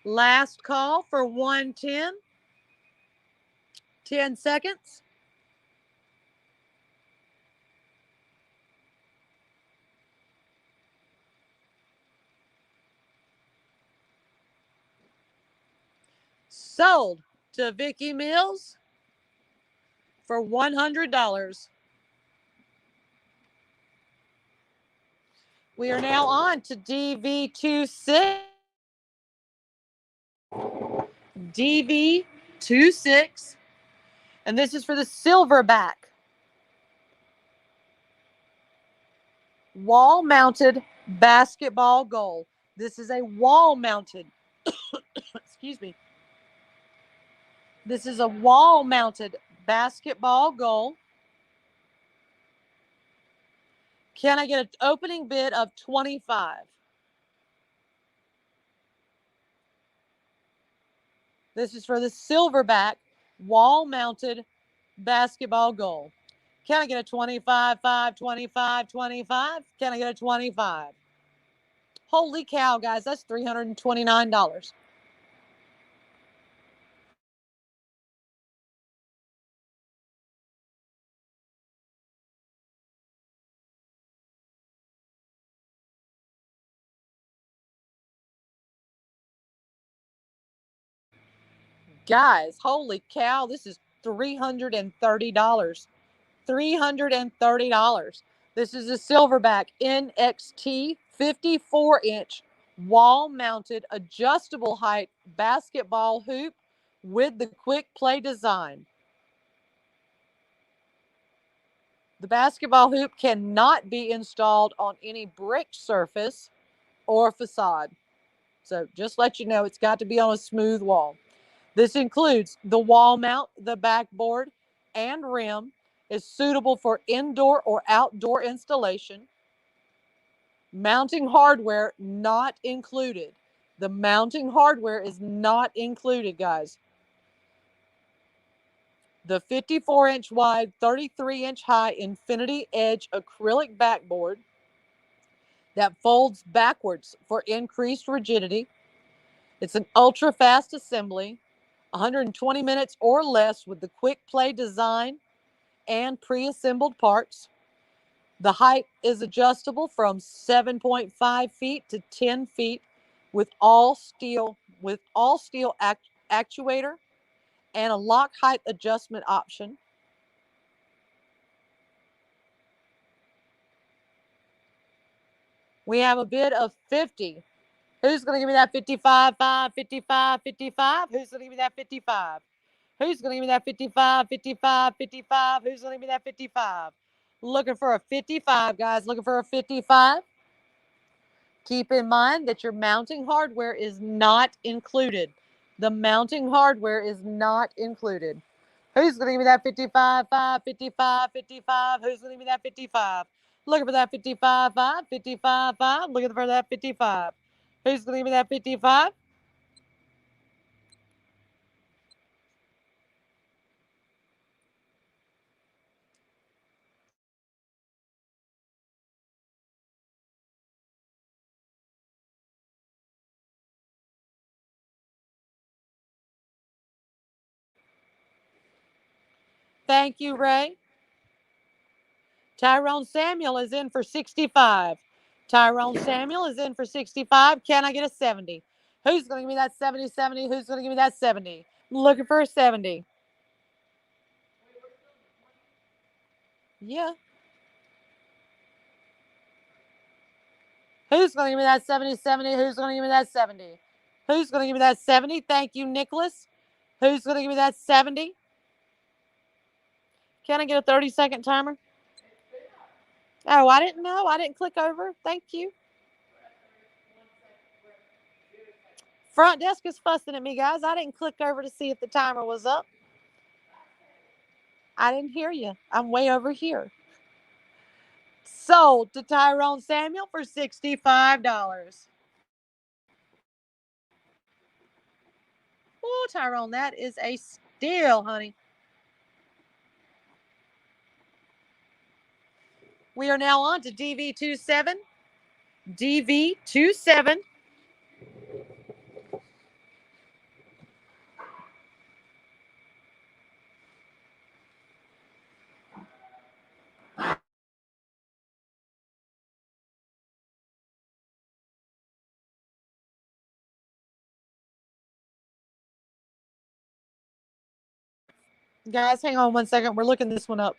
Last call for 110. 10 seconds. Sold to Vicky Mills for $100. We are now on to DV26. DV26. And this is for the silverback. Wall-mounted basketball goal. This is a wall-mounted, excuse me. This is a wall-mounted basketball goal. Can I get an opening bid of 25? This is for the silverback wall-mounted basketball goal. Can I get a 25, 5, 25, 25? Can I get a 25? Holy cow, guys, that's $329. Guys, holy cow, this is $330. $330. This is a silverback NXT 54-inch wall-mounted adjustable height basketball hoop with the quick play design. The basketball hoop cannot be installed on any brick surface or facade. So just let you know, it's got to be on a smooth wall. This includes the wall mount, the backboard, and rim. Is suitable for indoor or outdoor installation. Mounting hardware not included. The mounting hardware is not included, guys. The 54-inch wide, 33-inch high Infinity Edge acrylic backboard that folds backwards for increased rigidity. It's an ultra-fast assembly, 120 minutes or less with the quick play design and pre-assembled parts. The height is adjustable from 7.5 feet to 10 feet with all steel actuator and a lock height adjustment option. We have a bid of 50. Who's going to give me that 55, 5, 55, 55? Who's going to give me that 55? Who's going to give me that 55, 55, 55? Who's going to give me that 55? Looking for a 55, guys. Looking for a 55. Keep in mind that your mounting hardware is not included. The mounting hardware is not included. Who's going to give me that 55, 5, 55, 55? Who's going to give me that 55? Looking for that 55, 5, 55, 5. Looking for that 55. Who's going to give me that 55? Thank you, Ray. Tyrone Samuel is in for 65. Tyrone Samuel is in for 65. Can I get a 70? Who's going to give me that 70, 70? Who's going to give me that 70? I'm looking for a 70. Yeah. Who's going to give me that 70, 70? Who's going to give me that 70? Who's going to give me that 70? Thank you, Nicholas. Who's going to give me that 70? Can I get a 30-second timer? Oh, I didn't know. I didn't click over. Thank you. Front desk is fussing at me, guys. I didn't click over to see if the timer was up. I didn't hear you. I'm way over here. Sold to Tyrone Samuel for $65. Oh, Tyrone, that is a steal, honey. We are now on to DV27. DV27. Guys, hang on one second. We're looking this one up.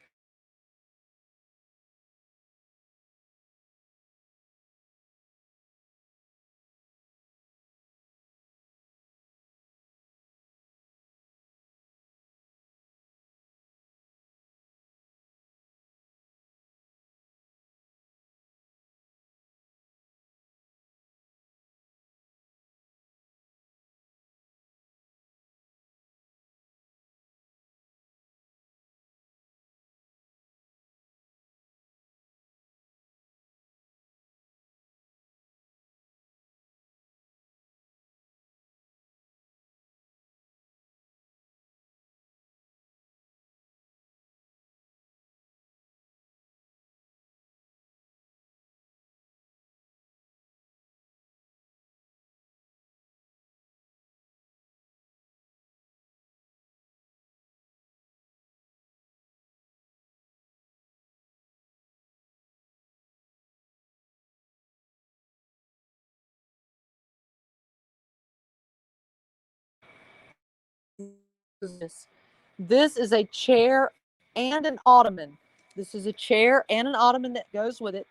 This is a chair and an ottoman. This is a chair and an ottoman that goes with it.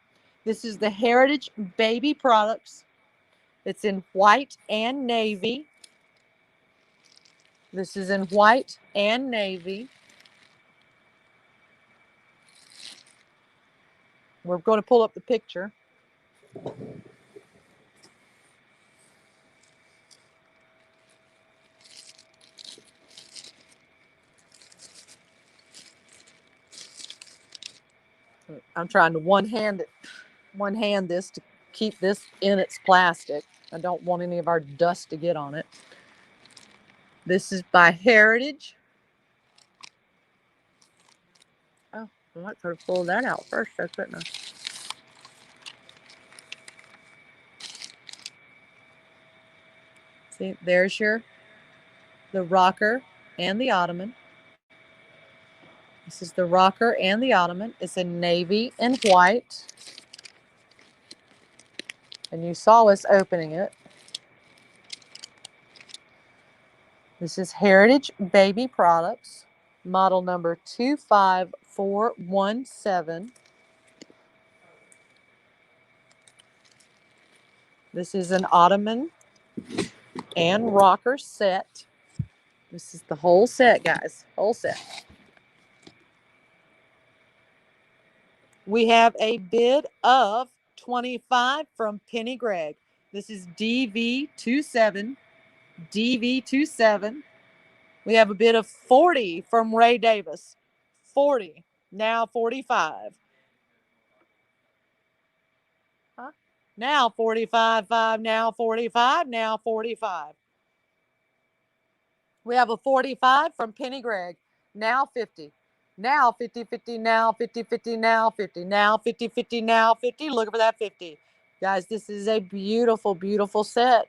This is the Heritage Baby Products. It's in white and navy. This is in white and navy. We're going to pull up the picture. I'm trying to one hand this to keep this in its plastic. I don't want any of our dust to get on it. This is by Heritage. Oh, well, I could have pulled that out first, I couldn't I? See, there's the rocker and the ottoman. This is the rocker and the ottoman. It's in navy and white. And you saw us opening it. This is Heritage Baby Products, model number 25417. This is an ottoman and rocker set. This is the whole set, guys. Whole set. We have a bid of $25 from Penny Gregg. This is DV27. DV27. We have a bid of 40 from Ray Davis. 40. Now 45. Huh? Now 45, 5, now 45, now 45. We have a 45 from Penny Gregg. Now 50. Now 50, 50, now 50, 50, now 50. Now 50, 50, now 50. Looking for that 50. Guys, this is a beautiful, beautiful set.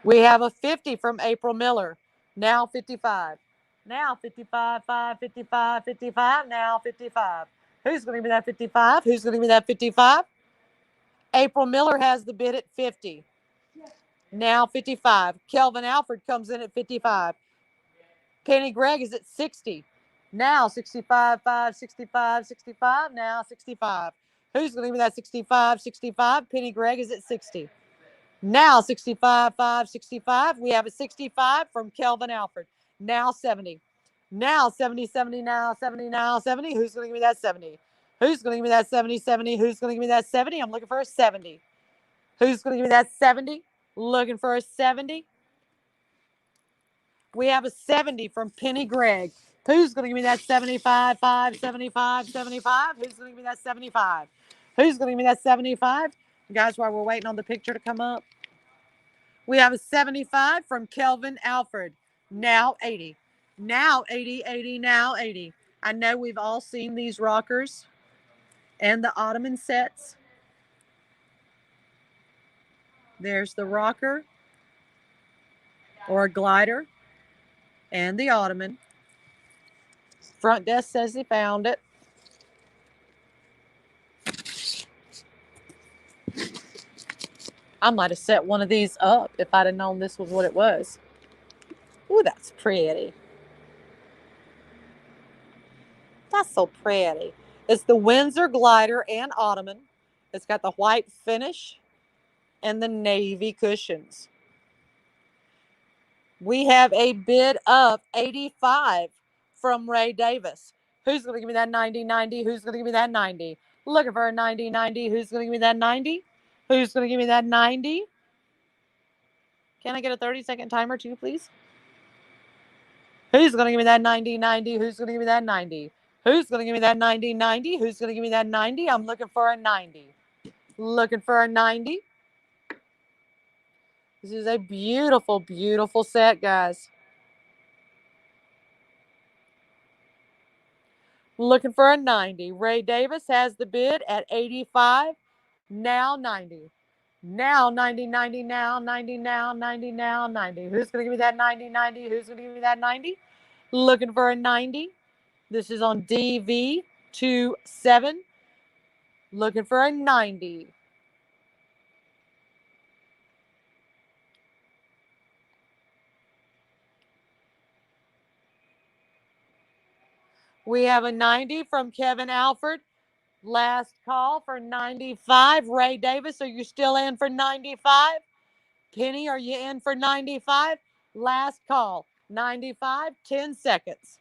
We have a 50 from April Miller. Now 55. Now 55, 5, 55, 55. Now 55. Who's going to give me that 55? Who's going to give me that 55? April Miller has the bid at 50. Now 55. Kelvin Alfred comes in at 55. Penny Gregg is at 60. Now 65, 5, 65, 65. Now 65. Who's going to give me that 65, 65? Penny Gregg is at 60. Now 65, 5, 65. We have a 65 from Kelvin Alfred. Now 70. Now 70, 70, now 70, now 70. Who's going to give me that 70? Who's going to give me that 70, 70? Who's going to give me that 70? I'm looking for a 70. Who's going to give me that 70? Looking for a 70. We have a 70 from Penny Gregg. Who's going to give me that 75, 5, 75, 75? Who's going to give me that 75? Who's going to give me that 75? Guys, while we're waiting on the picture to come up, we have a 75 from Kelvin Alfred. Now 80. Now 80, 80, now 80. I know we've all seen these rockers and the ottoman sets. There's the rocker or a glider and the ottoman. Front desk says he found it. I might have set one of these up if I'd have known this was what it was. Ooh, that's pretty. That's so pretty. It's the Windsor glider and ottoman. It's got the white finish and the navy cushions. We have a bid of 85 from Ray Davis. Who's going to give me that 90, 90? Who's going to give me that 90? Looking for a 90, 90. Who's going to give me that 90? Who's going to give me that 90? Can I get a 30-second timer too, please? Who's going to give me that 90, 90? Who's going to give me that 90? Who's going to give me that 90, 90? Who's going to give me that 90? I'm looking for a 90. Looking for a 90. This is a beautiful, beautiful set, guys. Looking for a 90. Ray Davis has the bid at 85. Now 90. Now 90, 90, now 90, now 90, now 90. Who's going to give me that 90, 90? Who's going to give me that 90? Looking for a 90. This is on DV27. Looking for a 90. We have a 90 from Kevin Alfred. Last call for 95. Ray Davis, are you still in for 95? Penny, are you in for 95? Last call. 95, 10 seconds.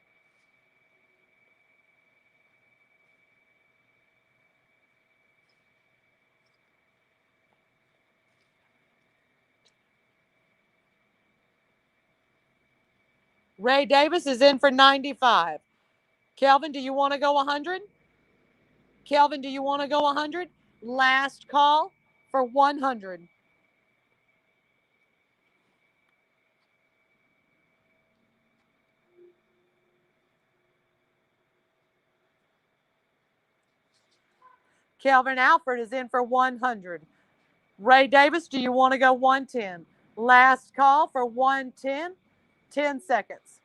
Ray Davis is in for 95. Kelvin, do you want to go 100? Kelvin, do you want to go 100? Last call for 100. Kelvin Alfred is in for 100. Ray Davis, do you want to go 110? Last call for 110. 10 seconds.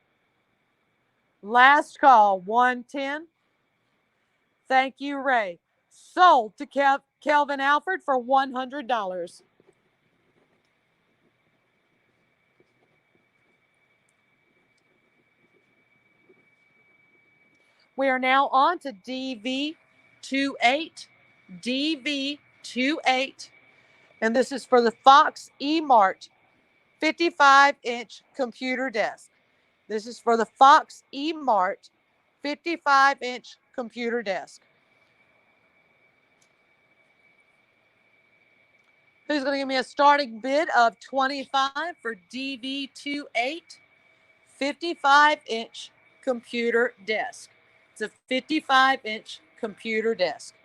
Last call, 110. Thank you, Ray. Sold to Kelvin Alfred for $100. We are now on to DV28. DV28. And this is for the Fox eMart 55-inch computer desk. This is for the Fox eMart 55-inch computer desk. Who's going to give me a starting bid of 25 for DV28? 55-inch computer desk. It's a 55-inch computer desk.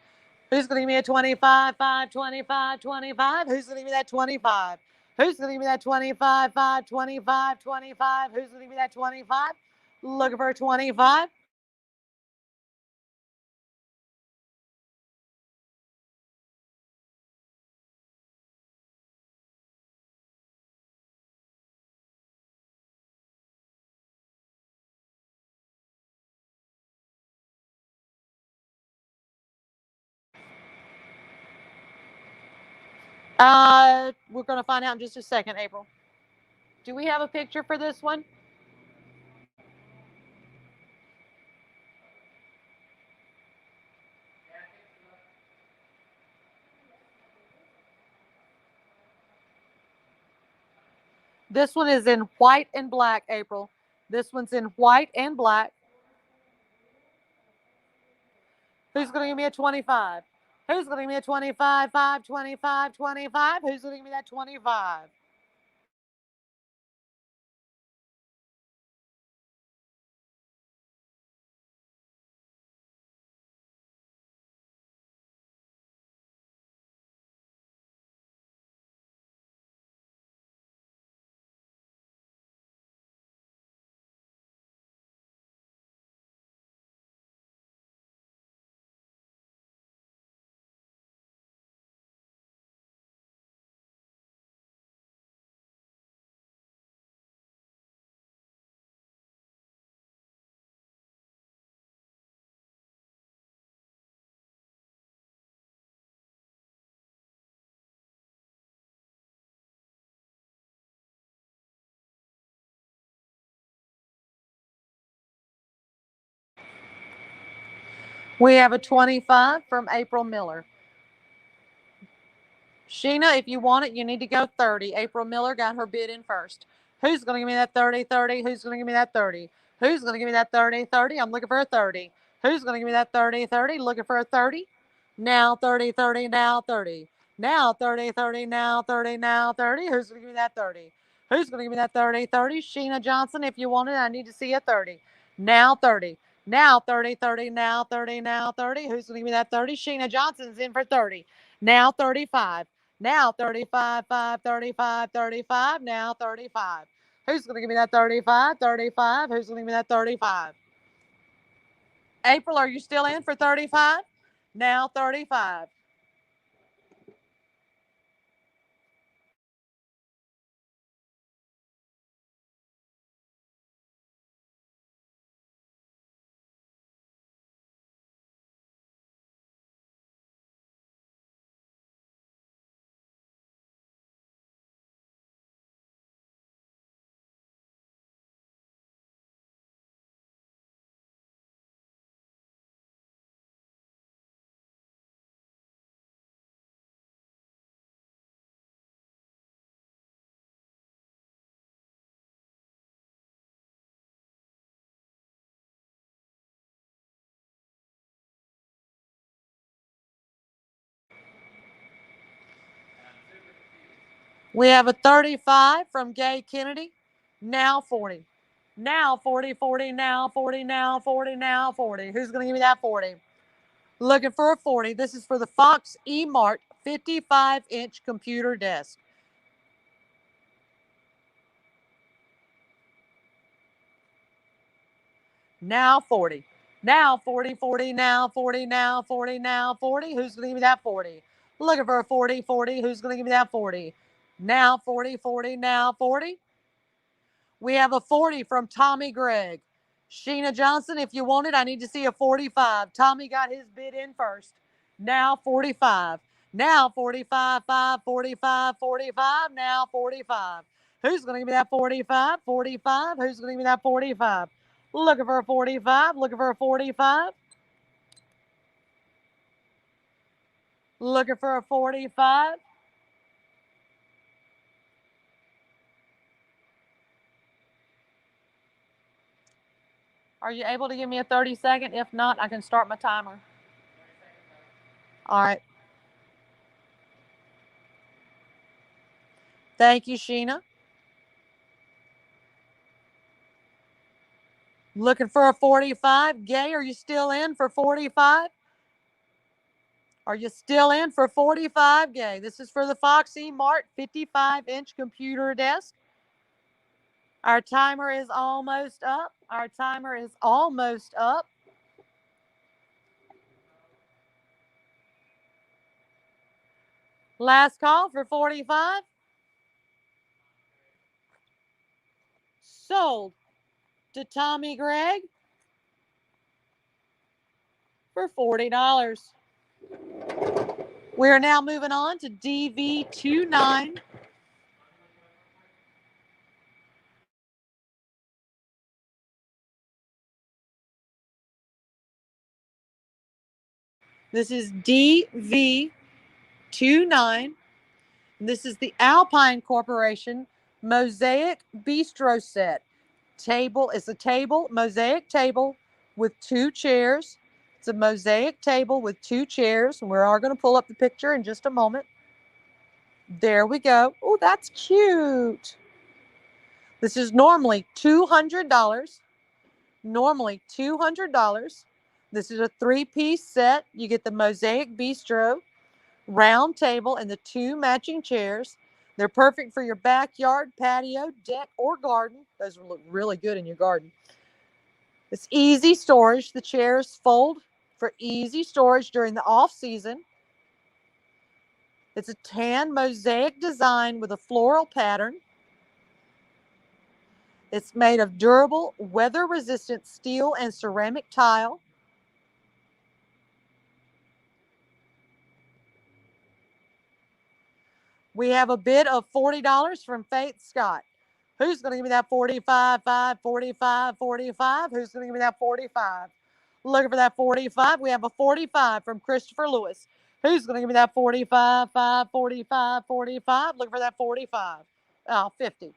Who's going to give me a 25, 5, 25, 25? Who's going to give me that 25? Who's going to give me that 25, 5, 25, 25? Who's going to give me that 25? Looking for a 25. We're going to find out in just a second, April. Do we have a picture for this one? This one is in white and black, April. This one's in white and black. Who's going to give me a 25? Who's going to give me a 25, 5, 25, 25? Who's going to give me that 25? We have a 25 from April Miller. Sheena, if you want it, you need to go 30. April Miller got her bid in first. Who's going to give me that 30, 30? Who's going to give me that 30? Who's going to give me that 30, 30? I'm looking for a 30. Who's going to give me that 30, 30? Looking for a 30. Now 30, 30, now 30. Now 30, 30, now 30, now 30. Who's going to give me that 30? Who's going to give me that 30, 30? Sheena Johnson, if you want it, I need to see a 30. Now 30. Now 30, 30, now 30, now 30. Who's going to give me that 30? Sheena Johnson's in for 30. Now 35. Now 35, 5, 35, 35. Now 35. Who's going to give me that 35, 35? Who's going to give me that 35? April, are you still in for 35? Now 35. We have a 35 from Gay Kennedy. Now 40. Now 40, 40, now 40, now 40, now 40. Who's going to give me that 40? Looking for a 40. This is for the Fox eMart 55-inch computer desk. Now 40. Now 40, 40, now 40, now 40, now 40. Who's going to give me that 40? Looking for a 40, 40. Who's going to give me that 40? Now 40, 40, now 40. We have a 40 from Tommy Gregg. Sheena Johnson, if you want it, I need to see a 45. Tommy got his bid in first. Now 45. Now 45, 5, 45, 45. Now 45. Who's going to give me that 45? 45. Who's going to give me that 45? Looking for a 45. Looking for a 45. Looking for a 45. Are you able to give me a 30-second? If not, I can start my timer. All right. Thank you, Sheena. Looking for a 45. Gay, are you still in for 45? Are you still in for 45, Gay? This is for the Foxy Mart 55-inch computer desk. Our timer is almost up. Our timer is almost up. Last call for 45. Sold to Tommy Gregg for $40. We are now moving on to DV29. This is DV29. This is the Alpine Corporation Mosaic Bistro Set. Table is a table, mosaic table with 2 chairs. It's a mosaic table with 2 chairs. And we are going to pull up the picture in just a moment. There we go. Oh, that's cute. This is normally $200. Normally $200. This is a 3-piece set. You get the Mosaic Bistro round table and the 2 matching chairs. They're perfect for your backyard, patio, deck, or garden. Those will look really good in your garden. It's easy storage. The chairs fold for easy storage during the off season. It's a tan mosaic design with a floral pattern. It's made of durable, weather-resistant steel and ceramic tile. We have a bid of $40 from Faith Scott. Who's going to give me that 45, 5, 45, 45? Who's going to give me that 45? Looking for that 45. We have a 45 from Christopher Lewis. Who's going to give me that 45, 5, 45, 45? Looking for that 45. Oh, 50.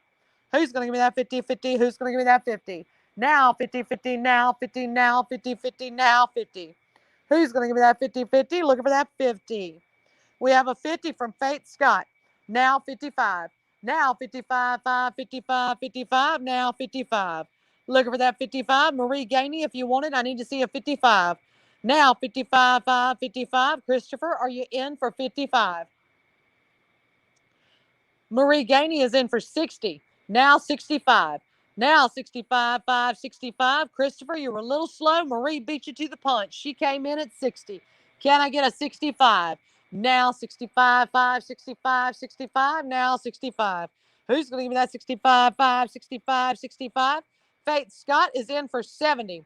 Who's going to give me that 50, 50? Who's going to give me that 50? Now 50, 50, now 50, now 50, 50, now 50. Who's going to give me that 50, 50? Looking for that 50. We have a 50 from Faith Scott. Now 55. Now 55, 5, 55, 55. Now 55. Looking for that 55. Marie Gainey, if you want it, I need to see a 55. Now 55, 5, 55. Christopher, are you in for 55? Marie Gainey is in for 60. Now 65. Now 65, 5, 65. Christopher, you were a little slow. Marie beat you to the punch. She came in at 60. Can I get a 65? Now 65, 5, 65, 65. Now 65. Who's going to give me that 65, 5, 65, 65? Faith Scott is in for 70.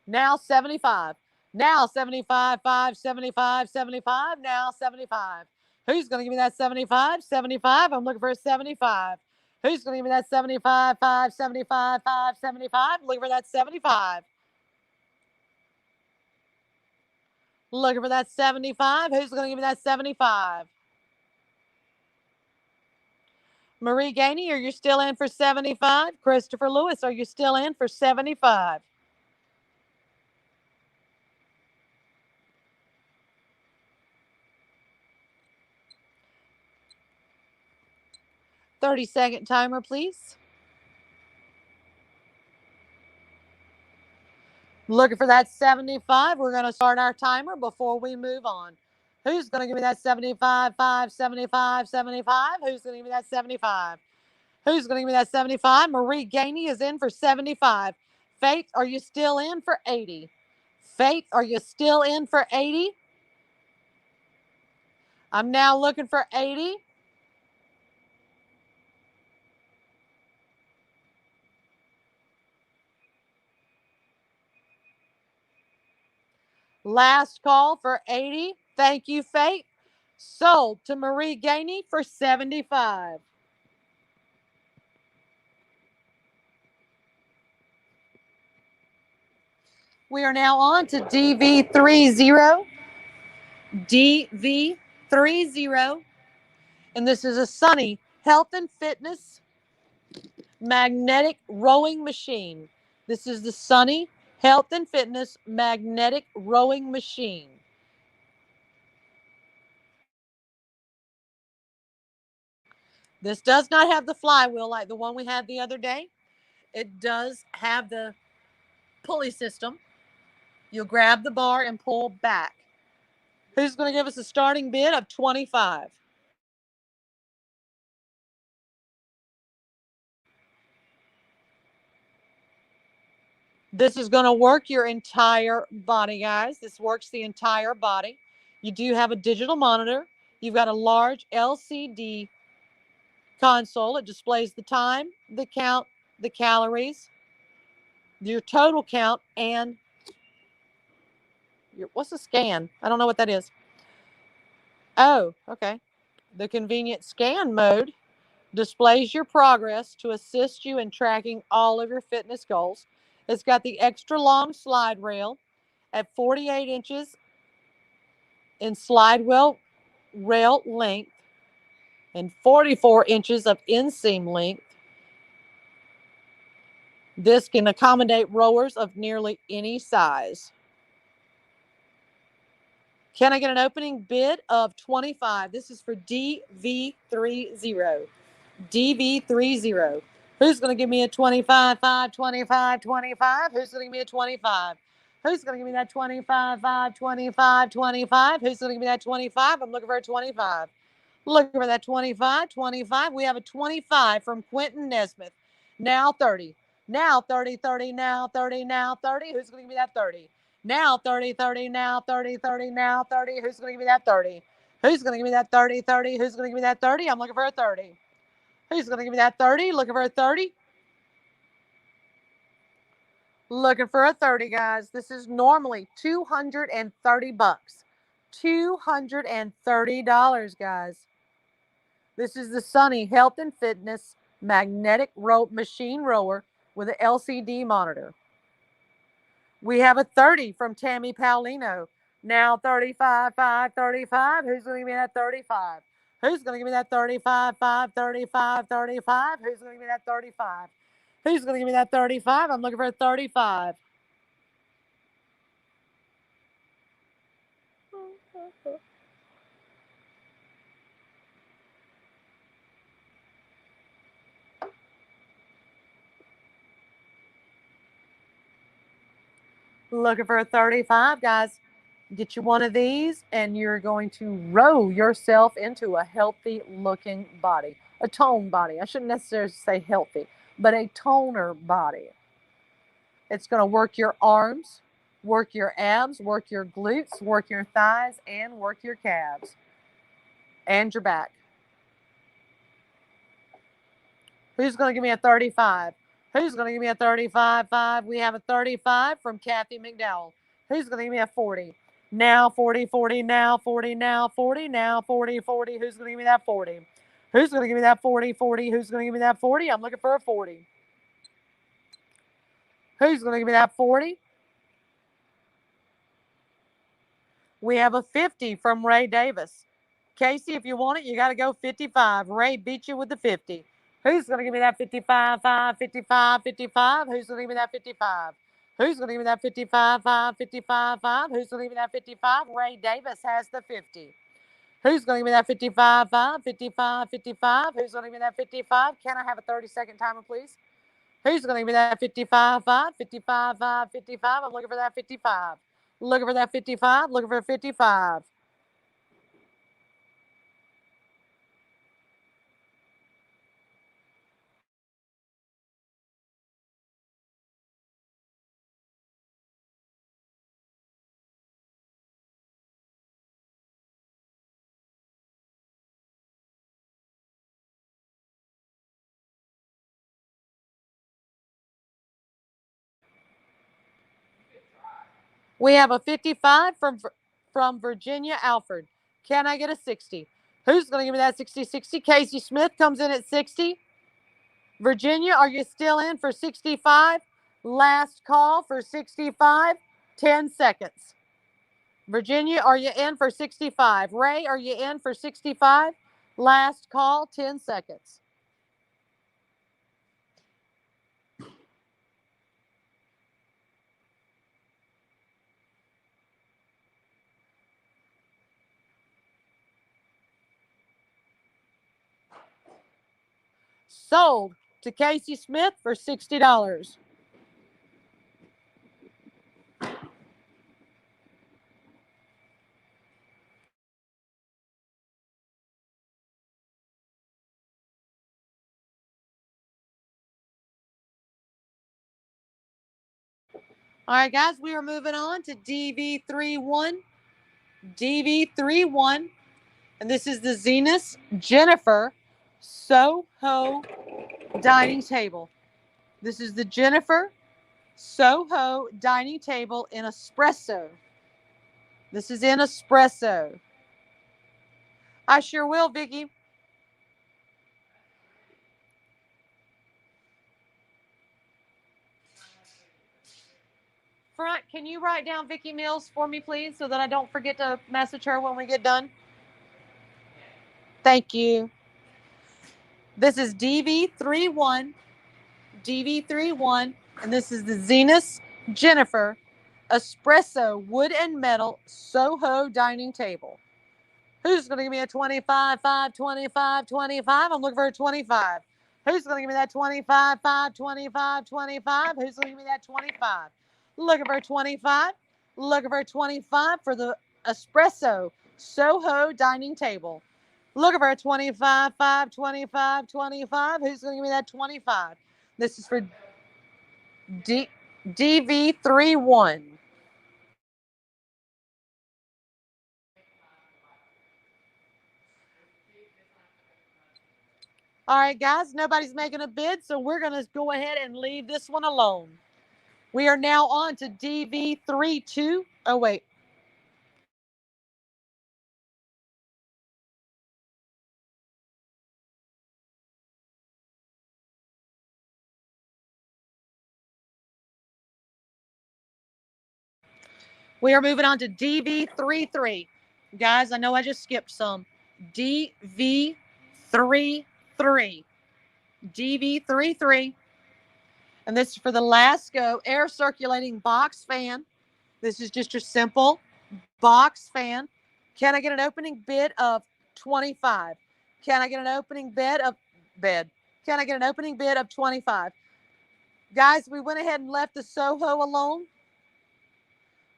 Now 75. Now 75, 5, 75, 75. Now 75. Who's going to give me that 75? 75. I'm looking for a 75. Who's going to give me that 75, 5, 75, 5, 75? Looking for that 75. Looking for that 75. Who's going to give me that 75? Marie Gainey, are you still in for 75? Christopher Lewis, are you still in for 75? "30-second timer, please." Looking for that 75. We're going to start our timer before we move on. Who's going to give me that 75, 5, 75, 75? Who's going to give me that 75? Who's going to give me that 75? Marie Gainey is in for 75. Faith, are you still in for 80? Faith, are you still in for 80? I'm now looking for 80. Last call for 80. Thank you, Faith. Sold to Marie Gainey for 75. We are now on to DV30. DV30. And this is a Sunny Health and Fitness magnetic rowing machine. This is the Sunny Health and Fitness magnetic rowing machine. This does not have the flywheel like the one we had the other day. It does have the pulley system. You'll grab the bar and pull back. Who's going to give us a starting bid of 25? This is going to work your entire body, guys. This works the entire body. You do have a digital monitor. You've got a large LCD console. It displays the time, the count, the calories, your total count, and what's a scan? I don't know what that is. Oh, okay. The convenient scan mode displays your progress to assist you in tracking all of your fitness goals. It's got the extra long slide rail at 48 inches in slide rail length and 44 inches of inseam length. This can accommodate rowers of nearly any size. Can I get an opening bid of 25? This is for DV30. DV30. Who's going to give me a 25, 5, 25, 25? Who's going to give me a 25? Who's going to give me that 25, 5, 25, 25? Who's going to give me that 25? I'm looking for a 25. Looking for that 25, 25. We have a 25 from Quentin Nesmith. Now 30. Now 30, 30, now 30, now 30. Who's going to give me that 30? Now 30, 30, now 30, 30, now 30. Who's going to give me that 30? Who's going to give me that 30, 30? Who's going to give me that 30? I'm looking for a 30. Who's going to give me that 30? Looking for a 30. Looking for a 30, guys. This is normally $230. $230, guys. This is the Sunny Health and Fitness magnetic machine rower with an LCD monitor. We have a 30 from Tammy Paulino. Now 35, 5, 35. Who's going to give me that 35? Who's going to give me that 35, 5, 35, 35? Who's going to give me that 35? Who's going to give me that 35? I'm looking for a 35. Looking for a 35, guys. Get you one of these, and you're going to row yourself into a healthy looking body, a toned body. I shouldn't necessarily say healthy, but a toner body. It's going to work your arms, work your abs, work your glutes, work your thighs, and work your calves and your back. Who's going to give me a 35? Who's going to give me a 35, 5? We have a 35 from Kathy McDowell. Who's going to give me a 40? Now 40, 40, now 40, now 40, now 40, 40. Who's going to give me that 40? Who's going to give me that 40, 40? Who's going to give me that 40? I'm looking for a 40. Who's going to give me that 40? We have a 50 from Ray Davis. Casey, if you want it, you got to go 55. Ray beat you with the 50. Who's going to give me that 55, 5, 55, 55? Who's going to give me that 55? Who's going to give me that 55, 5, 55, 5? Who's going to give me that 55? Ray Davis has the 50. Who's going to give me that 55, 5, 55, 55? Who's going to give me that 55? Can I have a 30-second timer, please? Who's going to give me that 55, 5, 55, 5, 55? I'm looking for that 55. Looking for that 55. Looking for 55. We have a 55 from Virginia Alford. Can I get a 60? Who's going to give me that 60, 60? Casey Smith comes in at 60. Virginia, are you still in for 65? Last call for 65. 10 seconds. Virginia, are you in for 65? Ray, are you in for 65? Last call, 10 seconds. Sold to Casey Smith for $60. All right, guys, we are moving on to DV31. DV31. And this is the Zenus Jennifer Soho dining table. This is the Jennifer Soho dining table in espresso. This is in espresso. I sure will, Vicki. Front, can you write down Vicki Mills for me, please, so that I don't forget to message her when we get done? Thank you. This is DV31, DV31, and this is the Zenus Jennifer Espresso Wood and Metal Soho Dining Table. Who's going to give me a 25, 5, 25, 25? I'm looking for a 25. Who's going to give me that 25, 5, 25, 25? Who's going to give me that 25? Looking for a 25. Looking for a 25 for the Espresso Soho Dining Table. Looking for a 25, 5, 25, 25. Who's going to give me that 25? This is for DV31. All right, guys, nobody's making a bid, so we're going to go ahead and leave this one alone. We are now on to DV32. Oh, wait. We are moving on to DV33. Guys, I know I just skipped some. DV33. DV33. And this is for the Lasco air circulating box fan. This is just your simple box fan. Can I get an opening bid of 25? Can I get an opening bid of Can I get an opening bid of 25? Guys, we went ahead and left the Soho alone.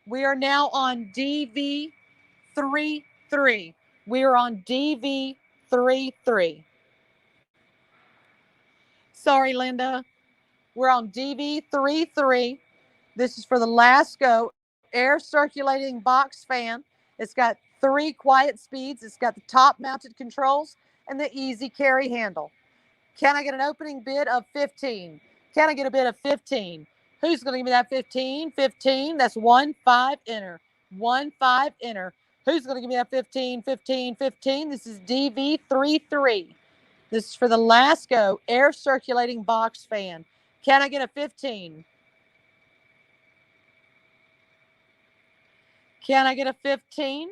We are now on DV33. We are on DV33. Sorry, Linda. We're on DV33. This is for the Lasco air circulating box fan. It's got 3 quiet speeds. It's got the top mounted controls and the easy carry handle. Can I get an opening bid of 15? Can I get a bid of 15? Who's going to give me that 15? 15. That's 1, 5, enter. 1, 5, enter. Who's going to give me that 15? 15, 15. This is DV33. This is for the Lasco air circulating box fan. Can I get a 15? Can I get a 15?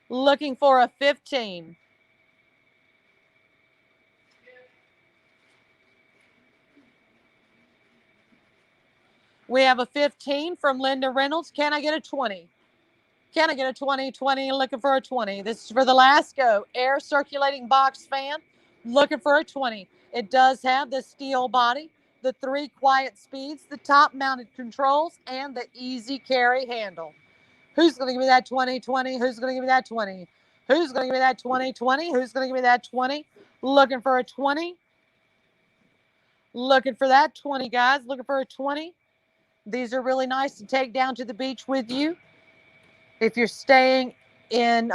Looking for a 15. We have a 15 from Linda Reynolds. Can I get a 20? Can I get a 20? 20, looking for a 20. This is for the Lasco air circulating box fan. Looking for a 20. It does have the steel body, the 3 quiet speeds, the top mounted controls, and the easy carry handle. Who's going to give me that 20, 20? Who's going to give me that 20? Who's going to give me that 20, 20? Who's going to give me that 20? Looking for a 20. Looking for that 20, guys. Looking for a 20. These are really nice to take down to the beach with you. If you're staying in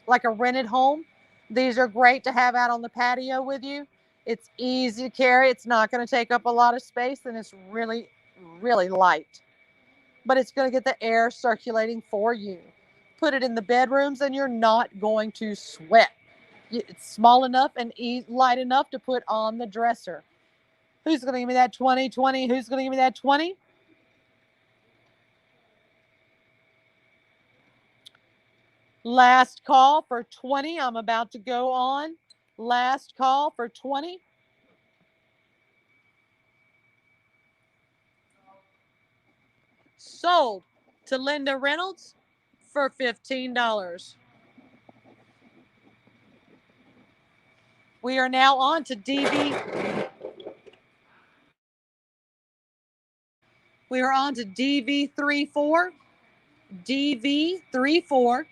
like a rented home, these are great to have out on the patio with you. It's easy to carry. It's not going to take up a lot of space, and it's really, really light. But it's going to get the air circulating for you. Put it in the bedrooms, and you're not going to sweat. It's small enough and light enough to put on the dresser. Who's going to give me that 20, 20? Who's going to give me that 20? Last call for 20. I'm about to go on. Last call for 20. Sold to Linda Reynolds for $15. We are now on to DV. We are on to DV34. DV34.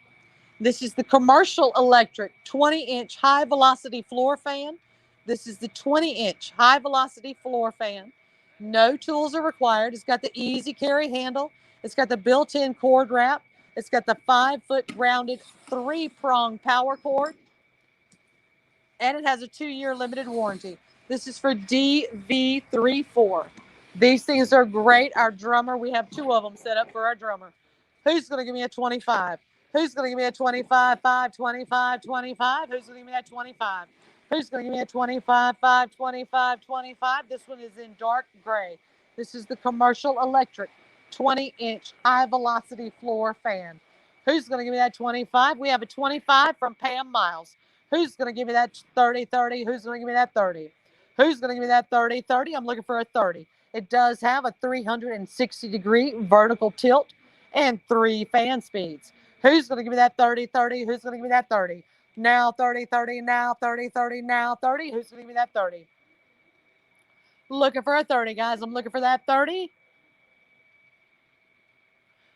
This is the commercial electric 20-inch high velocity floor fan. This is the 20-inch high velocity floor fan. No tools are required. It's got the easy carry handle. It's got the built-in cord wrap. It's got the 5-foot grounded 3-prong power cord. And it has a 2-year limited warranty. This is for DV34. These things are great. Our drummer, we have 2 of them set up for our drummer. Who's going to give me a 25? Who's going to give me a 25, 5, 25, 25? Who's going to give me that 25? Who's going to give me a 25, 5, 25, 25? This one is in dark gray. This is the Commercial Electric 20-inch high-velocity floor fan. Who's going to give me that 25? We have a 25 from Pam Miles. Who's going to give me that 30, 30? Who's going to give me that 30? Who's going to give me that 30, 30? I'm looking for a 30. It does have a 360-degree vertical tilt and 3 fan speeds. Who's going to give me that 30, 30? Who's going to give me that 30? Now 30, 30, now 30, 30, now 30. Who's going to give me that 30? Looking for a 30, guys. I'm looking for that 30.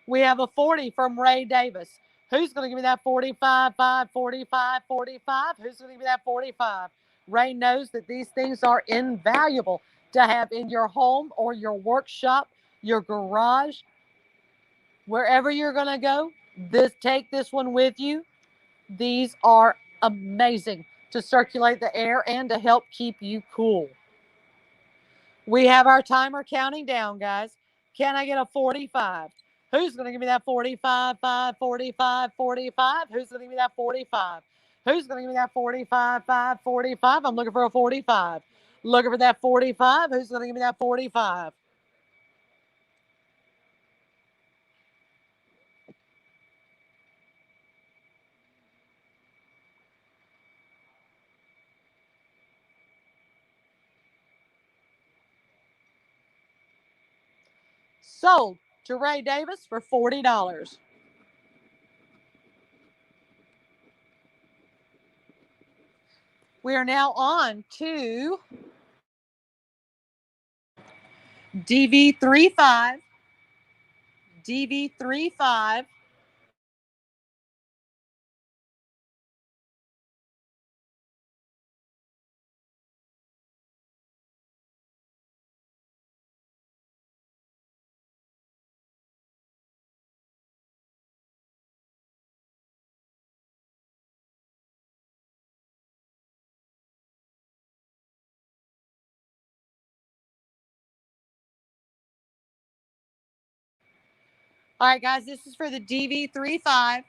We have a 40 from Ray Davis. Who's going to give me that 45, 5, 45, 45? Who's going to give me that 45? Ray knows that these things are invaluable to have in your home or your workshop, your garage, wherever you're going to go. Take this one with you. These are amazing to circulate the air and to help keep you cool. We have our timer counting down, guys. Can I get a 45? Who's going to give me that 45, 5, 45, 45? Who's going to give me that 45? Who's going to give me that 45, 5, 45? I'm looking for a 45. Looking for that 45. Who's going to give me that 45? Sold to Ray Davis for $40. We are now on to DV35. DV35. All right, guys, this is for the DV35.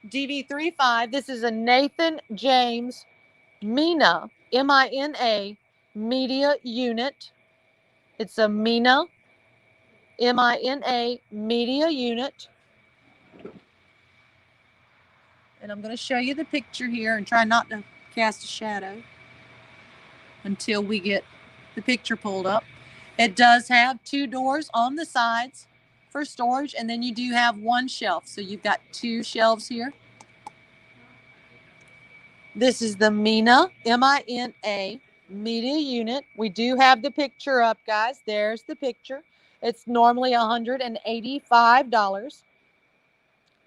DV35. This is a Nathan James Mina, M-I-N-A, media unit. It's a Mina, M-I-N-A, media unit. And I'm going to show you the picture here and try not to cast a shadow until we get the picture pulled up. It does have 2 doors on the sides for storage, and then you do have 1 shelf. So you've got 2 shelves here. This is the Mina, M-I-N-A, media unit. We do have the picture up, guys. There's the picture. It's normally $185.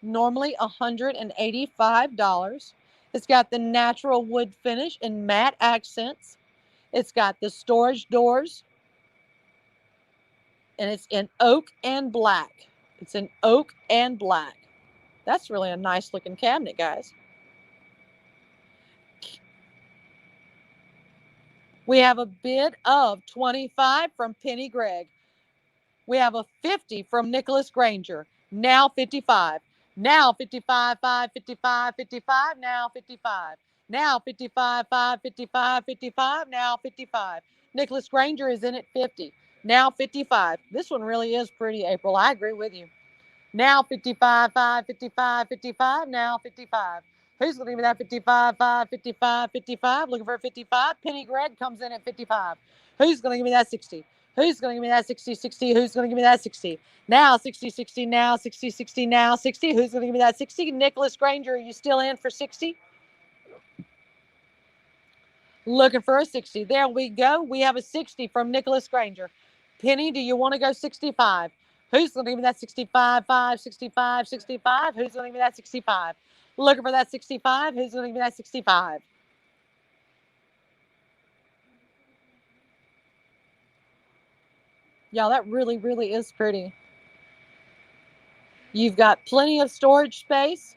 Normally $185. It's got the natural wood finish and matte accents. It's got the storage doors. And it's in oak and black. It's in oak and black. That's really a nice looking cabinet, guys. We have a bid of 25 from Penny Gregg. We have a 50 from Nicholas Granger. Now 55. Now 55, 5, 55, 55. Now 55. Now 55, 5, 55, 55. Now 55. Nicholas Granger is in at 50. Now 55. This one really is pretty, April. I agree with you. Now 55, 5, 55, 55. Now 55. Who's going to give me that 55, 5, 55, 55? Looking for a 55. Penny Gregg comes in at 55. Who's going to give me that 60? Who's going to give me that 60, 60? Who's going to give me that 60? Now 60, 60, now 60, 60, now 60. Who's going to give me that 60? Nicholas Granger, are you still in for 60? Looking for a 60. There we go. We have a 60 from Nicholas Granger. Penny, do you want to go 65? Who's going to give me that 65, 5, 65, 65? Who's going to give me that 65? Looking for that 65. Who's going to give me that 65? Y'all, that really, really is pretty. You've got plenty of storage space.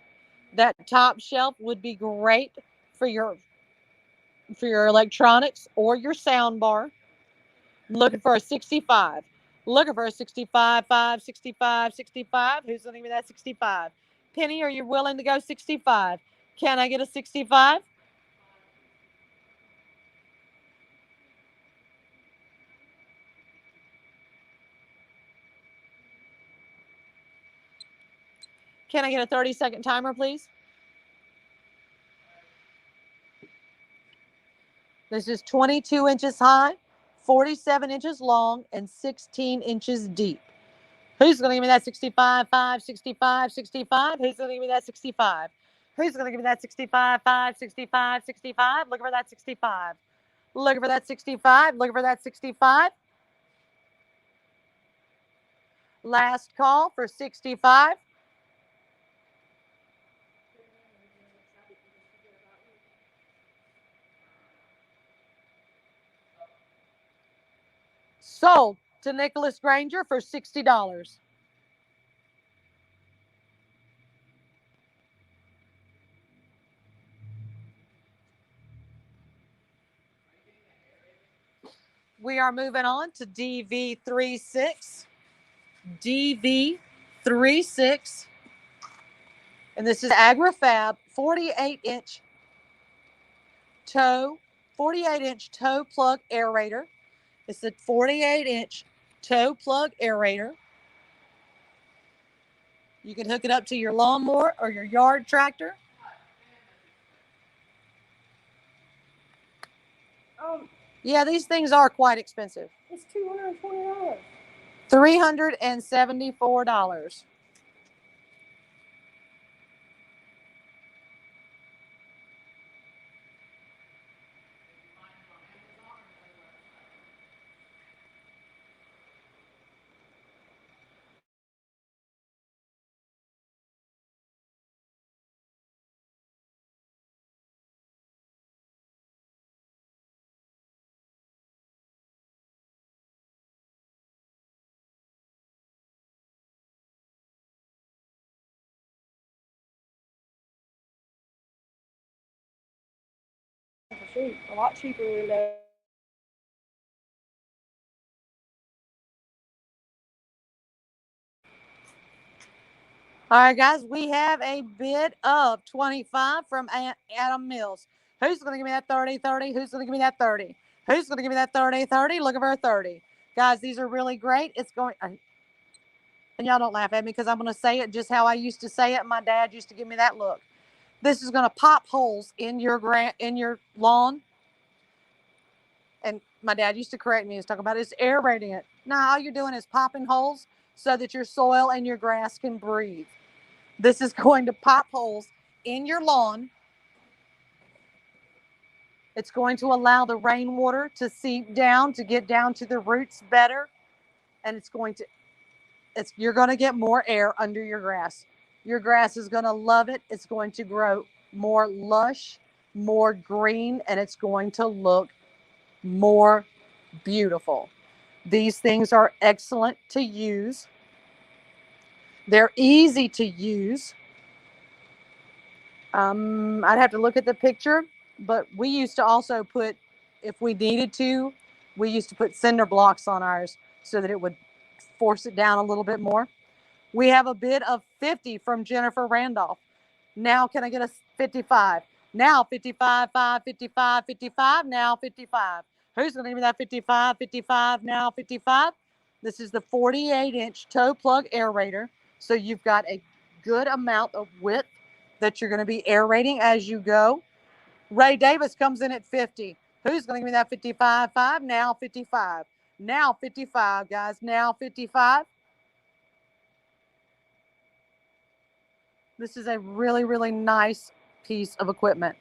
That top shelf would be great for your electronics or your sound bar. Looking for a 65. Looking for a 65, 5, 65, 65. Who's going to give me that 65? Penny, are you willing to go 65? Can I get a 65? Can I get a 30-second timer, please? This is 22 inches high, 47 inches long, and 16 inches deep. Who's going to give me that 65, 5, 65, 65? Who's going to give me that 65? Who's going to give me that 65, 5, 65, 65? Looking for that 65. Looking for that 65. Looking for that 65. Last call for 65. Sold to Nicholas Granger for $60. We are moving on to DV36. DV36. And this is AgriFab 48-inch toe, 48-inch toe plug aerator. It's a 48-inch toe plug aerator. You can hook it up to your lawnmower or your yard tractor. Yeah, these things are quite expensive. It's $220. $374. A lot cheaper than that. All right, guys, we have a bid of 25 from Adam Mills. Who's going to give me that 30, 30? Who's going to give me that 30? Who's going to give me that 30, 30? Looking for a 30. Guys, these are really great. It's going, and y'all don't laugh at me because I'm going to say it just how I used to say it. My dad used to give me that look. This is going to pop holes in your lawn. And my dad used to correct me. He was talking about it's aerating it. No, all you're doing is popping holes so that your soil and your grass can breathe. This is going to pop holes in your lawn. It's going to allow the rainwater to seep down, to get down to the roots better. And you're going to get more air under your grass. Your grass is going to love it. It's going to grow more lush, more green, and it's going to look more beautiful. These things are excellent to use. They're easy to use. I'd have to look at the picture, but we used to also put, if we needed to, we used to put cinder blocks on ours so that it would force it down a little bit more. We have a bid of 50 from Jennifer Randolph. Now, can I get a 55? Now 55, 5, 55, 55, now 55. Who's going to give me that 55, 55, now 55? This is the 48-inch toe plug aerator. So you've got a good amount of width that you're going to be aerating as you go. Ray Davis comes in at 50. Who's going to give me that 55, 5? Now 55. Now 55, guys. Now 55. This is a really, really nice piece of equipment.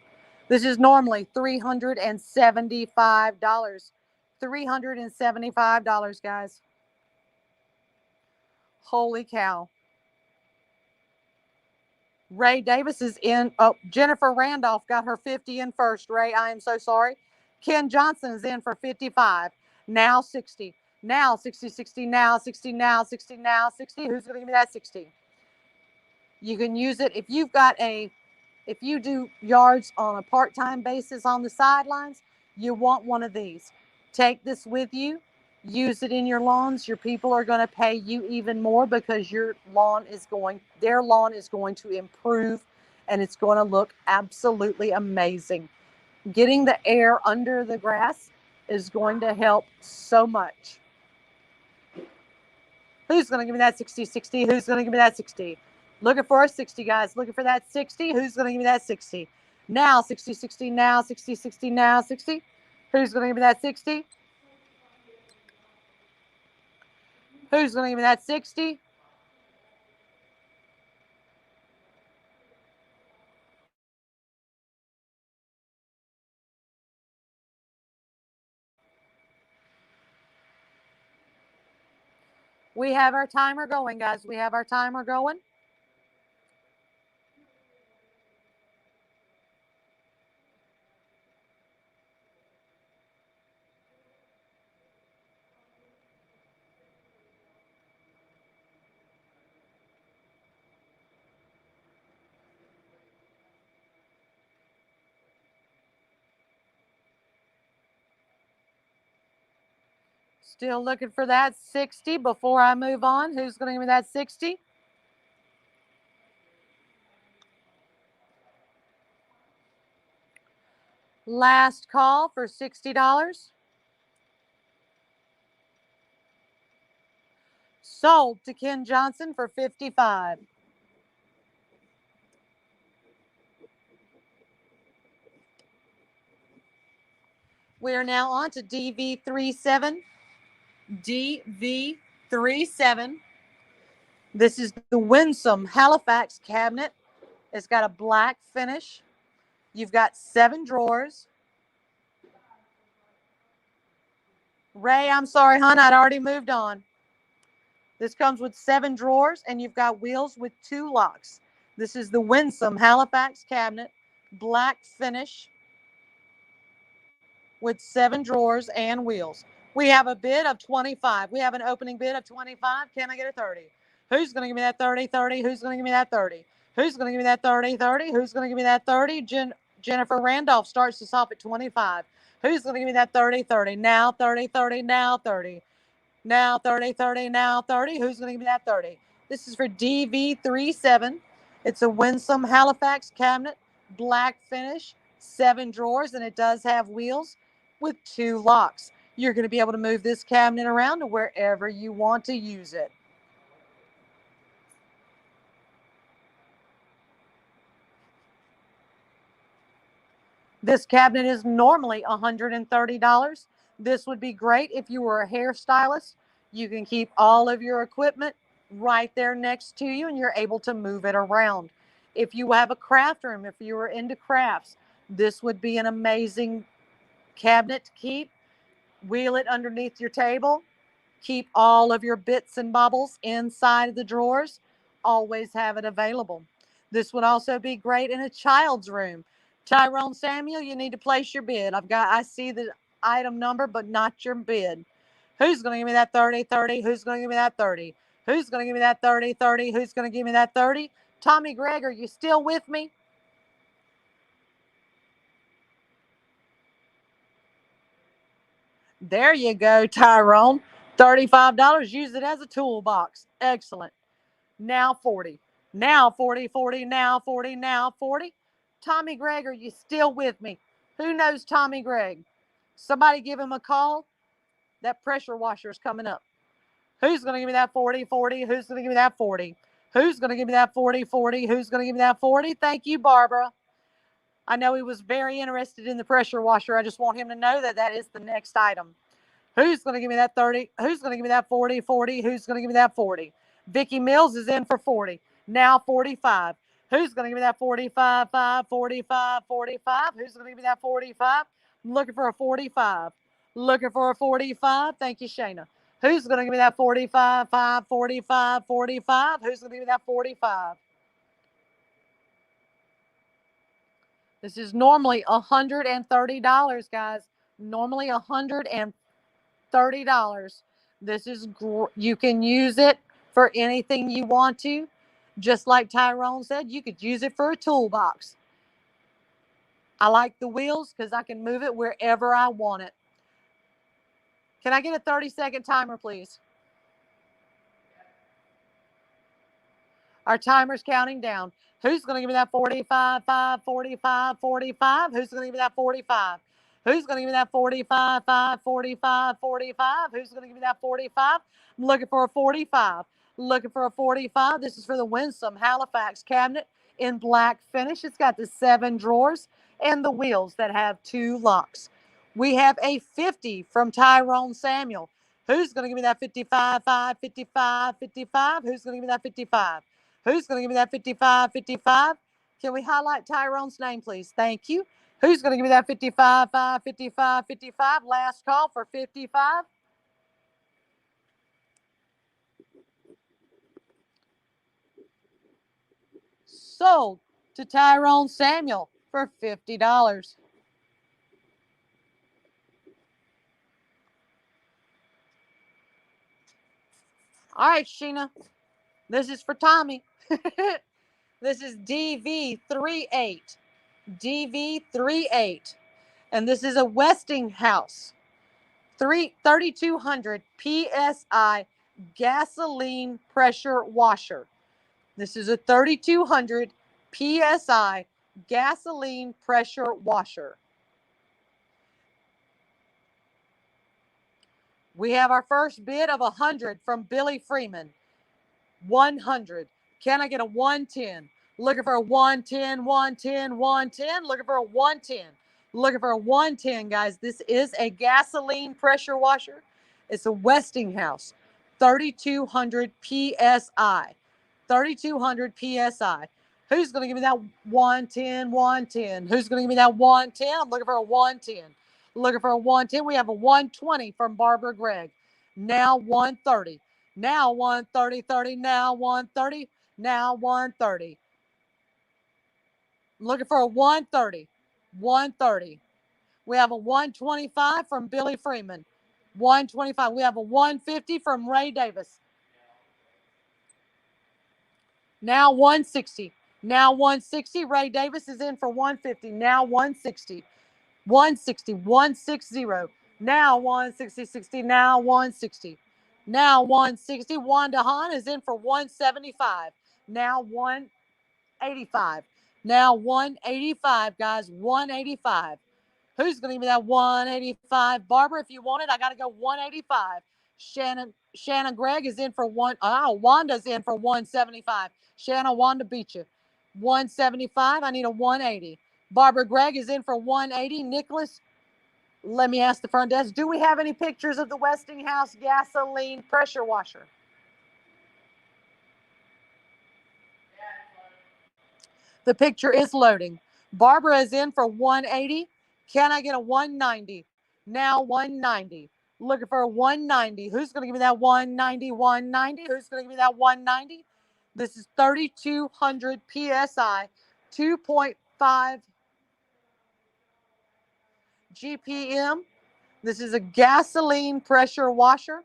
This is normally $375. $375, guys. Holy cow. Ray Davis is in. Oh, Jennifer Randolph got her 50 in first. Ray, I am so sorry. Ken Johnson is in for 55. Now 60. Now 60, 60, now 60, now 60, now 60. Who's going to give me that 60? You can use it if you've got if you do yards on a part-time basis on the sidelines, you want one of these. Take this with you. Use it in your lawns. Your people are going to pay you even more because their lawn is going to improve and it's going to look absolutely amazing. Getting the air under the grass is going to help so much. Who's going to give me that 60, 60? Who's going to give me that 60? Looking for a 60, guys. Looking for that 60. Who's going to give me that 60? Now 60, 60, now 60, 60, now 60. Who's going to give me that 60? Who's going to give me that 60? We have our timer going, guys. We have our timer going. Still looking for that 60 before I move on. Who's going to give me that 60? Last call for $60. Sold to Ken Johnson for $55. We are now on to DV37. DV37. This is the Winsome Halifax cabinet. It's got a black finish. You've got 7 drawers. Ray, I'm sorry, hon, I'd already moved on. This comes with 7 drawers, and you've got wheels with 2 locks. This is the Winsome Halifax cabinet, black finish with 7 drawers and wheels. We have a bid of 25. We have an opening bid of 25. Can I get a 30? Who's going to give me that 30, 30? Who's going to give me that 30? Who's going to give me that 30, 30? Who's going to give me that 30? Jennifer Randolph starts us off at 25. Who's going to give me that 30, 30? Now 30, 30, now 30. Now 30, 30, now 30. Who's going to give me that 30? This is for DV37. It's a Winsome Halifax cabinet, black finish, 7 drawers, and it does have wheels with 2 locks. You're going to be able to move this cabinet around to wherever you want to use it. This cabinet is normally $130. This would be great if you were a hairstylist. You can keep all of your equipment right there next to you and you're able to move it around. If you have a craft room, if you are into crafts, this would be an amazing cabinet to keep. Wheel it underneath your table. Keep all of your bits and bobbles inside of the drawers. Always have it available. This would also be great in a child's room. Tyrone Samuel, you need to place your bid. I see the item number, but not your bid. Who's going to give me that 30, 30? Who's going to give me that 30? Who's going to give me that 30, 30? Who's going to give me that 30? Tommy Gregg, are you still with me? There you go, Tyrone. $35. Use it as a toolbox. Excellent. Now 40. Now 40, 40, now 40, now 40. Tommy Gregg, are you still with me? Who knows Tommy Gregg? Somebody give him a call. That pressure washer is coming up. Who's going to give me that 40, 40? Who's going to give me that 40? Who's going to give me that 40, 40? Who's going to give me that 40? Thank you, Barbara. I know he was very interested in the pressure washer. I just want him to know that that is the next item. Who's going to give me that 30? Who's going to give me that 40, 40? Who's going to give me that 40? Vicky Mills is in for 40. Now 45. Who's going to give me that 45, 5, 45, 45? Who's going to give me that 45? I'm looking for a 45. Looking for a 45. Thank you, Shayna. Who's going to give me that 45, 5, 45, 45? Who's going to give me that 45? This is normally $130, guys. Normally $130. This is you can use it for anything you want to. Just like Tyrone said, you could use it for a toolbox. I like the wheels because I can move it wherever I want it. Can I get a 30-second timer, please? Our timer's counting down. Who's going to give me that 45, 5, 45, 45? Who's going to give me that 45? Who's going to give me that 45, 5, 45, 45? Who's going to give me that 45? I'm looking for a 45. Looking for a 45. This is for the Winsome Halifax cabinet in black finish. It's got the 7 drawers and the wheels that have 2 locks. We have a 50 from Tyrone Samuel. Who's going to give me that 55, 5, 55, 55? Who's going to give me that 55? Who's going to give me that 55, 55? Can we highlight Tyrone's name, please? Thank you. Who's going to give me that 55, 5, 55, 55? Last call for 55. Sold to Tyrone Samuel for $50. All right, Sheena. This is for Tommy. This is DV38. DV38. And this is a Westinghouse 3200 PSI gasoline pressure washer. This is a 3200 PSI gasoline pressure washer. We have our first bid of 100 from Billy Freeman. 100. Can I get a 110? Looking for a 110, 110, 110. Looking for a 110. Looking for a 110, guys. This is a gasoline pressure washer. It's a Westinghouse 3200 PSI. 3200 PSI. Who's going to give me that 110, 110? Who's going to give me that 110? I'm looking for a 110. Looking for a 110. We have a 120 from Barbara Gregg. Now 130. Now 130, 30. Now 130. Now 130. Looking for a 130. 130. We have a 125 from Billy Freeman. 125. We have a 150 from Ray Davis. Now 160. Now 160. Ray Davis is in for 150. Now 160. 160. 160. Now 160. 60. Now 160. Now 160. Wanda Hahn is in for 175. Now 185. Now 185, guys. 185. Who's going to give me that 185? Barbara, if you want it, I got to go 185. Shannon Gregg is in for Wanda's in for 175. Shannon, Wanda beat you. 175. I need a 180. Barbara Gregg is in for 180. Nicholas, let me ask the front desk, do we have any pictures of the Westinghouse gasoline pressure washer? The picture is loading. Barbara is in for 180. Can I get a 190? Now 190. Looking for a 190. Who's going to give me that 190? 190. Who's going to give me that 190? This is 3200 PSI, 2.5 GPM. This is a gasoline pressure washer.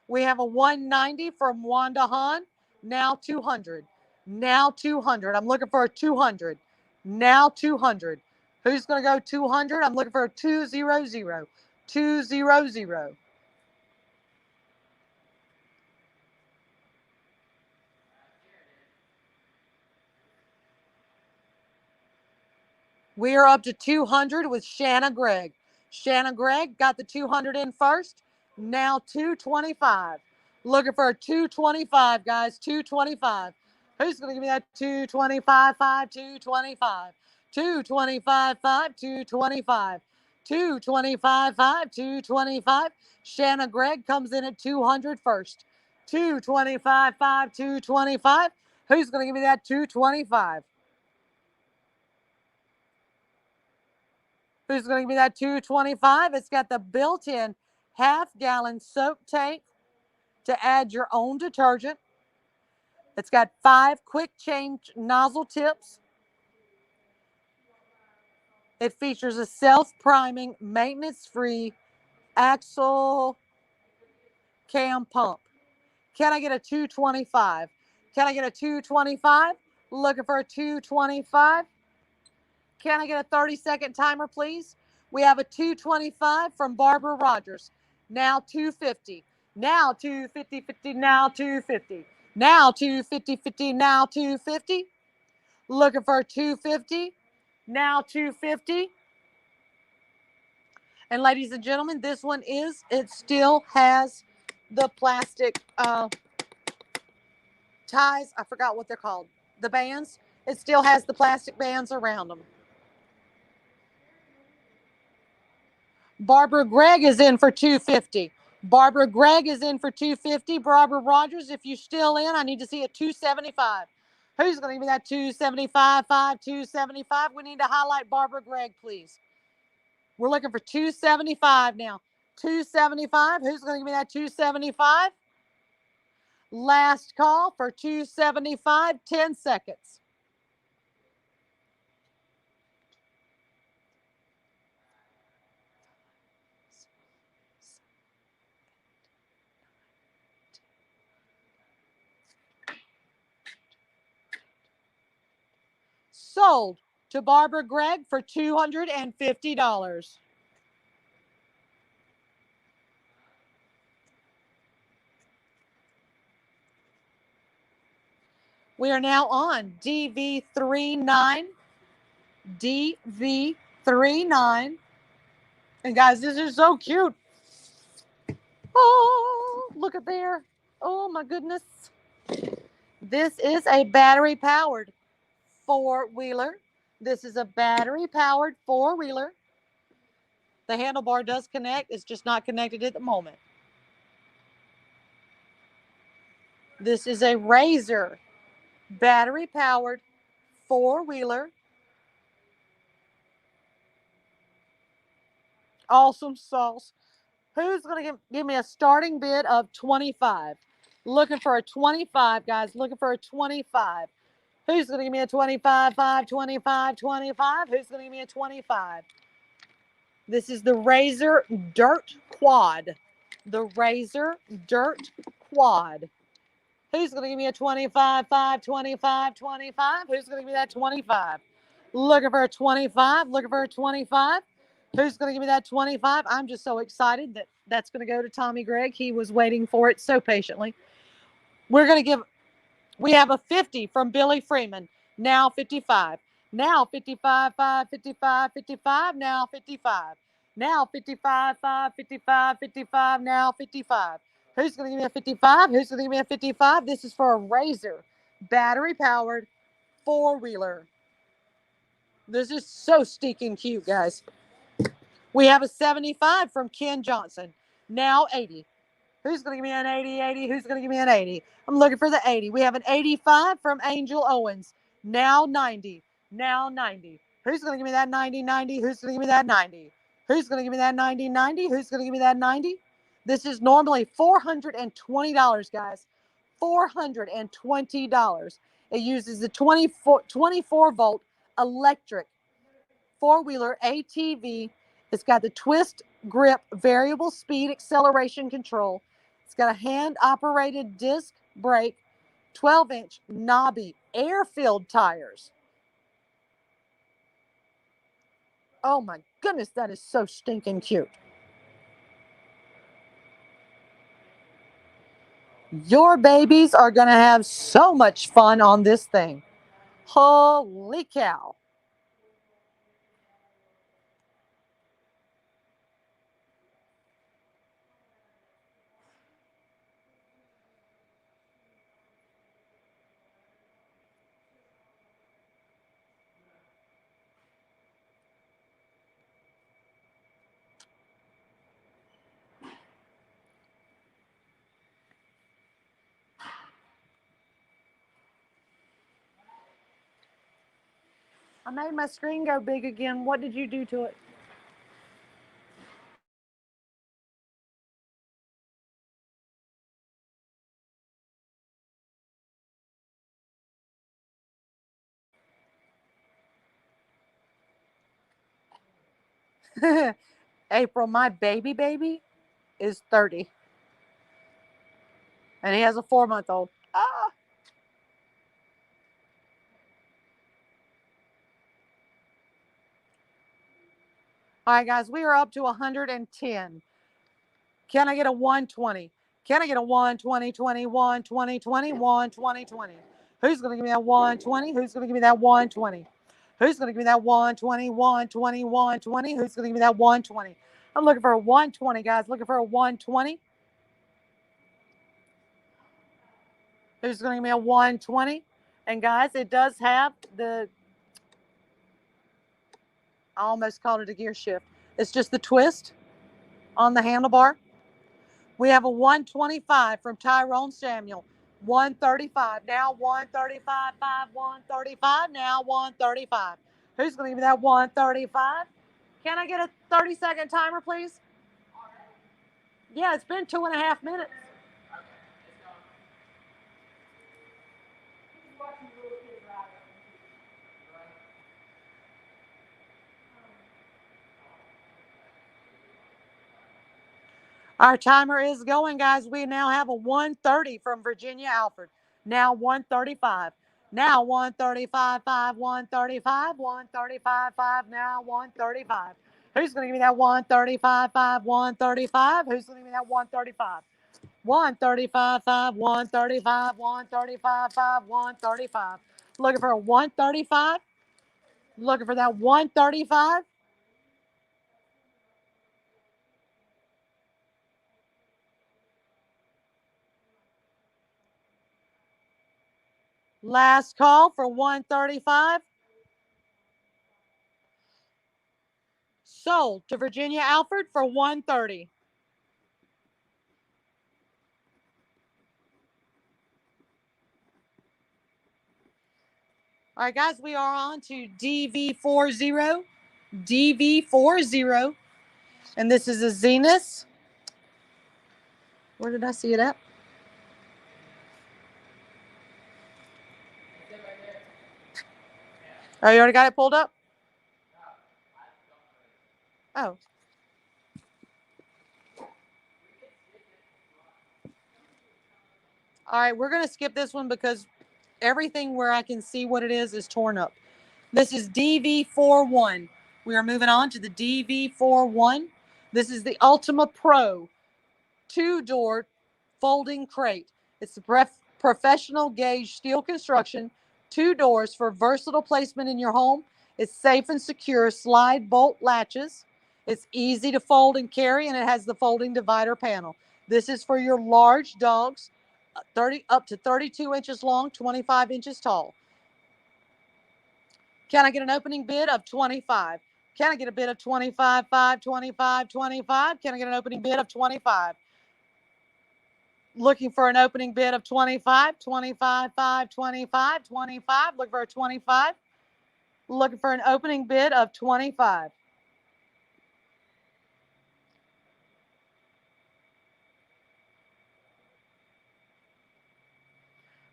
We have a 190 from Wanda Hahn. Now 200. Now 200. I'm looking for a 200. Now 200. Who's going to go 200? I'm looking for a 200. 200. We are up to 200 with Shanna Gregg. Shanna Gregg got the 200 in first. Now 225. Looking for a 225, guys. 225. Who's going to give me that 225, 5, 225? 225, 5, 225. 225, 5, 225. Shanna Gregg comes in at 200 first. 225, 5, 225. Who's going to give me that 225? Who's going to give me that 225? It's got the built-in half-gallon soap tank to add your own detergent. It's got 5 quick change nozzle tips. It features a self-priming, maintenance-free axle cam pump. Can I get a 225? Can I get a 225? Looking for a 225. Can I get a 30-second timer, please? We have a 225 from Barbara Rogers. Now 250. Now 250, 50, now 250. Now 250, 50, now 250. Looking for a 250. Now 250. And ladies and gentlemen, this one it still has the plastic ties. I forgot what they're called. The bands. It still has the plastic bands around them. Barbara Gregg is in for 250. Barbara Gregg is in for 250. Barbara Rogers, if you're still in, I need to see a 275. Who's going to give me that 275, 275? We need to highlight Barbara Gregg, please. We're looking for 275 now. 275. Who's going to give me that 275? Last call for 275. 10 seconds. Sold to Barbara Gregg for $250. We are now on DV39. DV39. And guys, this is so cute. Oh, look at there. Oh my goodness. This is a battery powered four-wheeler. This is a battery powered four-wheeler. The handlebar does connect. It's just not connected at the moment. This is a Razor battery powered four-wheeler. Awesome sauce. Who's going to give me a starting bid of 25? Looking for a 25, guys. Looking for a 25. Who's going to give me a 25, 5, 25, 25? Who's going to give me a 25? This is the Razor Dirt Quad. The Razor Dirt Quad. Who's going to give me a 25, 5, 25, 25? Who's going to give me that 25? Looking for a 25. Looking for a 25. Who's going to give me that 25? I'm just so excited that that's going to go to Tommy Gregg. He was waiting for it so patiently. We have a 50 from Billy Freeman. Now 55. Now 55, 5, 55, 55. Now 55. Now 55, 5, 55, 55. Now 55. Who's going to give me a 55? Who's going to give me a 55? This is for a Razor battery-powered four-wheeler. This is so stinking cute, guys. We have a 75 from Ken Johnson. Now 80. Who's going to give me an 80, 80? Who's going to give me an 80? I'm looking for the 80. We have an 85 from Angel Owens. Now 90. Now 90. Who's going to give me that 90, 90? Who's going to give me that 90? Who's going to give me that 90, 90? Who's going to give me that 90? This is normally $420, guys. $420. It uses the 24 volt electric four-wheeler ATV. It's got the twist grip variable speed acceleration control. It's got a hand-operated disc brake, 12-inch knobby air-filled tires. Oh my goodness, that is so stinking cute. Your babies are going to have so much fun on this thing. Holy cow. I made my screen go big again. What did you do to it? April, my baby is 30. And he has a 4-month-old. Ah. All right, guys, we are up to 110. Can I get a 120? Can I get a 120, 21, 20, 21, 20, 20? Who's going to give me that 120? Who's going to give me that 120? Who's going to give me that 120, 120, 120? Who's going to give me that 120? I'm looking for a 120, guys. Looking for a 120. Who's going to give me a 120? And, guys, it does have the, I almost called it a gear shift. It's just the twist on the handlebar. We have a 125 from Tyrone Samuel. 135. Now 135, 5, 135. Now 135. Who's going to give me that 135? Can I get a 30-second timer, please? Yeah, it's been 2.5 minutes. Our timer is going, guys. We now have a 130 from Virginia Alford. Now 135. Now 135, 5, 135, 135, 5, now 135. Who's going to give me that 135, 5, 135? Who's going to give me that 135? 135, 5, 135, 135, 5, 135. Looking for a 135. Looking for that 135. Last call for 135. Sold to Virginia Alford for 130. All right, guys, we are on to DV40. DV40. And this is a Zenith. Where did I see it at? Oh, you already got it pulled up? Oh. All right, we're going to skip this one because everything where I can see what it is torn up. This is DV41. We are moving on to the DV41. This is the Ultima Pro 2-door folding crate. It's the professional gauge steel construction, 2 doors for versatile placement in your home. It's safe and secure slide bolt latches. It's easy to fold and carry, and it has the folding divider panel. This is for your large dogs, 30 up to 32 inches long, 25 inches tall. Can I get an opening bid of 25? Can I get a bid of 25, 5, 25, 25? Can I get an opening bid of 25? Looking for an opening bid of 25, 25, 5, 25, 25. Looking for a 25. Looking for an opening bid of 25.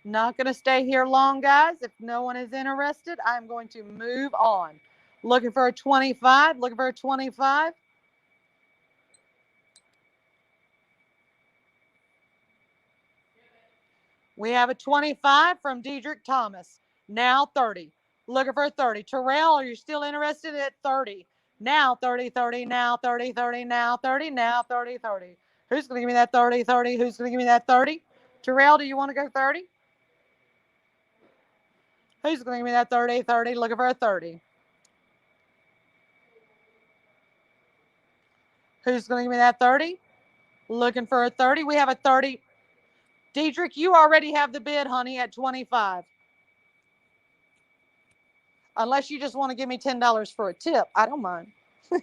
Not going to stay here long, guys. If no one is interested, I'm going to move on. Looking for a 25. Looking for a 25. We have a 25 from Diedrich Thomas. Now 30. Looking for a 30. Terrell, are you still interested at 30? Now 30, 30, now 30, 30, now 30, now 30, 30. Who's going to give me that 30, 30? Who's going to give me that 30? Terrell, do you want to go 30? Who's going to give me that 30, 30? Looking for a 30. Who's going to give me that 30? Looking for a 30. We have a 30. Diedrich, you already have the bid, honey, at 25. Unless you just want to give me $10 for a tip. I don't mind. Who's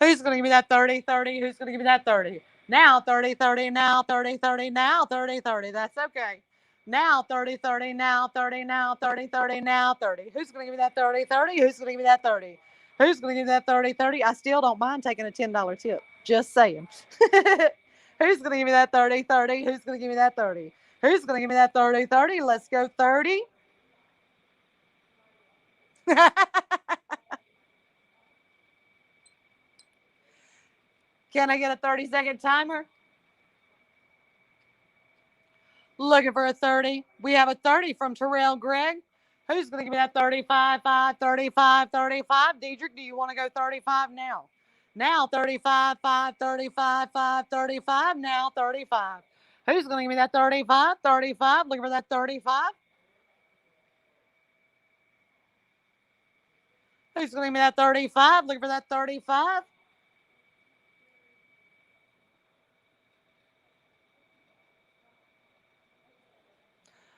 going to give me that 30, 30? Who's going to give me that 30? Now 30, 30, now 30, 30, now 30, 30. That's okay. Now 30, 30, now 30, now 30, 30, now 30. Who's going to give me that 30, 30? Who's going to give me that 30? Who's going to give me that 30, 30? I still don't mind taking a $10 tip. Just saying. Who's going to give me that 30, 30? Who's going to give me that 30? Who's going to give me that 30, 30? Let's go 30. Can I get a 30-second timer? Looking for a 30. We have a 30 from Terrell Gregg. Who's going to give me that 35, 5, 35, 35? Diedrich, do you want to go 35 now? Now 35, 5, 35, 5, 35. Now 35. Who's going to give me that 35, 35? Looking for that 35. Who's going to give me that 35? Looking for that 35.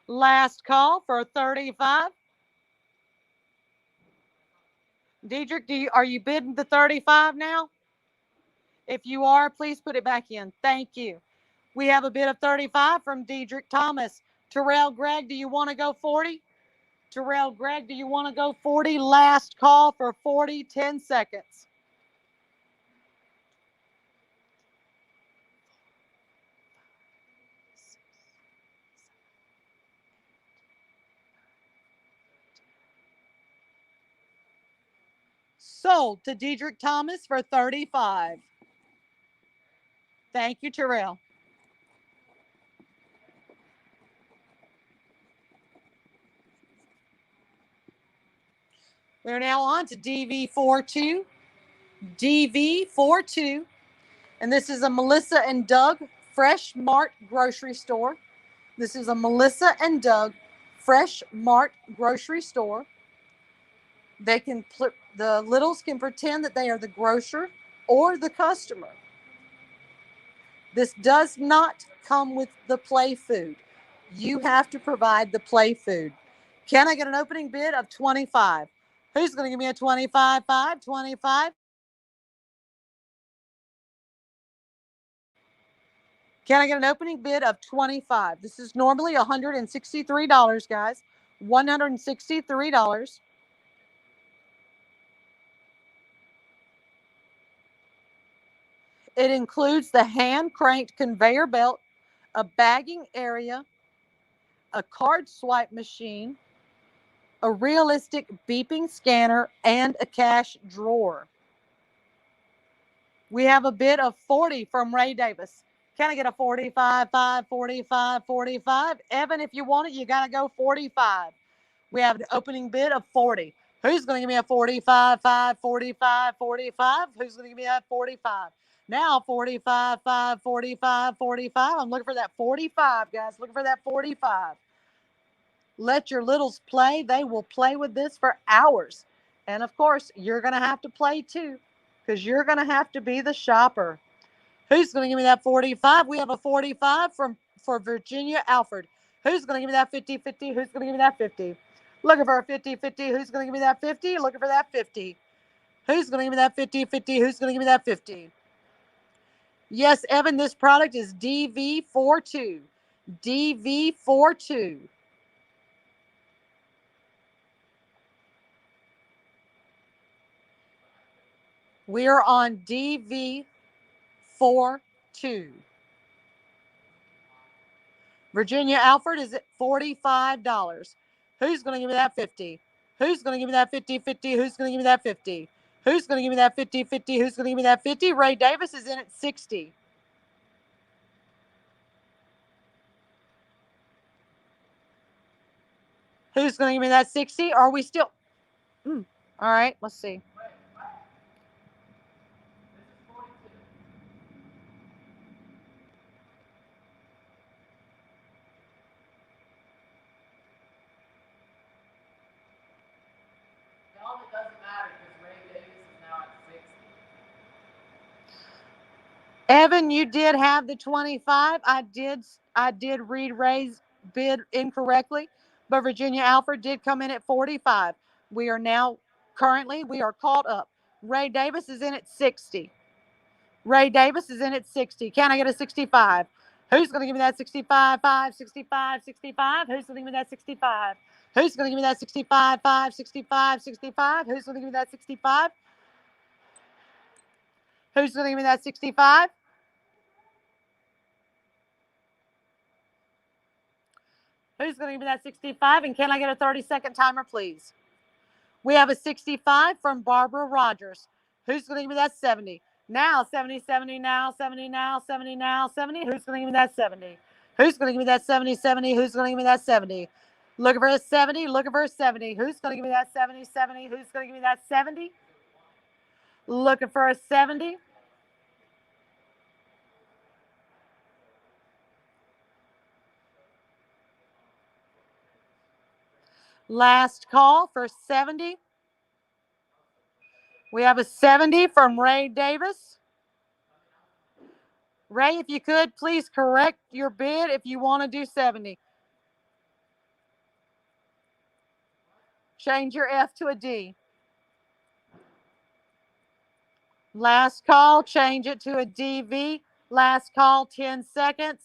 Last call for 35. Diedrich, are you bidding the 35 now? If you are, please put it back in. Thank you. We have a bid of 35 from Diedrich Thomas. Terrell Gregg, do you want to go 40? Terrell Gregg, do you want to go 40? Last call for 40, 10 seconds. Sold to Diedrich Thomas for 35. Thank you, Terrell. We're now on to DV42. DV42. And this is a Melissa and Doug Fresh Mart grocery store. This is a Melissa and Doug Fresh Mart grocery store. They can, the littles can pretend that they are the grocer or the customer. This does not come with the play food. You have to provide the play food. Can I get an opening bid of 25? Who's going to give me a 25, 5, 25? Can I get an opening bid of 25? This is normally $163, guys. $163. It includes the hand-cranked conveyor belt, a bagging area, a card swipe machine, a realistic beeping scanner, and a cash drawer. We have a bid of 40 from Ray Davis. Can I get a 45, 5, 45, 45? Evan, if you want it, you got to go 45. We have an opening bid of 40. Who's going to give me a 45, 5, 45, 45? Who's going to give me that 45? Now 45, 5, 45, 45. I'm looking for that 45, guys. Looking for that 45. Let your littles play. They will play with this for hours. And of course, you're going to have to play too, because you're going to have to be the shopper. Who's going to give me that 45? We have a 45 for Virginia Alford. Who's going to give me that 50, 50? Who's going to give me that 50? Looking for a 50, 50. Who's going to give me that 50? Looking for that 50. Who's going to give me that 50, 50? Who's going to give me that 50? Yes, Evan, this product is DV42. DV42. We are on DV42. Virginia Alford is at $45. Who's going to give me that 50? Who's going to give me that 50, 50? Who's going to give me that 50? Who's going to give me that 50, 50? Who's going to give me that 50? Ray Davis is in at 60. Who's going to give me that 60? Are we still? All right, let's see. Tell them it doesn't matter because Ray Davis is now at 60. Evan, you did have the 25. I did read Ray's bid incorrectly, but Virginia Alford did come in at 45. We are caught up. Ray Davis is in at 60. Ray Davis is in at 60. Can I get a 65? Who's going to give me that 65, 5, 65, 65? Who's going to give me that 65? Who's going to give me that 65, 5, 65, 65? Who's going to give me that 65? Who's going to give me that 65? Who's going to give me that 65? And can I get a 30-second timer, please? We have a 65 from Barbara Rogers. Who's going to give me that 70? Now 70, 70, now 70, now 70, now 70. Who's going to give me that 70? Who's going to give me that 70, 70? Who's going to give me that 70? Looking for a 70, looking for a 70. Who's going to give me that 70, 70? Who's going to give me that 70? Looking for a 70. Last call for 70. We have a 70 from Ray Davis. Ray, if you could, please correct your bid if you want to do 70. Change your F to a D. Last call, change it to a DV. Last call, 10 seconds.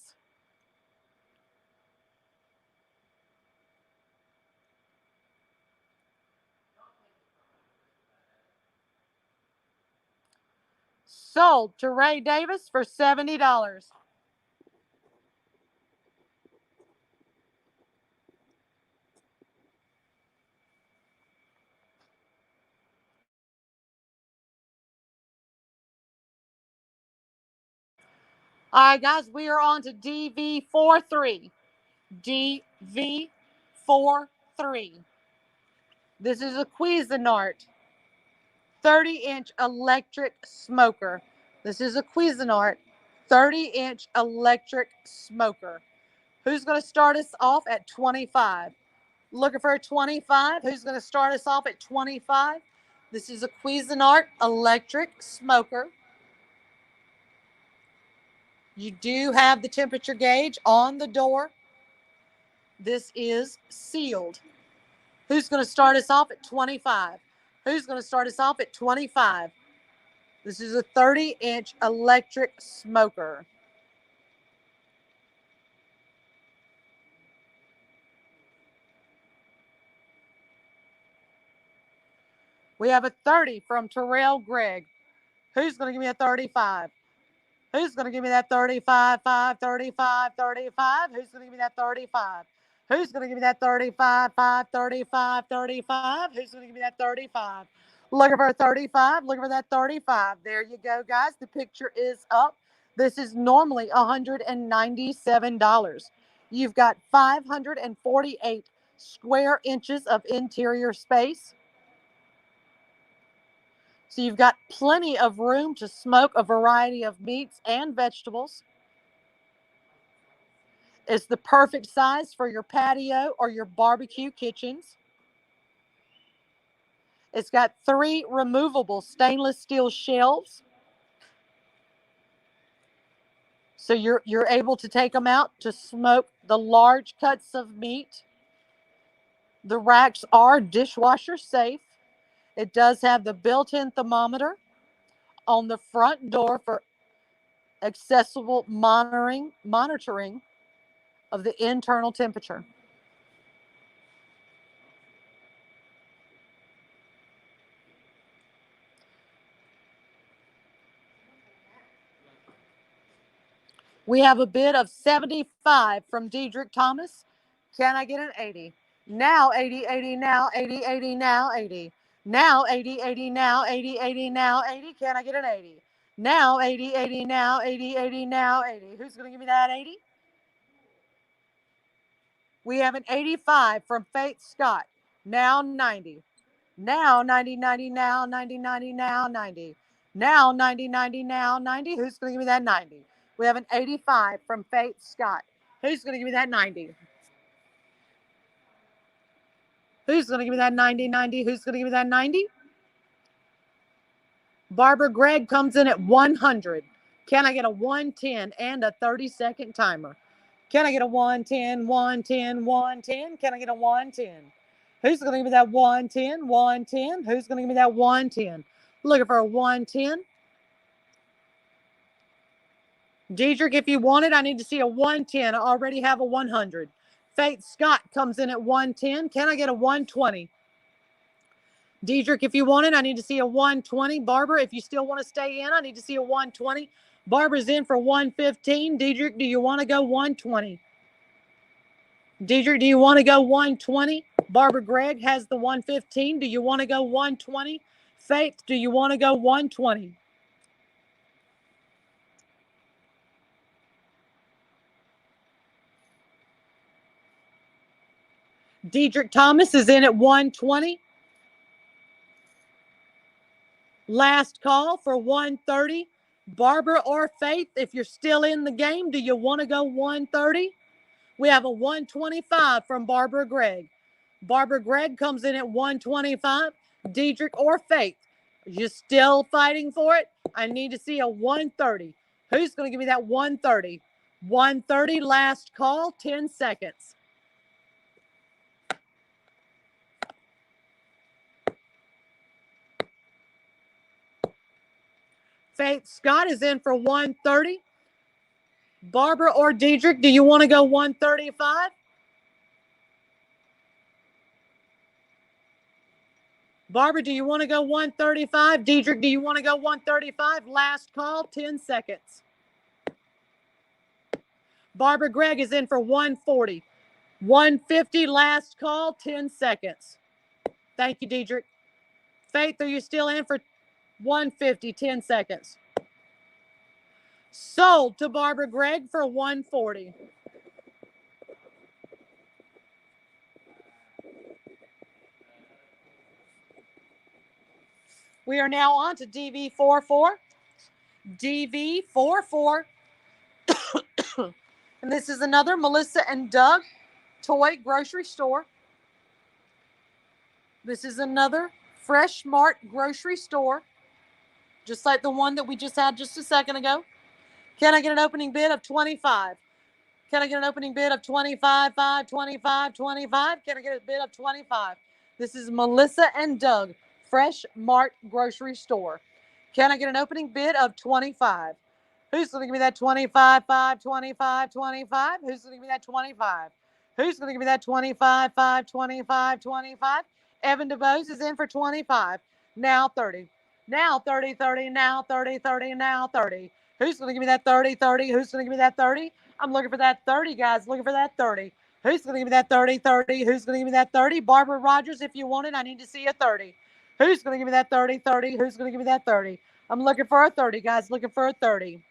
Sold to Ray Davis for $70. All right, guys, we are on to DV43. DV43. This is a Cuisinart 30-inch electric smoker. This is a Cuisinart 30-inch electric smoker. Who's going to start us off at 25? Looking for a 25? Who's going to start us off at 25? This is a Cuisinart electric smoker. You do have the temperature gauge on the door. This is sealed. Who's going to start us off at 25? Who's going to start us off at 25? This is a 30-inch electric smoker. We have a 30 from Terrell Gregg. Who's going to give me a 35? Who's going to give me that 35, 5, 35, 35? Who's going to give me that 35? Who's going to give me that 35, 5, 35, 35? Who's going to give me that 35? Looking for a 35. Looking for that 35. There you go, guys. The picture is up. This is normally $197. You've got 548 square inches of interior space. So you've got plenty of room to smoke a variety of meats and vegetables. It's the perfect size for your patio or your barbecue kitchens. It's got 3 removable stainless steel shelves. So you're able to take them out to smoke the large cuts of meat. The racks are dishwasher safe. It does have the built-in thermometer on the front door for accessible monitoring of the internal temperature. We have a bid of 75 from Diedrich Thomas. Can I get an 80? Now 80, 80, now 80, 80, now 80. Now 80, 80, now 80, 80, now 80. Can I get an 80? Now 80, 80, now 80, 80, now 80. Who's going to give me that 80? We have an 85 from Faith Scott. Now 90. Now 90, 90, now 90, 90, now 90. Now 90, 90, now 90. Who's going to give me that 90? We have an 85 from Faith Scott. Who's going to give me that 90? Who's going to give me that 90, 90? Who's going to give me that 90? Barbara Gregg comes in at 100. Can I get a 110 and a 30-second timer? Can I get a 110, 110, 110? Can I get a 110? Who's going to give me that 110, 110? Who's going to give me that 110? Looking for a 110. Diedrich, if you want it, I need to see a 110. I already have a 100. Faith Scott comes in at 110. Can I get a 120? Diedrich, if you want it, I need to see a 120. Barbara, if you still want to stay in, I need to see a 120. Barbara's in for 115. Diedrich, do you want to go 120? Diedrich, do you want to go 120? Barbara Gregg has the 115. Do you want to go 120? Faith, do you want to go 120? Dedrick Thomas is in at 120. Last call for 130. Barbara or Faith, if you're still in the game, do you want to go 130? We have a 125 from Barbara Gregg. Barbara Gregg comes in at 125. Dedrick or Faith, you still fighting for it? I need to see a 130. Who's going to give me that 130? 130, last call, 10 seconds. Faith Scott is in for 130. Barbara or Dedrick, do you want to go 135? Barbara, do you want to go 135? Dedrick, do you want to go 135? Last call, 10 seconds. Barbara Gregg is in for 140. 150, last call, 10 seconds. Thank you, Dedrick. Faith, are you still in for 150, 10 seconds? Sold to Barbara Gregg for 140. We are now on to DV44. DV44. And this is another Melissa and Doug toy grocery store. This is another Fresh Mart grocery store, just like the one that we just had just a second ago. Can I get an opening bid of 25? Can I get an opening bid of 25, 5, 25, 25? Can I get a bid of 25? This is Melissa and Doug, Fresh Mart grocery store. Can I get an opening bid of 25? Who's going to give me that 25, 5, 25, 25? Who's going to give me that 25? Who's going to give me that 25, 5, 25, 25? Evan DeBose is in for 25. Now 30. Now 30, 30, now 30, 30, now 30. Who's going to give me that 30, 30? Who's going to give me that 30? I'm looking for that 30, guys. Looking for that 30. Who's going to give me that 30, 30? Who's going to give me that 30? Barbara Rogers, if you want it, I need to see a 30. Who's going to give me that 30, 30? Who's going to give me that 30? I'm looking for a 30, guys. Looking for a 30.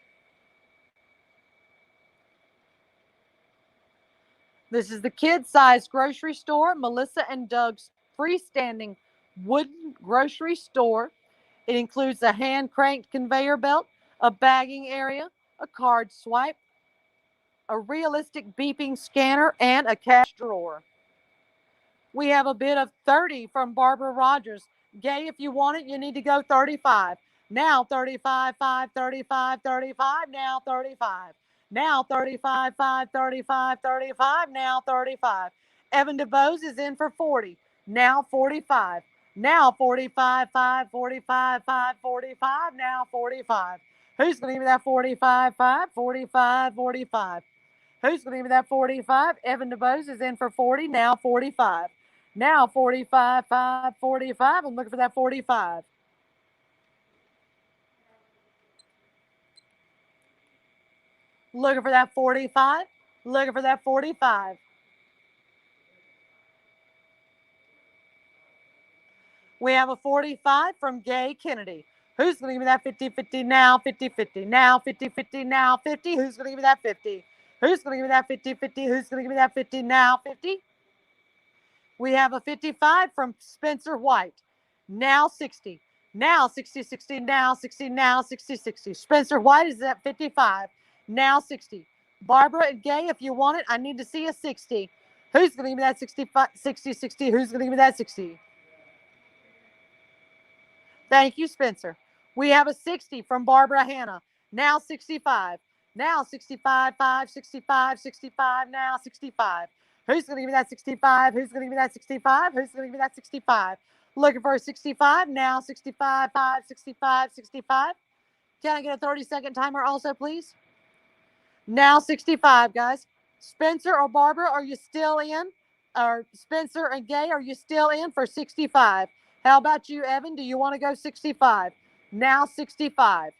This is the kid-sized grocery store, Melissa and Doug's freestanding wooden grocery store. It includes a hand-cranked conveyor belt, a bagging area, a card swipe, a realistic beeping scanner, and a cash drawer. We have a bid of 30 from Barbara Rogers. Gay, if you want it, you need to go 35. Now 35, 5, 35, 35, now 35. Now 35, 5, 35, 35, now 35. Evan DeBose is in for 40. Now 45. Now 45, 5, 45, 5, 45, now 45. Who's going to give me that 45, 5, 45, 45? Who's going to give me that 45? Evan DeBose is in for 40, now 45. Now 45, 5, 45. I'm looking for that 45. Looking for that 45. Looking for that 45. We have a 45 from Gay Kennedy. Who's going to give me that 50, 50 now, 50, 50 now, 50, 50 now, 50? Who's going to give me that 50? Who's going to give me that 50, 50? Who's going to give me that 50 now, 50? We have a 55 from Spencer White. Now 60. Now 60, 60, now 60, now 60, 60. Spencer White is at 55. Now 60. Barbara and Gay, if you want it, I need to see a 60. Who's going to give me that 65, 60, 60? Who's going to give me that 60? Thank you, Spencer. We have a 60 from Barbara Hannah. Now 65. Now 65, 5, 65, 65, now 65. Who's going to give me that 65? Who's going to give me that 65? Who's going to give me that 65? Looking for a 65. Now 65, 5, 65, 65. Can I get a 30-second timer also, please? Now 65, guys. Spencer or Barbara, are you still in? Or Spencer and Gay, are you still in for 65? How about you, Evan? Do you want to go 65? Now 65.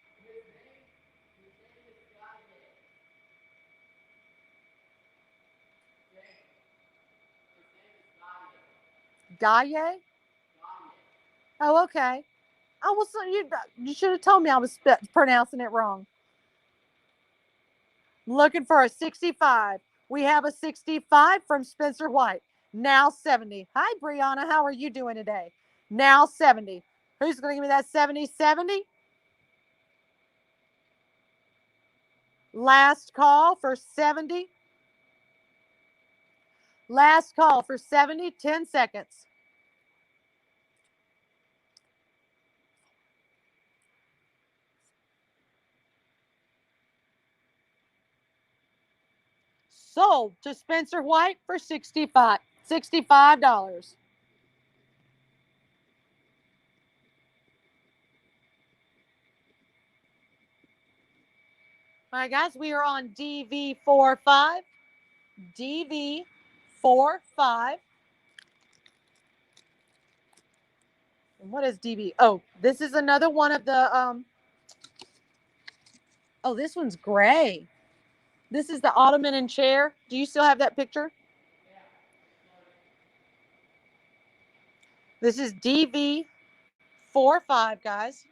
Gaye? Oh, okay. Oh, well, so you should have told me I was pronouncing it wrong. Looking for a 65. We have a 65 from Spencer White. Now 70. Hi, Brianna. How are you doing today? Now 70. Who's going to give me that 70? 70? Last call for 70. Last call for 70. 10 seconds. Sold to Spencer White for $65. $65. All right, guys, we are on DV45. DV45. And what is DV? Oh, this is another one of the oh, this one's gray. This is the ottoman and chair. Do you still have that picture? This is DV45, guys.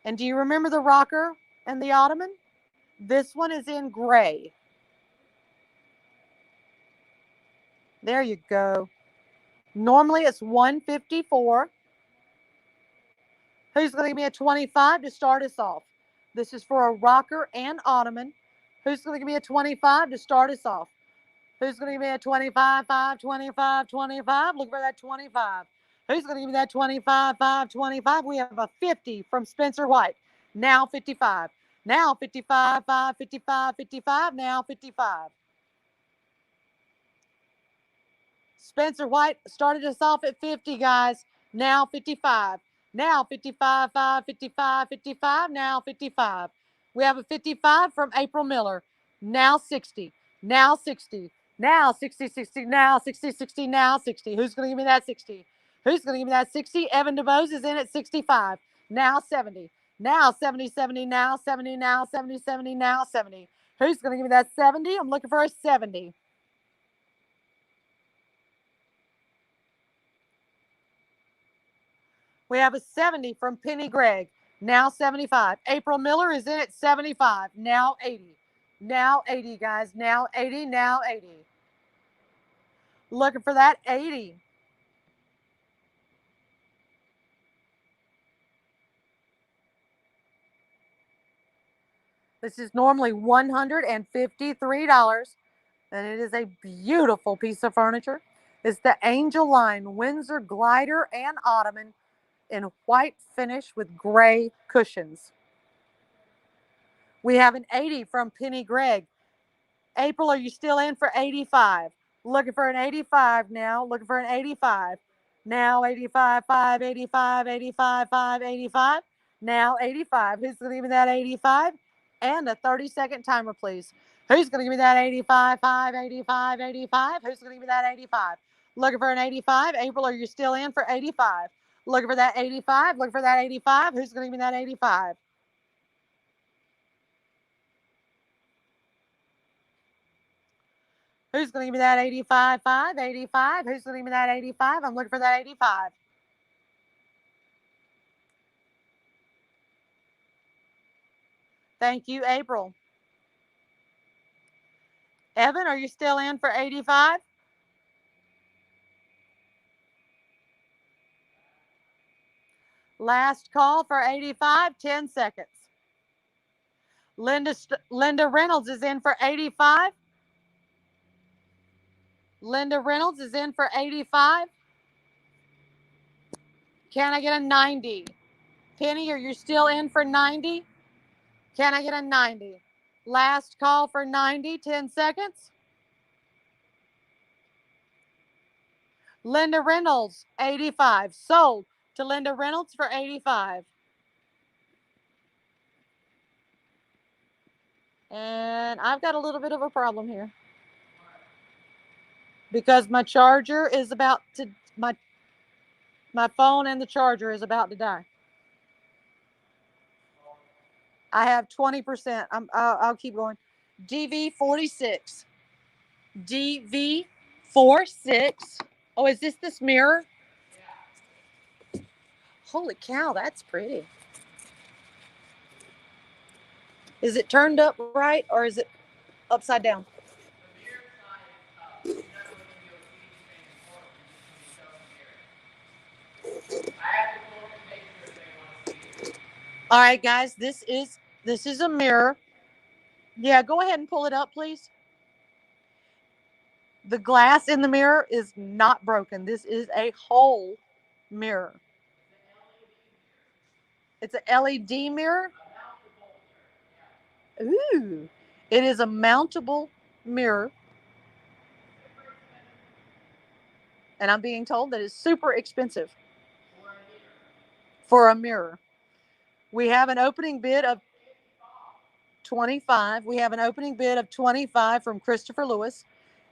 And do you remember the rocker and the ottoman? This one is in gray. There you go. Normally it's 154. Who's going to give me a 25 to start us off? This is for a rocker and ottoman. Who's going to give me a 25 to start us off? Who's going to give me a 25, 5, 25, 25? Look for that 25. Who's going to give me that 25, 5, 25? We have a 50 from Spencer White. Now 55. Now 55, 5, 55, 55. Now 55. Spencer White started us off at 50, guys. Now 55. Now 55, 5, 55, 55. Now 55. We have a 55 from April Miller. Now 60. Now 60. Now 60, 60. Now 60, 60. Now 60. Who's going to give me that 60? Who's going to give me that 60? Evan DeBose is in at 65. Now 70. Now 70, 70. Now 70. Now 70, 70. Now 70. Who's going to give me that 70? I'm looking for a 70. We have a 70 from Penny Gregg. Now 75. April Miller is in at 75. Now 80. Now 80, guys. Now 80. Now 80. Looking for that 80. This is normally $153, and it is a beautiful piece of furniture. It's the Angel Line Windsor glider and ottoman in white finish with gray cushions. We have an 80 from Penny Gregg. April, are you still in for 85? Looking for an 85 now. Looking for an 85. Now 85, 5, 85, 85, 5, 85. Now 85. Who's going to give me that 85? And a 30-second timer, please. Who's going to give me that 85, 5, 85, 85? Who's going to give me that 85? Looking for an 85. April, are you still in for 85? Looking for that 85. Looking for that 85. Who's going to give me that 85? Who's going to give me that 85, 5, 85? Who's going to give me that 85? I'm looking for that 85. Thank you, April. Evan, are you still in for 85? Last call for 85, 10 seconds. Linda Reynolds is in for 85. Linda Reynolds is in for 85. Can I get a 90? Penny, are you still in for 90? Can I get a 90? Last call for 90, 10 seconds. Linda Reynolds, 85. Sold to Linda Reynolds for 85. And I've got a little bit of a problem here. Because my charger is about to, my phone and the charger is about to die. I have 20%. I'll keep going. DV46. DV46. Oh, is this mirror? Holy cow, that's pretty. Is it turned up right or is it upside down? All right, guys, this is a mirror. Yeah, go ahead and pull it up, please. The glass in the mirror is not broken. This is a whole mirror. It's an LED mirror. Ooh. It is a mountable mirror. And I'm being told that it's super expensive for a mirror. We have an opening bid of 25. We have an opening bid of 25 from Christopher Lewis.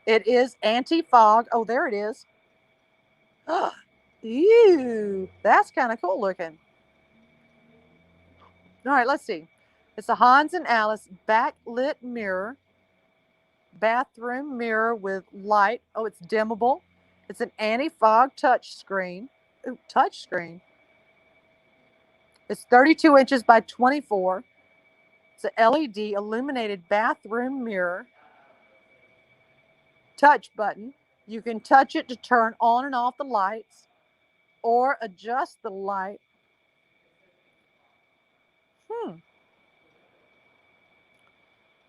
It is anti-fog. Oh, there it is. Ew, that's kind of cool looking. All right, let's see. It's a Hans and Alice backlit mirror, bathroom mirror with light. Oh, it's dimmable. It's an anti-fog touch screen. Ooh, touch screen. It's 32 inches by 24. It's an LED illuminated bathroom mirror. Touch button. You can touch it to turn on and off the lights or adjust the light.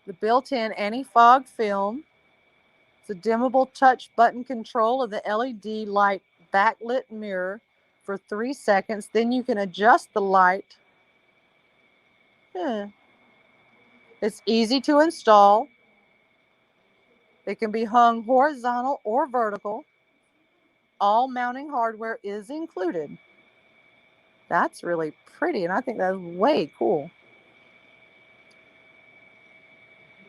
The built-in anti-fog film. It's a dimmable touch button control of the LED light backlit mirror for 3 seconds. Then you can adjust the light. It's easy to install. It can be hung horizontal or vertical. All mounting hardware is included. That's really pretty, and I think that's way cool.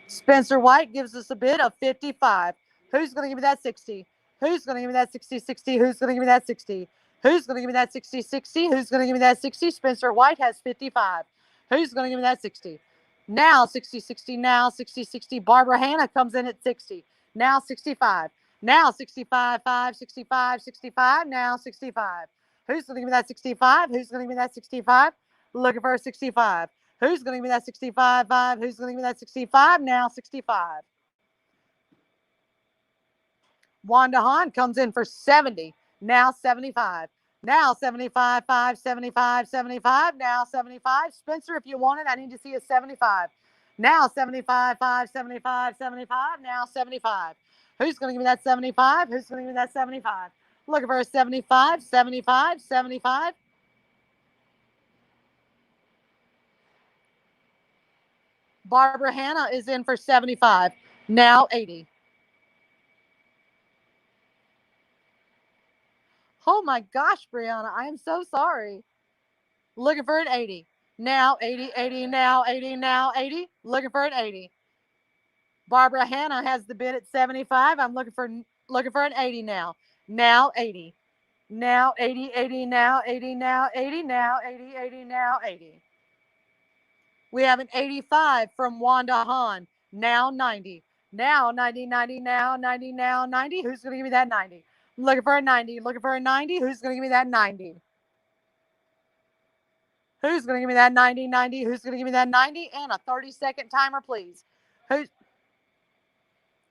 Spencer White gives us a bid of 55. Who's going to give me that 60? Who's going to give me that 60, 60? Who's going to give me that 60? Who's going to give me that 60, 60? Who's going to give me that 60? Spencer White has 55. Who's going to give me that 60? Now 60, 60, now 60, 60. Barbara Hanna comes in at 60. Now 65. Now 65, 5, 65, 65. Now 65. Who's going to give me that 65? Who's going to give me that 65? Looking for a 65. Who's going to give me that 65, 5? Who's going to give me that 65? Now 65. Wanda Hahn comes in for 70. Now 75. Now 75, 5, 75, 75. Now 75. Spencer, if you want it, I need to see a 75. Now 75, 5, 75, 75. Now 75. Who's going to give me that 75? Who's going to give me that 75? Looking for a 75, 75, 75. Barbara Hanna is in for 75. Now 80. Oh my gosh, Brianna, I am so sorry. Looking for an 80. Now 80, 80, now 80, now 80. Looking for an 80. Barbara Hanna has the bid at 75. I'm looking for an 80 now. Now 80. Now 80, 80, now 80, now 80, now 80, 80, now 80. We have an 85 from Wanda Hahn. Now 90. Now 90, 90, now 90, now 90. Who's going to give me that 90? I'm looking for a 90. Looking for a 90. Who's going to give me that 90? Who's going to give me that 90, 90? Who's going to give me that 90? And a 30-second timer, please. Who's?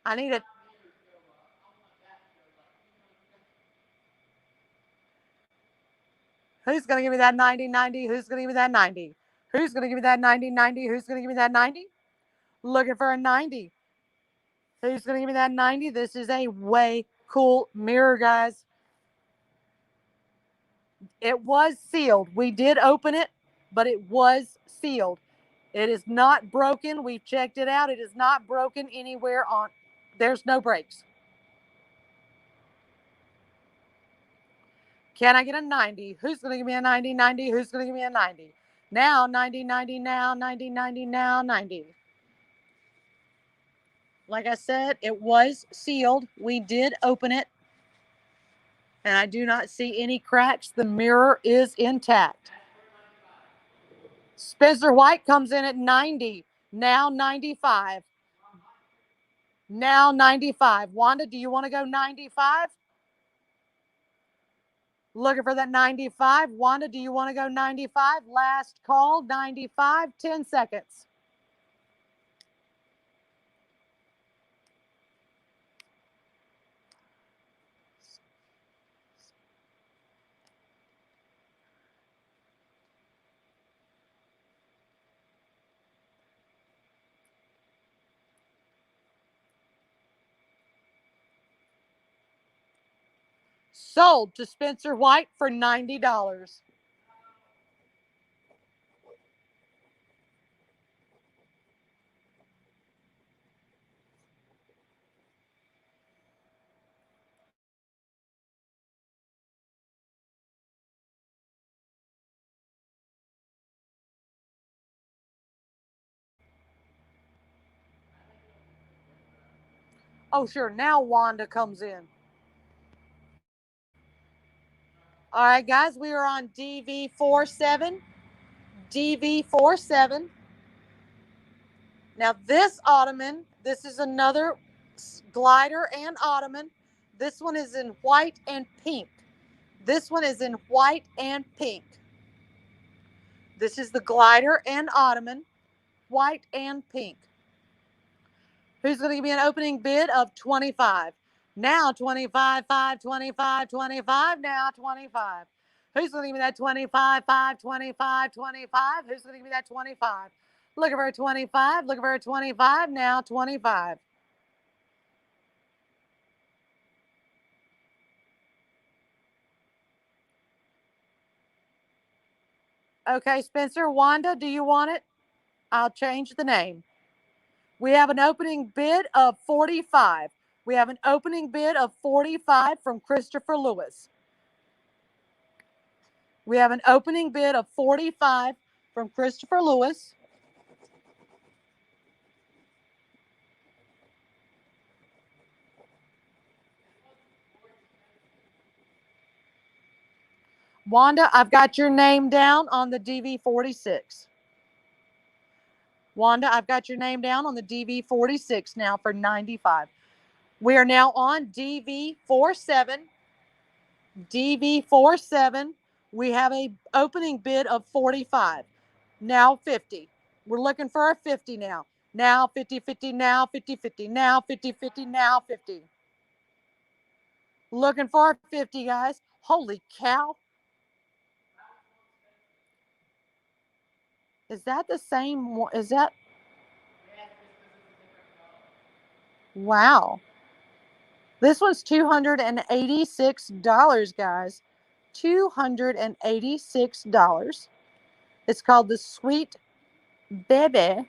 I need it. Who's going to give me that 90, 90? Who's going to give me that 90? Who's going to give me that 90, 90? Who's going to give me that 90? Looking for a 90. Who's going to give me that 90? This is a way cool mirror, guys. It was sealed. We did open it, but it was sealed. It is not broken. We've checked it out. It is not broken anywhere on. There's no breaks. Can I get a 90? Who's going to give me a 90, 90? Who's going to give me a 90? Now 90, 90, now 90, 90, now 90. Like I said, it was sealed. We did open it. And I do not see any cracks. The mirror is intact. Spencer White comes in at 90. Now 95. Now 95. Wanda, do you want to go 95? Looking for that 95. Wanda, do you want to go 95? Last call, 95, 10 seconds. Sold to Spencer White for $90. Oh, sure. Now Wanda comes in. All right, guys, we are on DV47. DV47. Now, this ottoman, this is another glider and ottoman. This one is in white and pink. This one is in white and pink. This is the glider and ottoman, white and pink. Who's going to give me an opening bid of 25? Now 25, 5, 25, 25, now 25. Who's going to give me that 25, 5, 25, 25? Who's going to give me that 25? Looking for a 25, looking for a 25, now 25. Okay, Spencer, Wanda, do you want it? I'll change the name. We have an opening bid of 45. We have an opening bid of 45 from Christopher Lewis. We have an opening bid of 45 from Christopher Lewis. Wanda, I've got your name down on the DV46. Wanda, I've got your name down on the DV46 now for 95. We are now on DV47. DV47. We have a opening bid of 45. Now 50. We're looking for a 50 now. Now 50, 50, now 50, 50, now 50, 50, now 50. Looking for a 50, guys. Holy cow. Is that the same one? Is that? Wow. This was $286, guys. $286. It's called the Sweet Baby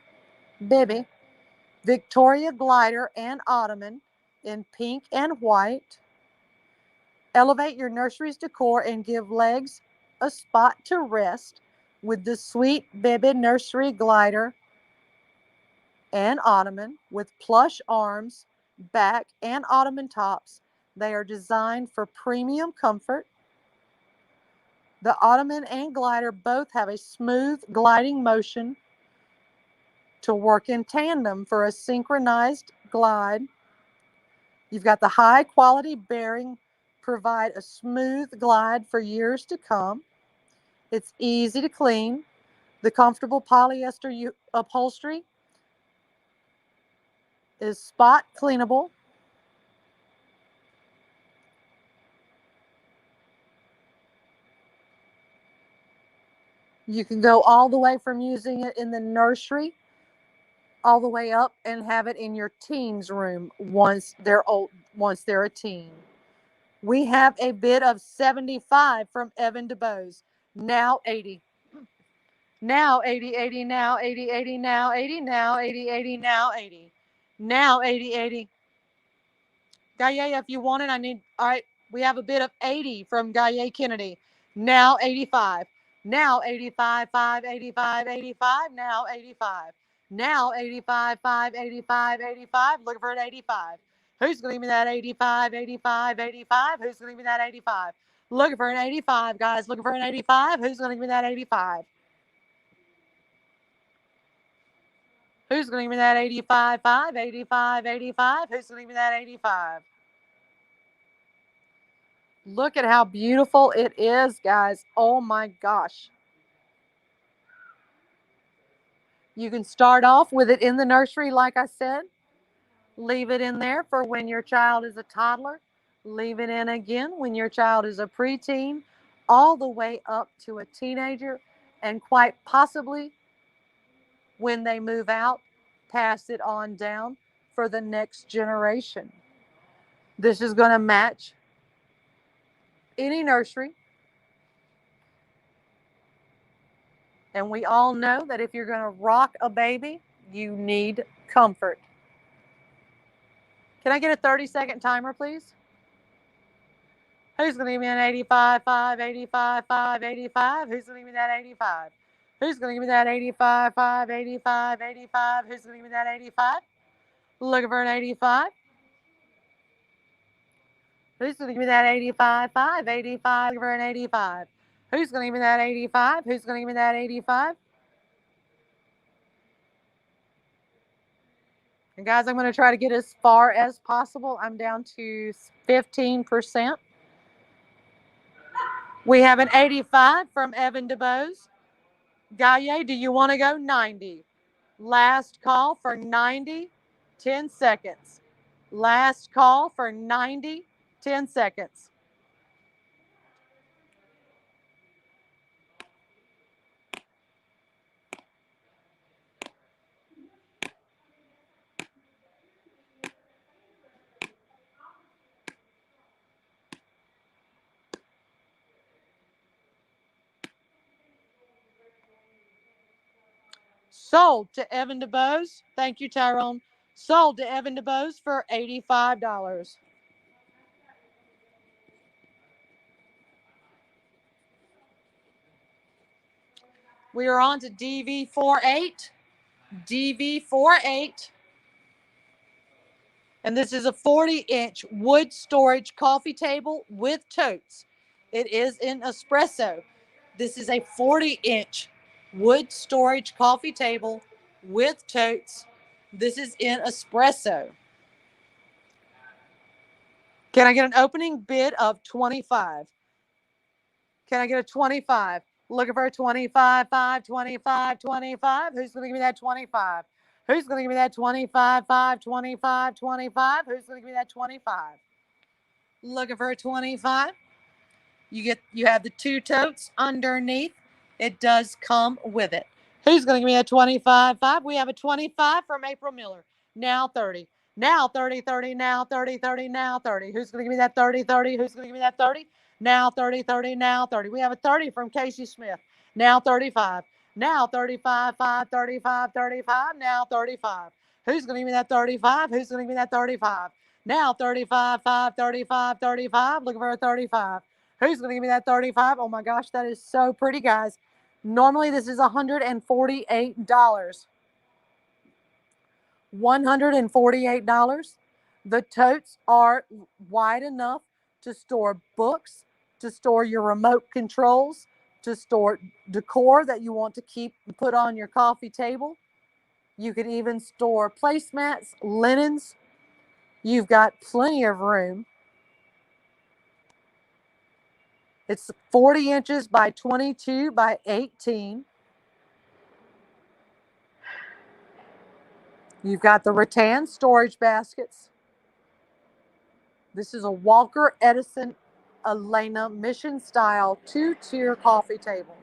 Victoria Glider and Ottoman in pink and white. Elevate your nursery's decor and give legs a spot to rest with the Sweet Baby Nursery Glider and ottoman with plush arms, back, and ottoman tops. They are designed for premium comfort. The ottoman and glider both have a smooth gliding motion to work in tandem for a synchronized glide. You've got the high quality bearing, provide a smooth glide for years to come. It's easy to clean. The comfortable polyester upholstery is spot cleanable. You can go all the way from using it in the nursery all the way up and have it in your teen's room once they're a teen. We have a bid of 75 from Evan DeBose. Now 80. Now 80, 80, now 80, 80, now 80, now 80, 80, now 80. Now 80, 80. Gaye, if you want it, all right, we have a bid of 80 from Gaye Kennedy. Now 85. Now 85, 5, 85, 85, now 85. Now 85, 5, 85, 85. Looking for an 85. Who's going to give me that 85, 85, 85? Who's going to give me that 85? Looking for an 85, guys. Looking for an 85. Who's going to give me that 85? Who's going to give me that 85, 5, 85, 85? Who's going to give me that 85? Look at how beautiful it is, guys. Oh my gosh. You can start off with it in the nursery, like I said. Leave it in there for when your child is a toddler. Leave it in again when your child is a preteen, all the way up to a teenager, and quite possibly when they move out, pass it on down for the next generation. This is going to match any nursery. And we all know that if you're going to rock a baby, you need comfort. Can I get a 30-second timer, please? Who's going to give me an 85, 5, 85, 5, 85? Who's going to give me that 85? Who's going to give me that 85, 5, 85, 85? Who's going to give me that 85? Looking for an 85. Who's going to give me that 85, 5, 85? Looking for an 85. Who's going to give me that 85? Who's going to give me that 85? And guys, I'm going to try to get as far as possible. I'm down to 15%. We have an 85 from Evan DeBose. Gaye, do you want to go 90? Last call for 90, 10 seconds. Last call for 90, 10 seconds. Sold to Evan DeBose. Thank you, Tyrone. Sold to Evan DeBose for $85. We are on to DV48. DV48. And this is a 40-inch wood storage coffee table with totes. It is in espresso. This is a 40-inch wood storage coffee table with totes. This is in espresso. Can I get an opening bid of 25? Can I get a 25? Looking for a 25, 5, 25, 25. Who's going to give me that 25? Who's going to give me that 25, 5, 25, 25? Who's going to give me that 25? Looking for a 25. You have the two totes underneath. It does come with it. Who's going to give me a 25, 5? We have a 25 from April Miller. Now 30. Now 30, 30, now 30, 30, now 30. Who's going to give me that 30, 30? Who's going to give me that 30? Now 30, 30, now 30. We have a 30 from Casey Smith. Now 35. Now 35, 5, 35, 35. Now 35. Who's going to give me that 35? Who's going to give me that 35? Now 35, 5, 35, 35. Looking for a 35. Who's going to give me that 35? Oh my gosh, that is so pretty, guys. Normally this is $148. $148. The totes are wide enough to store books, to store your remote controls, to store decor that you want to keep and put on your coffee table. You could even store placemats, linens. You've got plenty of room. It's 40 inches by 22 by 18. You've got the rattan storage baskets. This is a Walker Edison Elena Mission Style 2-tier coffee table.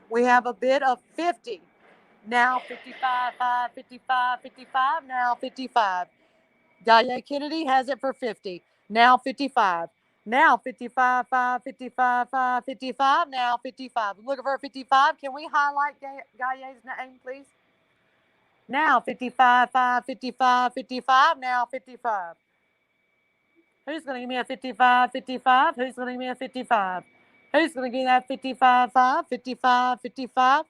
We have a bid of 50. Now 55, 5, 55, 55, now 55. Gaye Kennedy has it for 50. Now 55. Now 55, 5, 55, 5, 55, now 55. Looking for a 55. Can we highlight Gaye's name, please? Now 55, 5, 55, 55, now 55. Who's going to give me a 55, 55? Who's going to give me a 55? Who's going to give me that 55, 5, 55, 55?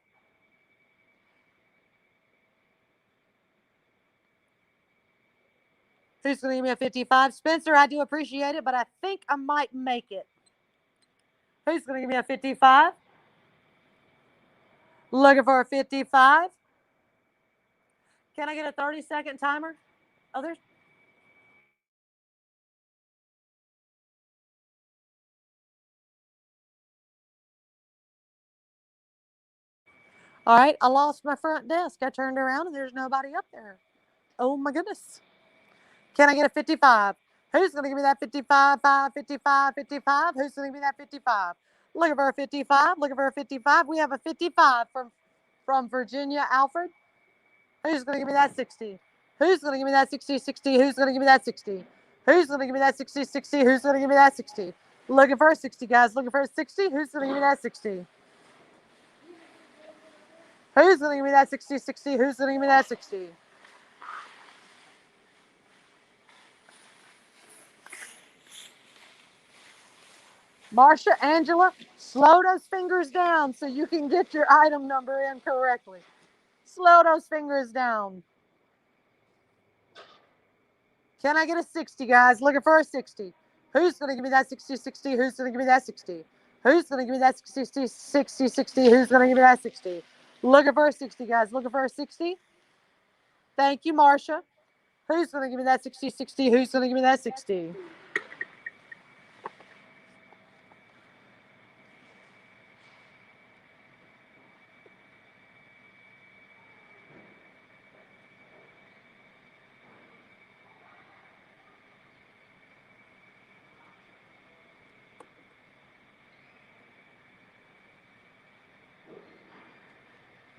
Who's going to give me a 55? Spencer, I do appreciate it, but I think I might make it. Who's going to give me a 55? Looking for a 55. Can I get a 30-second timer? Others? All right, I lost my front desk. I turned around and there's nobody up there. Oh my goodness. Can I get a 55? Who's going to give me that 55, 5, 55, 55? Who's going to give me that 55? Looking for a 55. Looking for a 55. We have a 55 from Virginia Alfred. Who's going to give me that 60? Who's going to give me that 60, 60? Who's going to give me that 60? Who's going to give me that 60, 60? Who's going to give me that 60? Looking for a 60, guys. Looking for a 60. Who's going to give me that 60? Who's going to give me that 60, 60? Who's going to give me that 60? Marsha, Angela, slow those fingers down so you can get your item number in correctly. Slow those fingers down. Can I get a 60, guys? Looking for a 60. Who's going to give me that 60, 60? Who's going to give me that 60? Who's going to give me that 60, 60, 60? Who's going to give me that 60? Looking for a 60, guys. Looking for a 60. Thank you, Marsha. Who's going to give me that 60, 60? Who's going to give me that 60?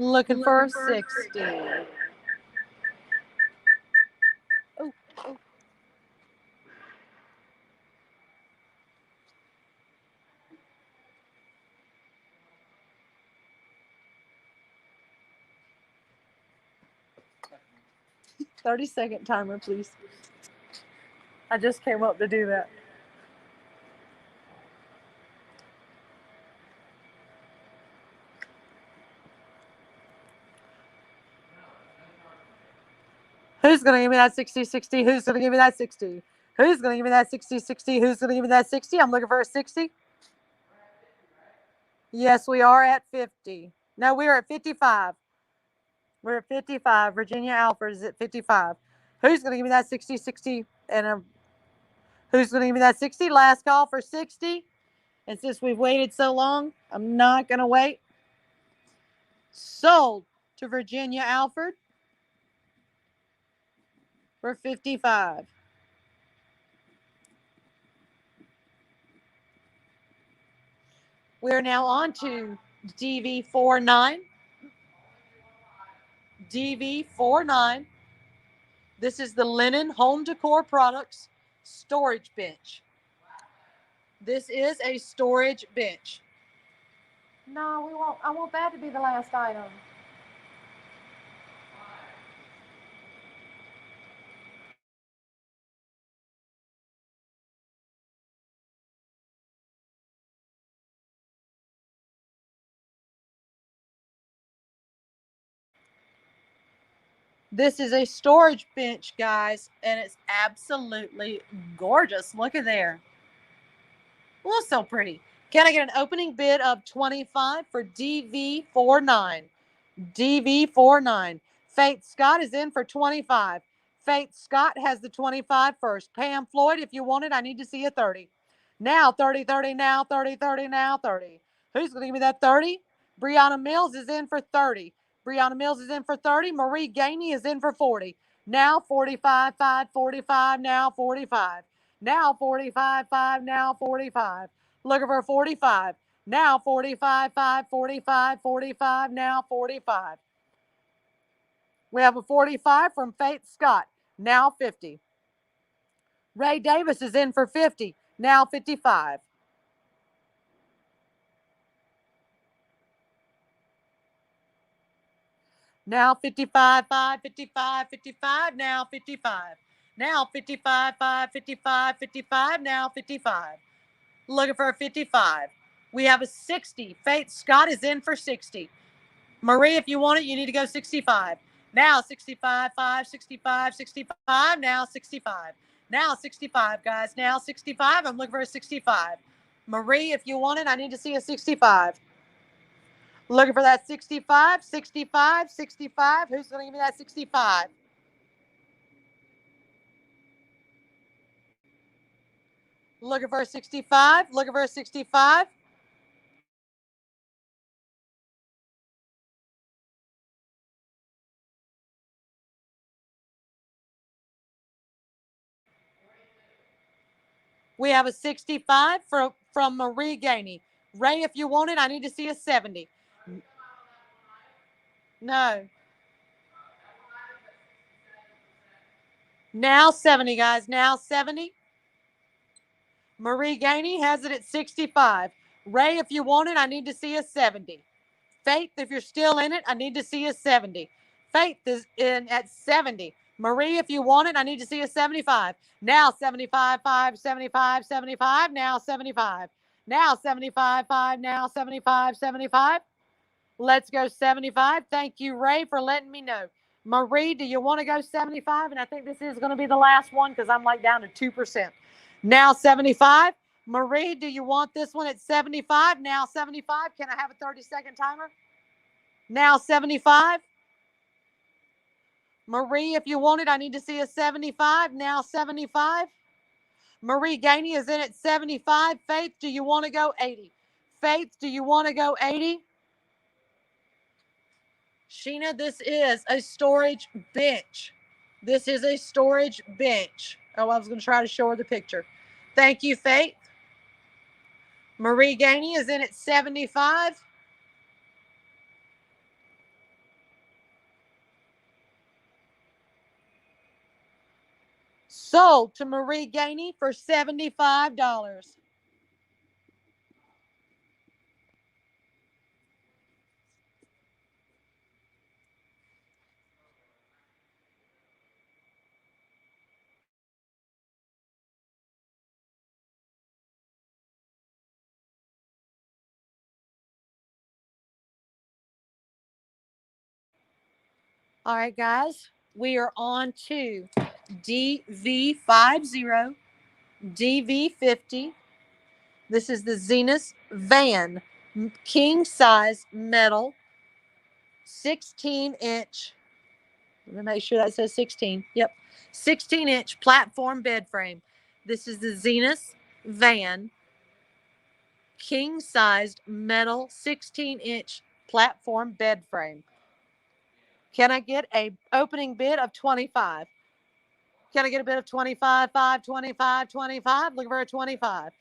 Looking for a 60. Oh, oh. "30-second timer, please." I just came up to do that. Who's going to give me that 60, 60? Who's going to give me that 60? Who's going to give me that 60, 60? Who's going to give me that 60? I'm looking for a 60. Yes, we are at 50. No, we are at 55. We're at 55. Virginia Alford is at 55. Who's going to give me that 60, 60? And who's going to give me that 60? Last call for 60. And since we've waited so long, I'm not going to wait. Sold to Virginia Alford for 55. We're now on to DV49. DV49. This is the Linen Home Decor Products storage bench. This is a storage bench. No, we won't. I want that to be the last item. This is a storage bench, guys, and it's absolutely gorgeous. Look at there. Oh, so pretty. Can I get an opening bid of 25 for DV49? DV49. Faith Scott is in for 25. Faith Scott has the 25 first. Pam Floyd, if you want it, I need to see a 30. Now 30, 30, now 30, 30, now 30. Who's going to give me that 30? Brianna Mills is in for 30. Brianna Mills is in for 30. Marie Gainey is in for 40. Now 45, 5, 45, now 45. Now 45, 5, now 45. Looking for 45. Now 45, 5, 45, 45, now 45. We have a 45 from Faith Scott, now 50. Ray Davis is in for 50, now 55. Now 55, 5, 55, 55, now 55. Now 55, 5, 55, 55, now 55. Looking for a 55. We have a 60. Faith Scott is in for 60. Marie, if you want it, you need to go 65. Now 65, 5, 65, 65, now 65. Now 65, guys. Now 65. I'm looking for a 65. Marie, if you want it, I need to see a 65. Looking for that 65, 65, 65. Who's going to give me that 65? Looking for a 65. Looking for a 65. We have a 65 from Marie Gainey. Ray, if you want it, I need to see a 70. No. Now 70, guys. Now 70. Marie Gainey has it at 65. Ray, if you want it, I need to see a 70. Faith, if you're still in it, I need to see a 70. Faith is in at 70. Marie, if you want it, I need to see a 75. Now 75, 5, 75, 75. Now 75. Now 75, 5. Now 75, 75. Let's go 75. Thank you, Ray, for letting me know. Marie, do you want to go 75? And I think this is going to be the last one because I'm like down to 2%. Now 75. Marie, do you want this one at 75? Now 75. Can I have a 30-second timer? Now 75. Marie, if you want it, I need to see a 75. Now 75. Marie Gainey is in at 75. Faith, do you want to go 80? Faith, do you want to go 80? Sheena, this is a storage bench. This is a storage bench. Oh, I was going to try to show her the picture. Thank you, Faith. Marie Gainey is in at 75. Sold to Marie Gainey for $75. All right, guys, we are on to DV50, DV50. This is the Zenith Van, king size metal, 16-inch. Let me make sure that says 16. Yep, 16-inch platform bed frame. This is the Zenith Van, king sized metal, 16-inch platform bed frame. Can I get a opening bid of 25? Can I get a bid of 25, 5, 25, 25? Looking for a 25.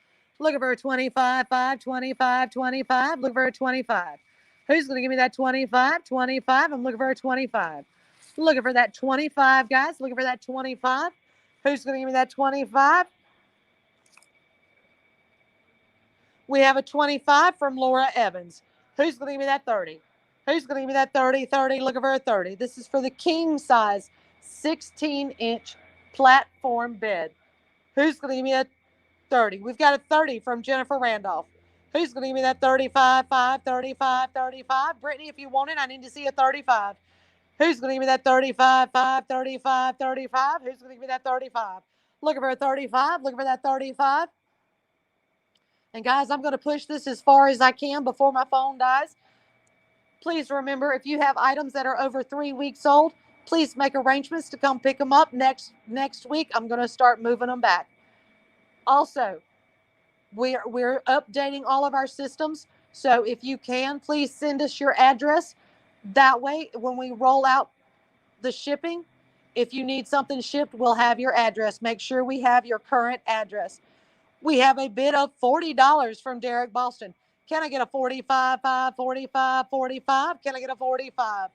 Looking for a 25, 5, 25, 25. Looking for a 25. Who's going to give me that 25? 25. I'm looking for a 25. Looking for that 25, guys. Looking for that 25. Who's going to give me that 25? We have a 25 from Laura Evans. Who's going to give me that 30? Who's going to give me that 30? 30. Looking for a 30. This is for the king size 16-inch platform bed. Who's going to give me a 30? We've got a 30 from Jennifer Randolph. Who's going to give me that 35, 5, 35, 35? Brittany, if you want it, I need to see a 35. Who's going to give me that 35, 5, 35, 35? Who's going to give me that 35? Looking for a 35. Looking for that 35. And guys, I'm going to push this as far as I can before my phone dies. Please remember, if you have items that are over 3 weeks old, please make arrangements to come pick them up next week. I'm going to start moving them back. Also, we're updating all of our systems. So if you can, please send us your address. That way, when we roll out the shipping, if you need something shipped, we'll have your address. Make sure we have your current address. We have a bid of $40 from Derek Boston. Can I get a 45, 5, 45, 45? Can I get a 45?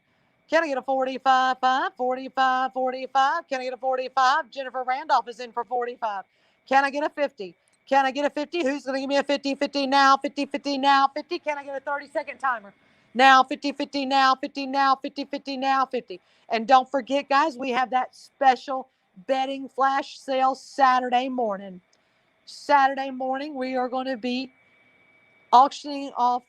Can I get a 45, 5, 45, 45? Can I get a 45? Jennifer Randolph is in for 45. Can I get a 50? Can I get a 50? Who's going to give me a 50, 50 now, 50, 50 now, 50? Can I get a 30-second timer? Now, 50, 50 now, 50 now, 50, 50 now, 50. And don't forget, guys, we have that special bedding flash sale Saturday morning. Saturday morning, we are going to be auctioning off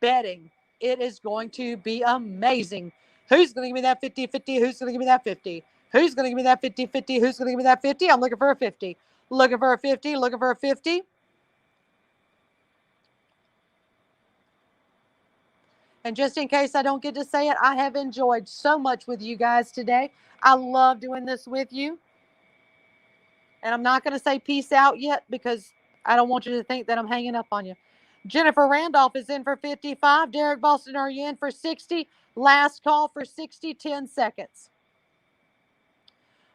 bedding. It is going to be amazing. Who's going to give me that 50, 50? Who's going to give me that 50? Who's going to give me that 50, 50? Who's going to give me that 50? I'm looking for a 50. Looking for a 50. Looking for a 50. And just in case I don't get to say it, I have enjoyed so much with you guys today. I love doing this with you. And I'm not going to say peace out yet because I don't want you to think that I'm hanging up on you. Jennifer Randolph is in for 55. Derek Boston, are you in for 60? Last call for 60, 10 seconds.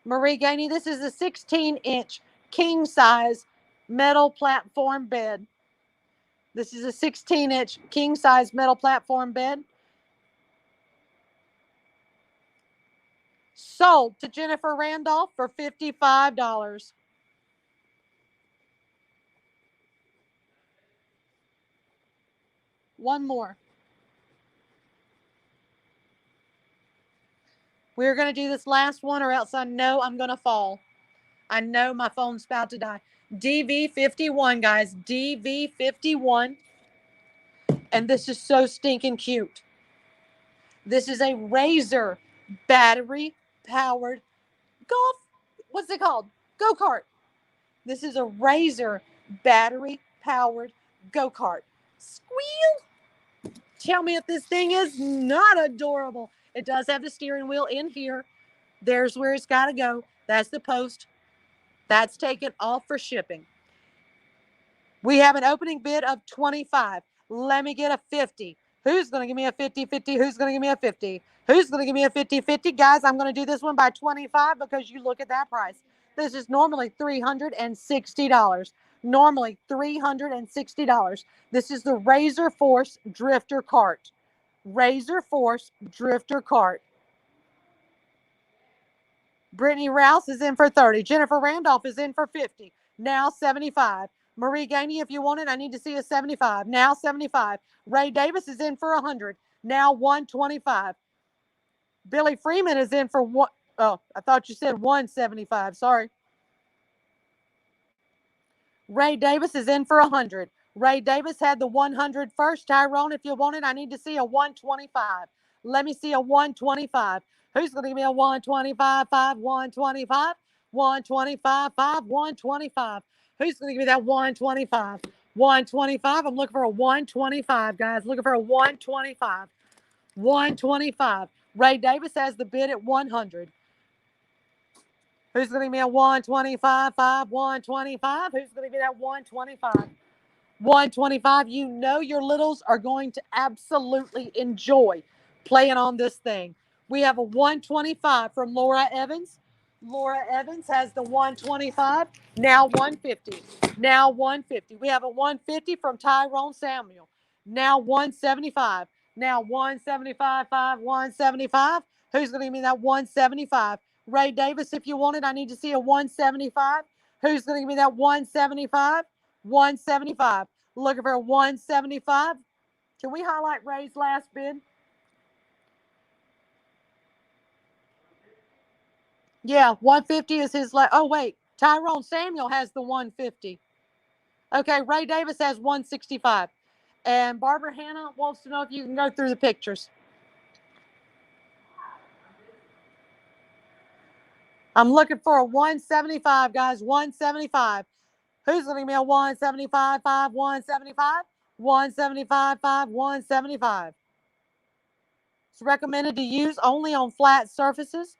Marie Gainey, this is a 16-inch king size metal platform bed. This is a 16-inch king size metal platform bed. Sold to Jennifer Randolph for $55. One more. We're going to do this last one, or else I know I'm going to fall. I know my phone's about to die. DV51, guys. DV51. And this is so stinking cute. This is a Razor battery powered golf. What's it called? Go kart. This is a Razor battery powered go kart. Squeal. Tell me if this thing is not adorable. It does have the steering wheel in here. There's where it's got to go. That's the post. That's taken off for shipping. We have an opening bid of 25. Let me get a 50. Who's going to give me a 50-50? Who's going to give me a 50? Who's going to give me a 50-50? Guys, I'm going to do this one by 25 because you look at that price. This is normally $360. Normally $360. This is the Razor Force Drifter Cart. Razor Force Drifter Cart. Brittany Rouse is in for 30. Jennifer Randolph is in for 50. Now 75. Marie Gainey, if you want it, I need to see a 75. Now 75. Ray Davis is in for 100. Now 125. Billy Freeman is in for one. Oh, I thought you said 175. Sorry. Ray Davis is in for 100. Ray Davis had the 100 first. Tyrone, if you want it, I need to see a 125. Let me see a 125. Who's going to give me a 125, 5, 125, 125, 5, 125? Who's going to give me that 125? 125. I'm looking for a 125, guys. Looking for a 125. 125. Ray Davis has the bid at 100. Who's going to give me a 125, 5, 125? Who's going to give me that 125? 125. You know your littles are going to absolutely enjoy playing on this thing. We have a 125 from Laura Evans. Laura Evans has the 125. Now 150. Now 150. We have a 150 from Tyrone Samuel. Now 175. Now 175, 5, 175. Who's going to give me that 175? Ray Davis, if you want it, I need to see a 175. Who's going to give me that 175? 175. Looking for a 175. Can we highlight Ray's last bid? Yeah, 150 is his last. Oh, wait. Tyrone Samuel has the 150. Okay, Ray Davis has 165. And Barbara Hannah wants to know if you can go through the pictures. I'm looking for a 175, guys. 175. Who's going to give me a 175, 5, 175? 175, 5, 175. It's recommended to use only on flat surfaces.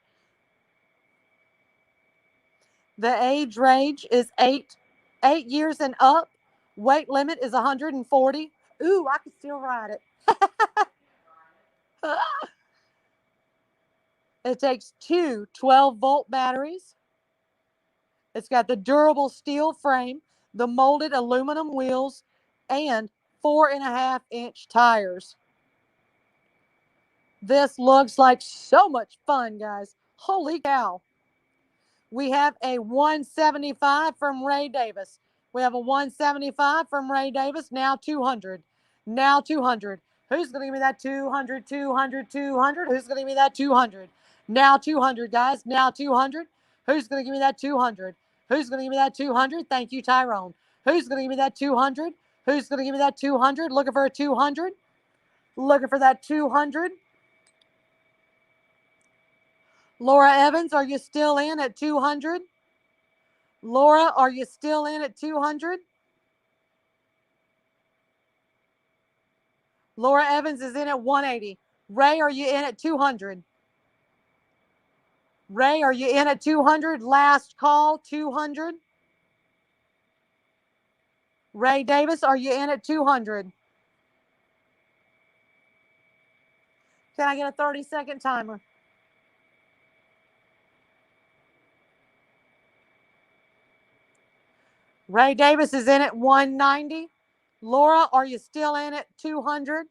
The age range is 8 years and up. Weight limit is 140. Ooh, I can still ride it. It takes two 12-volt batteries. It's got the durable steel frame, the molded aluminum wheels, and 4.5-inch tires. This looks like so much fun, guys. Holy cow. We have a 175 from Ray Davis. We have a 175 from Ray Davis. Now 200. Now 200. Who's going to give me that 200, 200, 200? Who's going to give me that 200? Now 200, guys. Now 200. Who's going to give me that 200? Who's going to give me that 200? Thank you, Tyrone. Who's going to give me that 200? Who's going to give me that 200? Looking for a 200. Looking for that 200. Laura Evans, are you still in at 200? Laura, are you still in at 200? Laura Evans is in at 180. Ray, are you in at 200? Ray, are you in at 200? Last call, 200. Ray Davis, are you in at 200? Can I get a 30-second timer? Ray Davis is in at 190. Laura, are you still in at 200?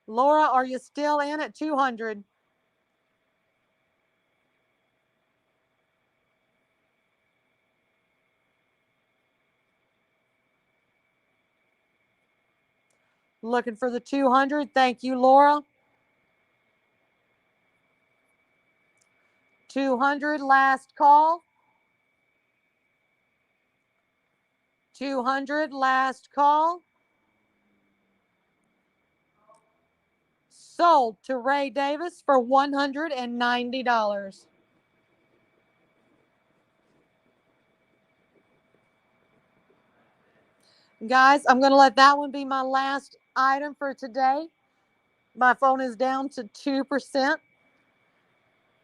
Laura, are you still in at 200? Looking for the 200. Thank you, Laura. 200, last call. 200, last call. Sold to Ray Davis for $190. Guys, I'm going to let that one be my last item for today. My phone is down to 2%.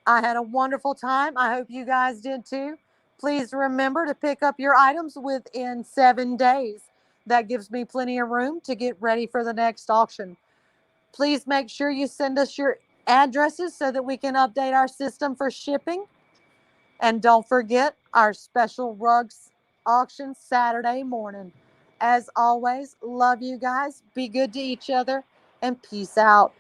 I had a wonderful time. I hope you guys did too. Please remember to pick up your items within 7 days. That gives me plenty of room to get ready for the next auction. Please make sure you send us your addresses so that we can update our system for shipping. And don't forget our special rugs auction Saturday morning. As always, love you guys. Be good to each other and peace out.